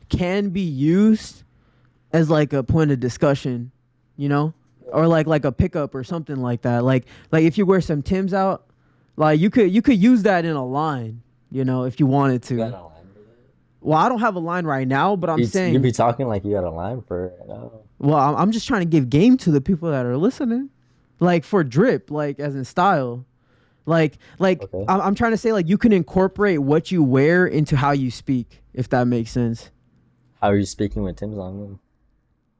can be used as like a point of discussion, you know? Or like a pickup or something like that. Like if you wear some Timbs out, like you could use that in a line, you know, if you wanted to. you got a line for that? Well, I don't have a line right now, but I'm You saying be talking like you got a line for it. No. well, I'm just trying to give game to the people that are listening. Like for drip, like as in style. Like Okay. I'm trying to say like you can incorporate what you wear into how you speak, if that makes sense. How are you speaking with Tim's on them?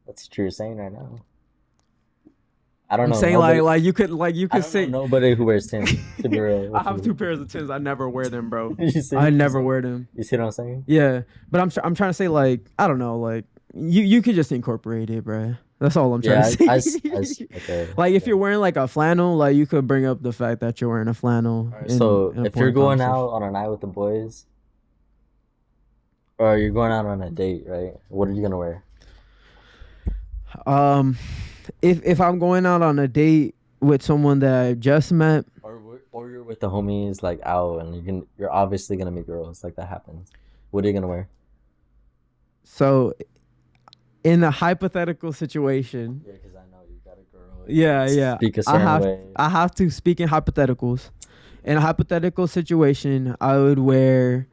That's what you're saying right now. I don't I'm know. saying nobody, like you could I don't say know nobody who wears Tim's. To be real. I have 2 pairs of Timbs. I never wear them, bro. You see, I never wear them. You see what I'm saying? Yeah, but I'm trying to say like I don't know, like you could just incorporate it, bro. That's all I'm trying to say. Okay. Like if you're wearing like a flannel, like you could bring up the fact that you're wearing a flannel. Right, so in a if you're point of going conversation. out on a night with the boys, or you're going out on a date, right? What are you gonna wear? If I'm going out on a date with someone that I just met, Or you're with the homies like out, and you're obviously gonna meet girls, like that happens. What are you gonna wear? so in a hypothetical situation, Yeah, because I know you got a girl. yeah, Speak a certain way. I have to speak in hypotheticals. In a hypothetical situation, I would wear,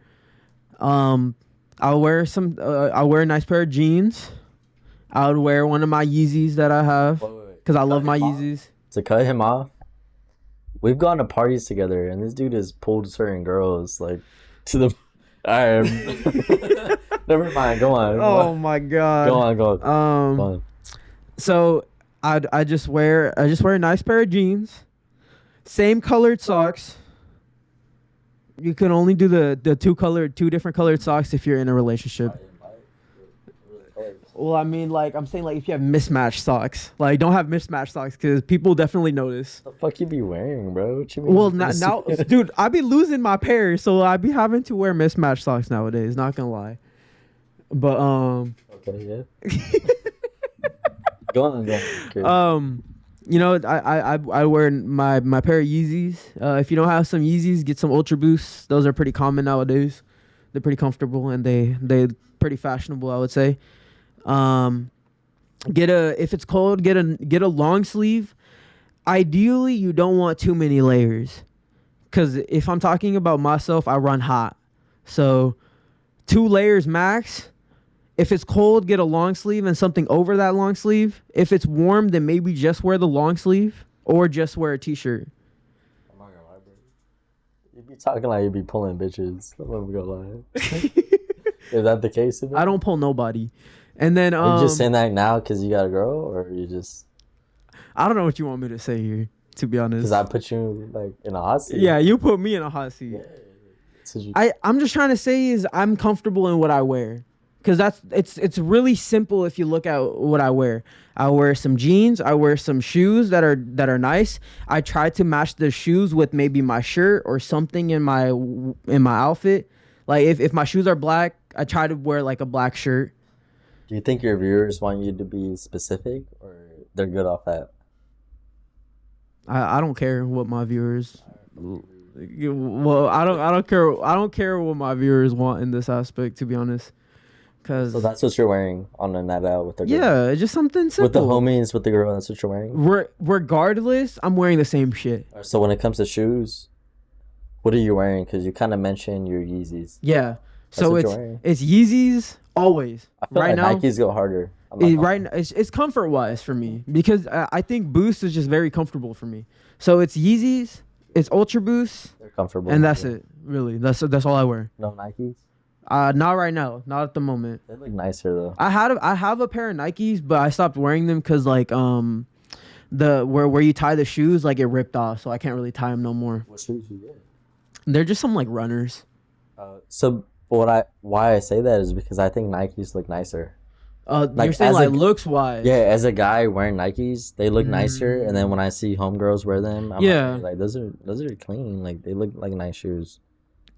I'll wear I'll wear a nice pair of jeans. I would wear one of my Yeezys that I have because I love my Yeezys. To cut him off, we've gone to parties together, and this dude has pulled certain girls like to the. All right, never mind. Go on. Oh my god. Go on. Go on. So I just wear a nice pair of jeans, same colored socks. You can only do the two different colored socks if you're in a relationship. Well, I mean, like I'm saying, like if you have mismatched socks, like don't have mismatched socks because people definitely notice. What the fuck you be wearing, bro? What you mean? Well, now, dude, I be losing my pairs, so I be having to wear mismatched socks nowadays. Not gonna lie, but Okay, yeah. Go on. Okay. you know, I wear my pair of Yeezys. If you don't have some Yeezys, get some Ultra Boosts. Those are pretty common nowadays. They're pretty comfortable and they pretty fashionable, I would say. If it's cold, get a long sleeve. Ideally, you don't want too many layers, because if I'm talking about myself, I run hot. So 2 layers max. If it's cold, get a long sleeve and something over that long sleeve. If it's warm, then maybe just wear the long sleeve or just wear a t-shirt. I'm not gonna lie, bro. You be talking like you be pulling bitches. I'm not gonna lie. Is that the case? I don't pull nobody. And then Are you just saying that now because you got a girl, or you just? I don't know what you want me to say here, to be honest. Because I put you like in a hot seat. Yeah, you put me in a hot seat. I'm just trying to say is I'm comfortable in what I wear. Because it's really simple if you look at what I wear. I wear some jeans. I wear some shoes that are nice. I try to match the shoes with maybe my shirt or something in my outfit. Like if my shoes are black, I try to wear like a black shirt. Do you think your viewers want you to be specific, or they're good off that? I don't care what my viewers. Well, I don't care. I don't care what my viewers want in this aspect, to be honest. So that's what you're wearing on a night out with the girl? Yeah, it's just something simple. With the homies, with the girl, that's what you're wearing? Regardless, I'm wearing the same shit. So when it comes to shoes, what are you wearing? Because you kind of mentioned your Yeezys. Yeah. So it's Yeezys always. I feel right like now, Nikes go harder. It's comfort wise for me, because I think Boost is just very comfortable for me. So it's Yeezys, it's Ultra Boost. They're comfortable. And that's it. Really. That's all I wear. No Nikes? Not right now. Not at the moment. They look nicer though. I have a pair of Nikes, but I stopped wearing them because like where you tie the shoes, like it ripped off, so I can't really tie them no more. What shoes you get? They're just some like runners. Why I say that is because I think Nikes look nicer. You're Like saying as like a looks wise. yeah, as a guy wearing Nikes, they look nicer, and then Mm, when I see homegirls wear them, I'm like, yeah. hey, like those are clean. Like they look like nice shoes.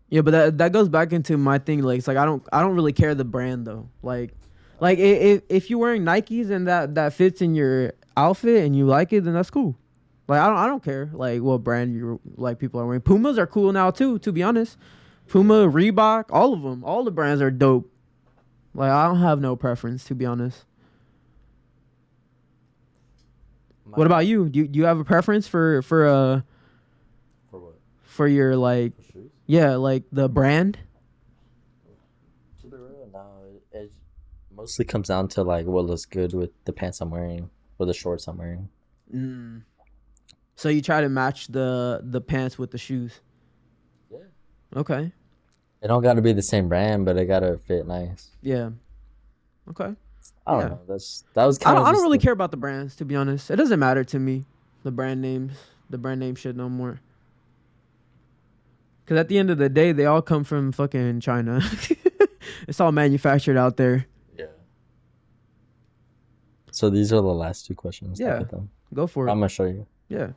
Yeah, but that goes back into my thing. Like, it's like I don't really care the brand though. Like if you're wearing Nikes and that fits in your outfit and you like it, then that's cool. Like I don't care like what brand you like people are wearing. Pumas are cool now too. To be honest, Puma, Reebok, all of them, all the brands are dope. Like I don't have no preference to be honest. What about you? Do you have a preference For what? for your like For shoes? yeah like the brand? To be real, no, it mostly comes down to like what looks good with the pants I'm wearing or the shorts I'm wearing. Mm. So you try to match the pants with the shoes. Yeah. Okay. It don't got to be the same brand, but it gotta fit nice. Yeah. Okay. I don't Yeah. know. That was I kind don't of I don't just really care about the brands to be honest. It doesn't matter to me. The brand names, the brand name shit no more. Cause at the end of the day, they all come from fucking China. It's all manufactured out there. yeah. So these are the last two questions. Look Yeah. at them. Go for I'm it. gonna show you. Yeah.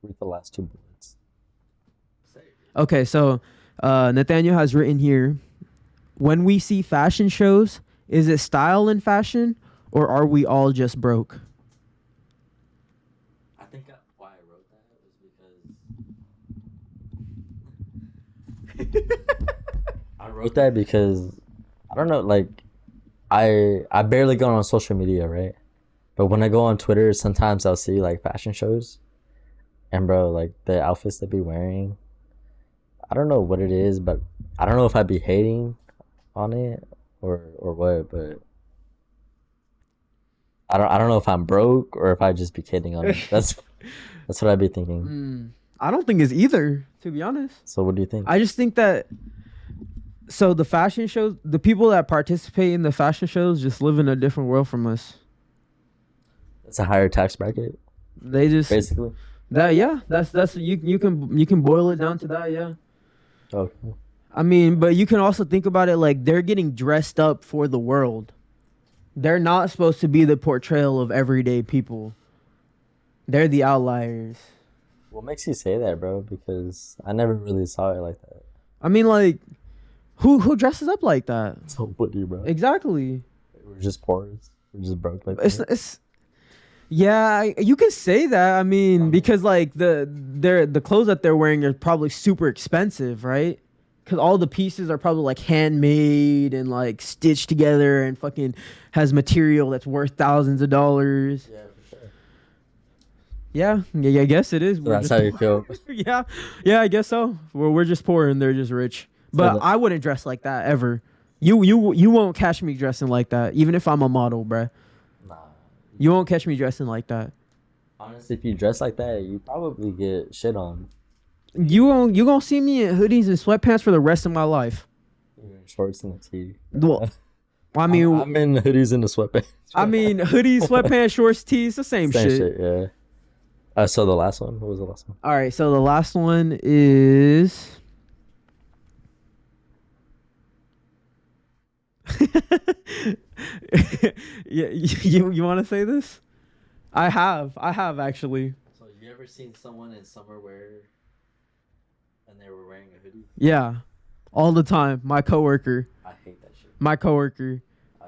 Read the last two bullets. Okay, so Nathaniel has written here, when we see fashion shows, is it style and fashion or are we all just broke? I think why I wrote that was because I wrote that because I don't know, like I barely go on social media, right? But when I go on Twitter, sometimes I'll see like fashion shows, and bro, like the outfits they be wearing, I don't know what it is, but I don't know if I'd be hating on it or what, but I don't know if I'm broke or if I just be kidding on it. That's what I'd be thinking. I don't think it's either, to be honest. So what do you think? I just think that so the fashion shows, the people that participate in the fashion shows just live in a different world from us. It's a higher tax bracket, They just basically. that yeah, that's you can boil it down to that, yeah. Okay. I mean, but you can also think about it like they're getting dressed up for the world. They're not supposed to be the portrayal of everyday people. They're the outliers. What makes you say that, bro? Because I never really saw it like that. I mean, like, who dresses up like that? So what do you, bro? Exactly. We're just poor. We're just broke like It's that. it's yeah, you can say that. I mean, because like the clothes that they're wearing are probably super expensive, right? Because all the pieces are probably like handmade and like stitched together and fucking has material that's worth thousands of dollars. Yeah, for sure. Yeah, I guess it is. So We're that's just how you poor. feel. Yeah, I guess so. We're just poor and they're just rich. But the- I wouldn't dress like that ever. You won't catch me dressing like that, even if I'm a model, bruh. Nah. You won't catch me dressing like that. Honestly, if you dress like that, you probably get shit on. You gonna see me in hoodies and sweatpants for the rest of my life. You're in shorts and a tee. Well, I mean, I'm in hoodies and the sweatpants. hoodies, sweatpants, shorts, tees, the same shit. Yeah. So the last one. What was the last one? All right, so the last one is. Yeah, you want to say this? I have actually. So you ever seen someone in summer wear and they were wearing a hoodie? Yeah, all the time. My coworker. I hate that shit. My coworker. I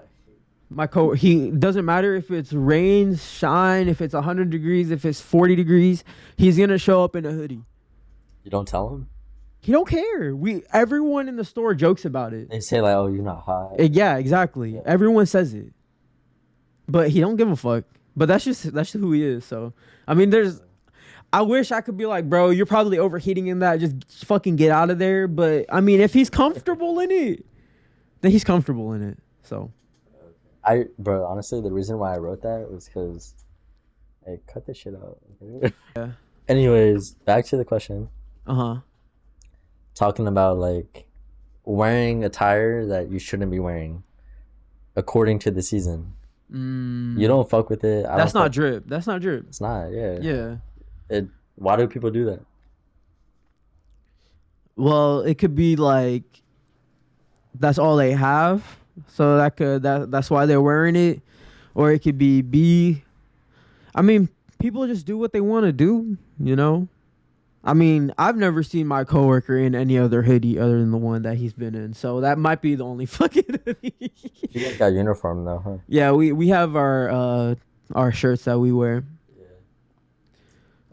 hate. He doesn't matter if it's rain, shine, if it's 100 degrees, if it's 40 degrees, he's gonna show up in a hoodie. You don't tell them? He don't care. Everyone in the store jokes about it. They say like, "Oh, you're not hot." Yeah, exactly. Yeah. Everyone says it, but he don't give a fuck. But that's just who he is. So I mean, I wish I could be like, bro, you're probably overheating in that. Just fucking get out of there. But I mean, if he's comfortable in it, then he's comfortable in it. So. Bro, honestly, the reason why I wrote that was because, hey, cut this shit out. Okay? Yeah. Anyways, back to the question. Uh-huh. Talking about like wearing attire that you shouldn't be wearing, according to the season. You don't fuck with it. That's not drip. That's not drip. It's not. Yeah. Yeah. Why do people do that? Well, it could be like that's all they have, So that's why they're wearing it, or it could be B. I mean, people just do what they want to do, you know. I mean, I've never seen my coworker in any other hoodie other than the one that he's been in. So that might be the only fucking hoodie. You guys got uniform though, huh? Yeah, we have our shirts that we wear. Yeah.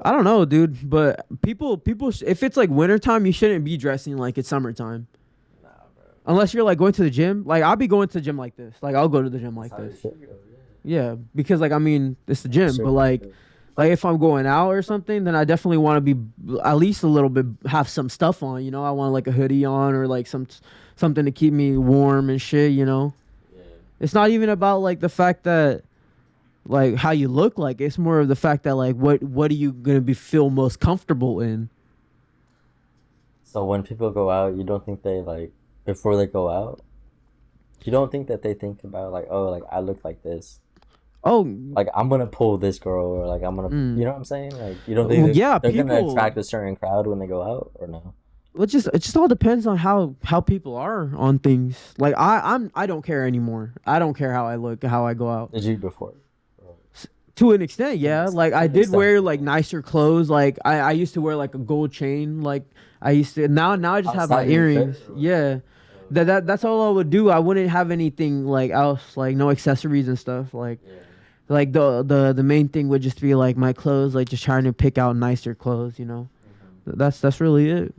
I don't know, dude, but people if it's like wintertime, you shouldn't be dressing like it's summertime. Nah, bro. Unless you're like going to the gym. Like I'll be going to the gym like this. Like I'll go to the gym like That's how this. it should go, Yeah, because like I mean, it's the gym, Sure. but like if I'm going out or something, then I definitely want to be at least a little bit have some stuff on, you know. I want like a hoodie on or like something to keep me warm and shit, you know. Yeah. It's not even about like the fact that like how you look like. It's more of the fact that like what are you gonna be feel most comfortable in? So when people go out, you don't think they like before they go out? You don't think that they think about like, oh, like I look like this. Oh, Like I'm gonna pull this girl, or like I'm gonna, you know what I'm saying? Like you don't think Well, yeah, they're gonna people- attract a certain crowd when they go out, or no? it just all depends on how people are on things. Like I don't care anymore. I don't care how I look, how I go out. Did you before? To an extent, yeah. Like I To an did extent. wear like nicer clothes. Like I used to wear like a gold chain. Like I used to now I just have my Outside your earrings. fit, or what? Yeah. That's all I would do. I wouldn't have anything like else, like no accessories and stuff. Like Yeah. like the main thing would just be like my clothes, like just trying to pick out nicer clothes, you know. That's really it.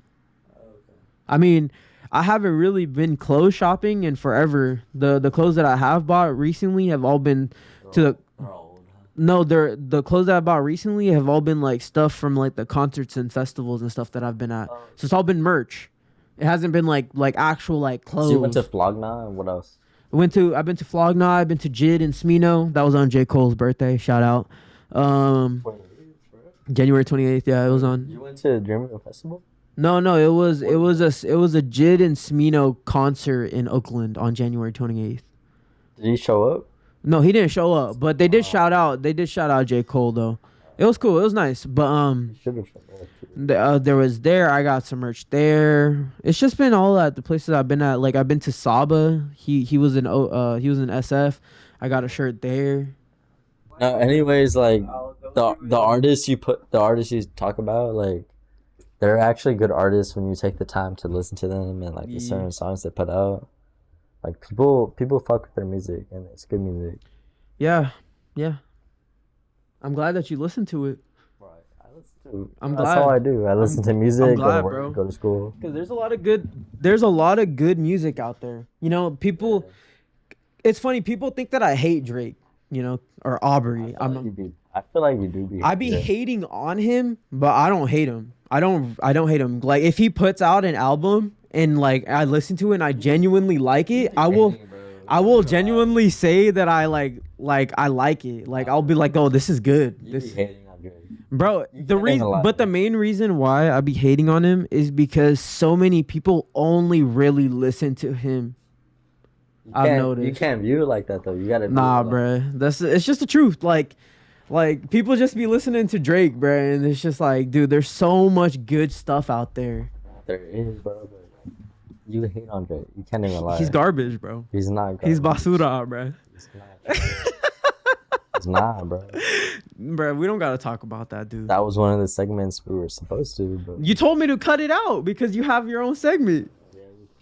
I mean, I haven't really been clothes shopping in forever. The clothes that I have bought recently have all been to the They're all old, huh? no, the clothes that I bought recently have all been like stuff from like the concerts and festivals and stuff that I've been at. So it's all been merch. It hasn't been like actual like clothes. So you went to Flogna, and what else? I've been to Flogna, I've been to Jid and Smino. That was on J. Cole's birthday. Shout out. January 28th. Yeah, it was on. You went to German Festival? No, it was a Jid and Smino concert in Oakland on January 28th. Did he show up? No, he didn't show up, but they did shout out J. Cole though. It was cool. It was nice, but He should have shown up. there was I got some merch there. It's just been all at the places I've been at. Like I've been to Saba. He was in SF. I got a shirt there. No, anyways, like the artists you talk about, like they're actually good artists when you take the time to listen to them and like the certain songs they put out. Like people fuck with their music and it's good music. Yeah. I'm glad that you listened to it. Right. I listen to. I'm That's glad. all I do. I listen to music. I'm Go glad, to work, bro. go to school. Because there's a lot of good music out there. You know, people. It's funny. People think that I hate Drake. You know, or Aubrey. I feel like you do be. I be hating on him, but I don't hate him. I don't hate him. Like if he puts out an album and like I listen to it and I genuinely like it, I will genuinely say that I like I like it. Like I'll be like, oh, this is good. You This, be hating on Drake. bro. The can't reason, lie. but the main reason why I be hating on him is because so many people only really listen to him. I've noticed. You can't view it like that though. You gotta. Nah, view it bruh. It's just the truth. Like people just be listening to Drake, bruh, and it's just like, dude, there's so much good stuff out there. There is, bro. But you hate on Drake. You can't even lie. He's garbage, bro. He's not. He's garbage. basura, bruh. He's not. He's not, bro. Bruh, we don't gotta talk about that, dude. That was one of the segments we were supposed to, but You told me to cut it out because you have your own segment.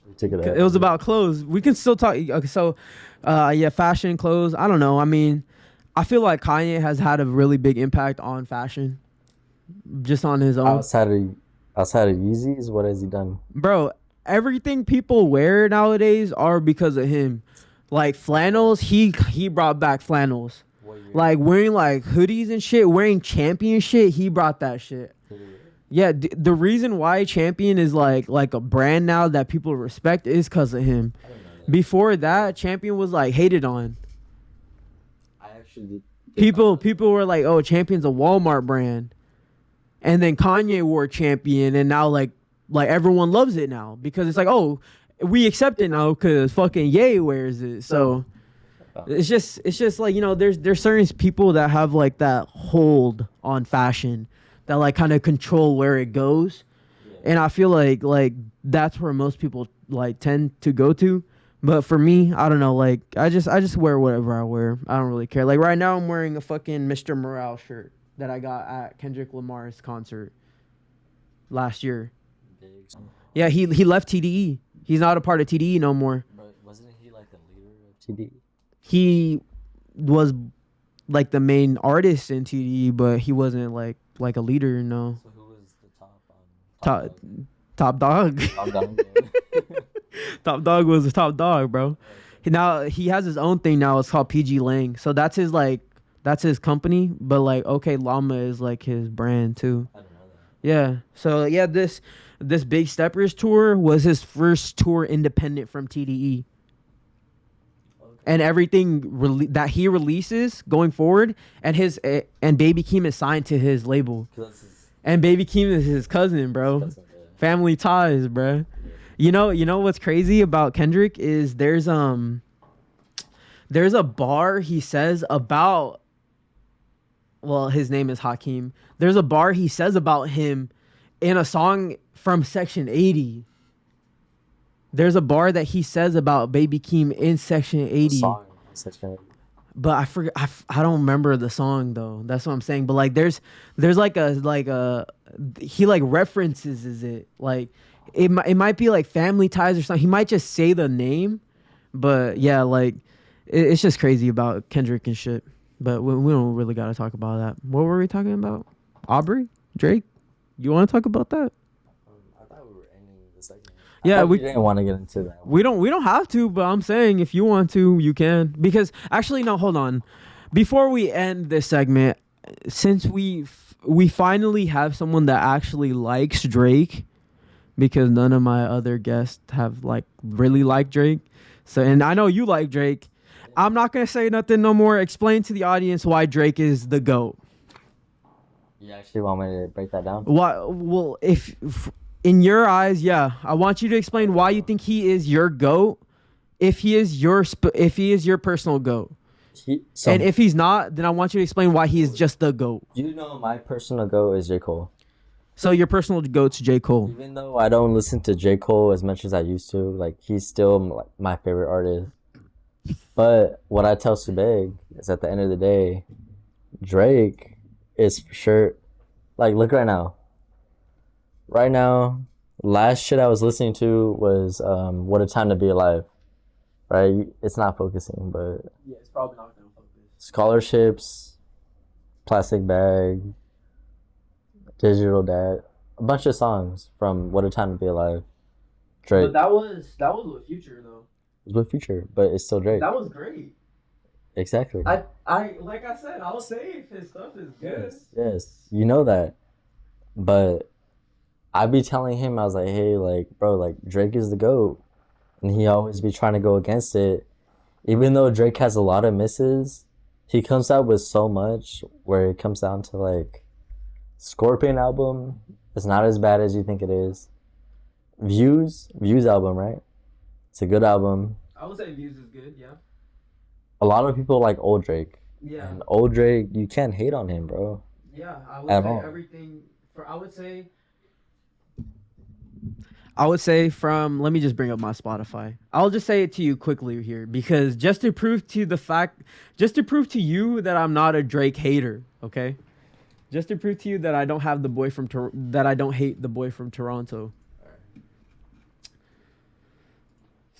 we took it out. It was about clothes. We can still talk. Okay, so, yeah, fashion, clothes. I don't know. I mean, I feel like Kanye has had a really big impact on fashion, just on his own. outside of Yeezys. What has he done? Bro, everything people wear nowadays are because of him. Like flannels, he brought back flannels. Like wearing like hoodies and shit, wearing Champion shit, he brought that shit. Yeah, the reason why Champion is like a brand now that people respect is because of him. Before that, Champion was like hated on. I actually People were like, "Oh, Champion's a Walmart brand," and then Kanye wore Champion, and now like everyone loves it now because it's like, "Oh, we accept it now because fucking Ye wears it." So it's just like, you know, there's certain people that have like that hold on fashion that like kind of control where it goes, and I feel like that's where most people like tend to go to. But for me, I don't know. Like I just wear whatever I wear. I don't really care. Like right now, I'm wearing a fucking Mr. Morale shirt that I got at Kendrick Lamar's concert last year. Yeah, he left TDE. He's not a part of TDE no more. But wasn't he like the leader of TDE? He was like the main artist in TDE, but he wasn't like a leader. No. So who was the top Dog? top dog? Top Dog was the top dog, bro. Now he has his own thing now. It's called PG Lang. So that's his company. But like, OK Llama is like his brand too. I don't know that. Yeah. So yeah, this Big Steppers tour was his first tour independent from TDE. Okay. And everything that he releases going forward, and Baby Keem is signed to his label. And Baby Keem is his cousin, bro. His cousin, yeah. Family ties, bro. Yeah. You know what's crazy about Kendrick is there's a bar he says about, well, his name is Hakeem. There's a bar he says about him in a song from Section 80. There's a bar that he says about Baby Keem in Section 80. Section 80. But I forget. I don't remember the song though. That's what I'm saying. But like, there's like a he like references it. Like it might be like Family Ties or something. He might just say the name. But yeah, like it's just crazy about Kendrick and shit. But we don't really got to talk about that. What were we talking about? Aubrey? Drake? You want to talk about that? I thought we were ending the segment. Yeah, we didn't want to get into that. We don't have to, but I'm saying if you want to, you can. Because actually, no, hold on. Before we end this segment, since we finally have someone that actually likes Drake, because none of my other guests have like really liked Drake. So, and I know you like Drake. I'm not gonna say nothing no more. Explain to the audience why Drake is the GOAT. You actually want me to break that down? Why? Well, if in your eyes, yeah, I want you to explain why you think he is your GOAT. If he is your personal GOAT, and if he's not, then I want you to explain why he is just the GOAT. You know, my personal GOAT is J. Cole. So your personal GOAT's J. Cole. Even though I don't listen to J. Cole as much as I used to, like he's still like my favorite artist. But what I tell Subeg is at the end of the day, Drake is for sure. Like, look right now. Right now, last shit I was listening to was What a Time to Be Alive. Right? It's not focusing, but yeah, it's probably not gonna focus. Scholarships, Plastic Bag, Digital Dad, a bunch of songs from What a Time to Be Alive. Drake. But that was with Future though. It was with Future, but it's still Drake. That was great. Exactly. I like I said, I'll say if his stuff is good. Yes, you know that. But I be telling him, I was like, hey, like, bro, like Drake is the GOAT. And he always be trying to go against it. Even though Drake has a lot of misses, he comes out with so much where it comes down to like Scorpion album. It's not as bad as you think it is. Views album, right? It's a good album. I would say Views is good, yeah. A lot of people like old Drake. Yeah. And old Drake, you can't hate on him, bro. Yeah, I would say everything I would say from, let me just bring up my Spotify. I'll just say it to you quickly here because just to prove to you that I'm not a Drake hater, okay? Just to prove to you that I don't hate the boy from Toronto.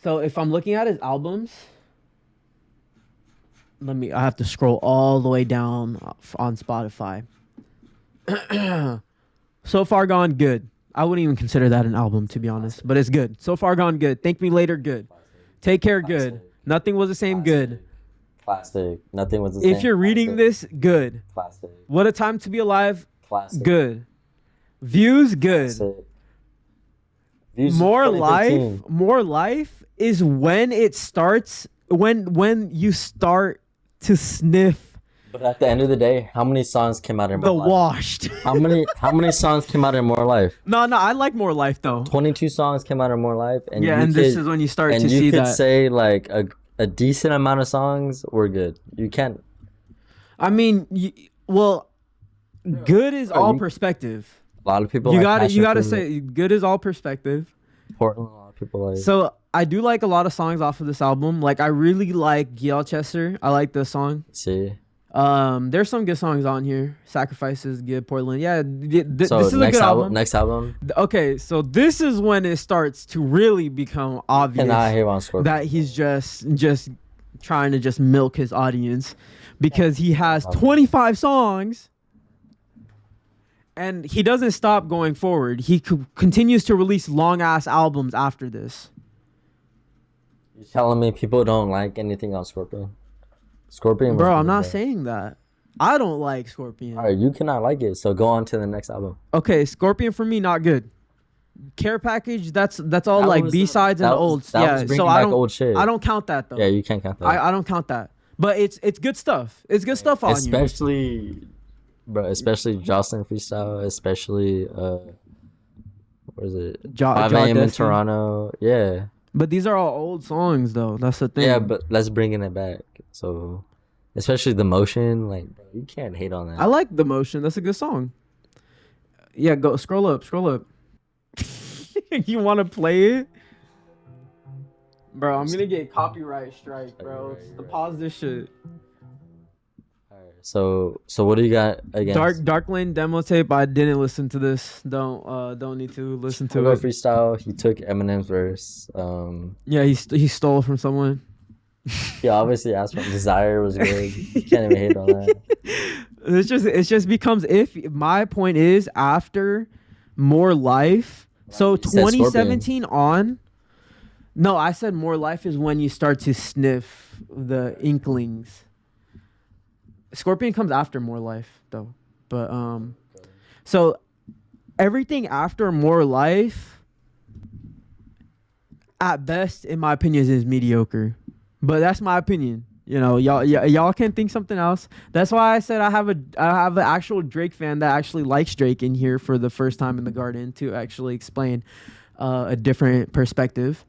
So if I'm looking at his albums, I have to scroll all the way down on Spotify. So Far Gone, good. I wouldn't even consider that an album, to be honest, but it's good. So Far Gone, good. Thank Me Later, good. Take Care, good. Nothing Was the Same, good. Classic. Nothing Was the Same. If you're reading this, good. Classic. What a Time to Be Alive, classic. Good. Views, good. Views More Life is when it starts, when you start to sniff. But at the end of the day, how many songs came out in More Life? The Washed. How many songs came out in More Life? No, I like More Life though. 22 songs came out in More Life, and this is when you start to see that. And you could say like a decent amount of songs were good. You can't. I mean, good is all perspective. A lot of people. You gotta say good is all perspective. Portland, a lot of people like. So I do like a lot of songs off of this album. Like I really like Gilchester. I like the song. See. There's some good songs on here. Sacrifices, good. Portland. Yeah, this So is a next good album. Next album. Okay, so this is when it starts to really become obvious Cannot hate on Scorpion. that he's just trying to just milk his audience, because he has 25 songs and he doesn't stop going forward. He continues to release long ass albums after this. You're telling me people don't like anything on Scorpion? Scorpion, bro. I'm not saying that. I don't like Scorpion. All right, you cannot like it, so go on to the next album. Okay, Scorpion for me not good. Care Package, that's all like B-sides and old. Yeah, so I don't old shit. I don't count that though. Yeah, you can't count that. I don't count that. But it's good stuff. It's good stuff on especially Jocelyn Freestyle, especially what is it? 5 a.m. in Toronto. Yeah. But these are all old songs though. That's the thing. Yeah, but let's bring it back. So, especially The Motion, like bro, you can't hate on that. I like The Motion. That's a good song. Yeah, go scroll up. You want to play it? Bro, I'm going to get copyright strike, bro. Pause this shit. Alright, so what do you got against Dark Lane demo tape? I didn't listen to this. Don't need to listen to it. Freestyle, he took Eminem's verse. Yeah, he stole from someone. He obviously asked for Desire was good. You can't even hate on that. It just becomes, if my point is after More Life, so 2017 on. No, I said More Life is when you start to sniff the inklings. Scorpion comes after More Life though. But so everything after More Life at best in my opinion is mediocre. But that's my opinion. You know, y'all can think something else. That's why I said I have an actual Drake fan that actually likes Drake in here for the first time in the Garden to actually explain a different perspective.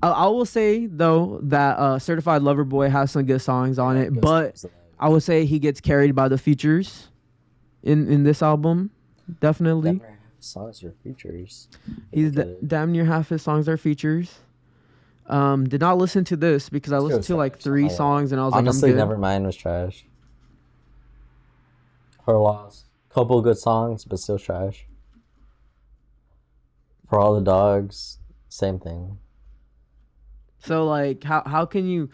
I will say though that Certified Lover Boy has some good songs on it, but I would say he gets carried by the features in this album. Definitely. Songs are features. He's damn near half his songs are features. Did not listen to this because I listened to like 3 songs and I was honestly, like, I'm good. Nevermind was trash. Her Loss, couple good songs, but still trash. For All the Dogs, same thing. So like, how can you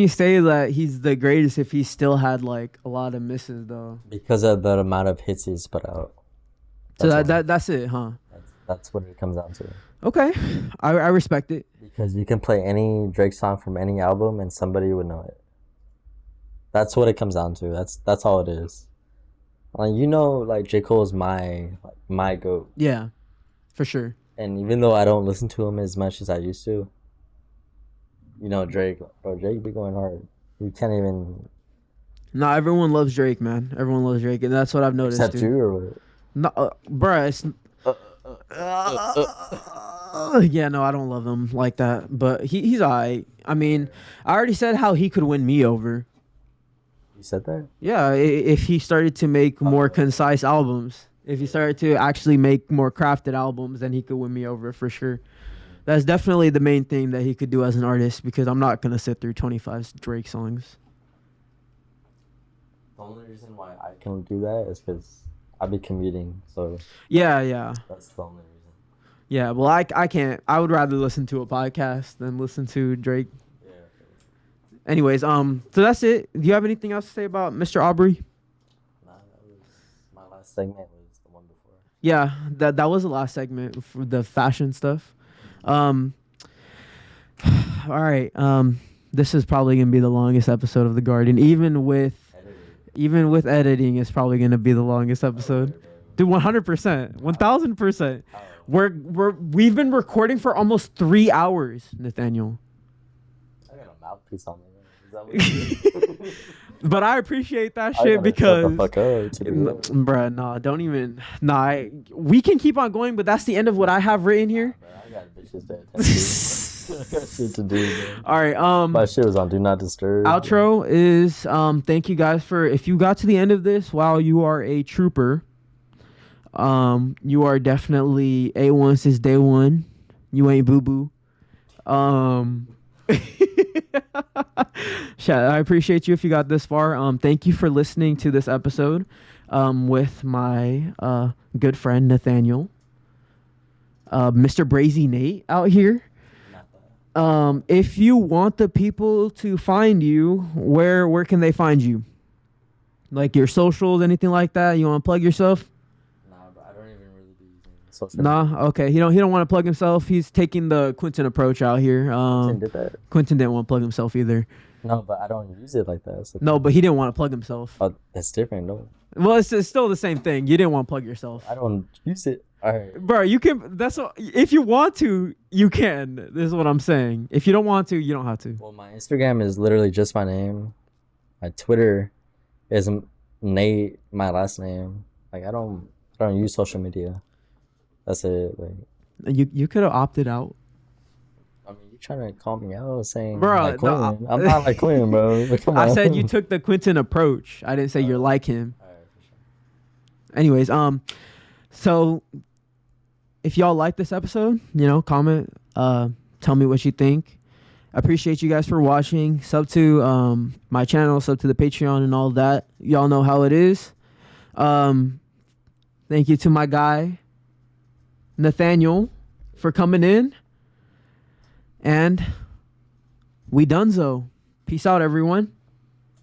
say that he's the greatest if he still had like a lot of misses though? Because of the amount of hits he's put out. So that's it, huh? That's what it comes down to. Okay, I respect it. Because you can play any Drake song from any album and somebody would know it. That's what it comes down to. That's all it is. Like, you know, like J. Cole is my GOAT. Yeah, for sure. And even though I don't listen to him as much as I used to, you know, Drake be going hard. You can't even. No, everyone loves Drake, man. Everyone loves Drake, and that's what I've noticed. Except you, or what? No, bruh. It's, yeah, no, I don't love him like that, but he's alright. I mean, I already said how he could win me over. You said that? Yeah, if he started to make more concise albums, if he started to actually make more crafted albums, then he could win me over for sure. That's definitely the main thing that he could do as an artist, because I'm not gonna sit through 25 Drake songs. The only reason why I can do that is because I'll be commuting, so yeah. That's the only reason. Yeah, well, I can't. I would rather listen to a podcast than listen to Drake. Yeah. Anyways, so that's it. Do you have anything else to say about Mr. Aubrey? Nah, that was my last segment. Was the one before. Yeah, that was the last segment for the fashion stuff. All right. This is probably gonna be the longest episode of The Garden, even with editing. It's probably gonna be the longest episode. Dude, 100%, 1000%. We've been recording for almost 3 hours, Nathaniel. I got a mouthpiece on me. Is that what But I appreciate that shit because, shut the fuck up, bruh, nah, don't even. Nah, we can keep on going, but that's the end of what I have written here. I got bitches to attend to. I got shit to do, man. All right. My shit was on Do Not Disturb. Outro is thank you guys for, if you got to the end of this, wow, you are a trooper. You are definitely A1 since day one. You ain't boo boo. I appreciate you if you got this far. Thank you for listening to this episode with my good friend Nathaniel, Mr. Brazy Nate out here. If you want the people to find you, where can they find you? Like your socials, anything like that? You want to plug yourself? Nah, but I don't even really be using social Nah, okay. He don't want to plug himself. He's taking the Quentin approach out here. Quentin did that? Quentin didn't want to plug himself either. No, but I don't use it like that. So No, but he didn't want to plug himself. oh, that's different. No, Well, it's still the same thing. You didn't want to plug yourself. I don't use it. All right. Bro, you can. That's what. If you want to, you can. This is what I'm saying. If you don't want to, you don't have to. Well, my Instagram is literally just my name. My Twitter is Nate, my last name. Like I don't use social media. That's it. Like You could have opted out. I mean, you trying to call me out saying Bro, like no, Quentin. I'm not like Quentin, bro. Like, come I on. said you took the Quentin approach. I didn't say you're like him. All right, for sure. Anyways, so if y'all like this episode, comment, tell me what you think. I appreciate you guys for watching. Sub to my channel, sub to the Patreon and all that. Y'all know how it is. Thank you to my guy, Nathaniel, for coming in. And we donezo. Peace out, everyone.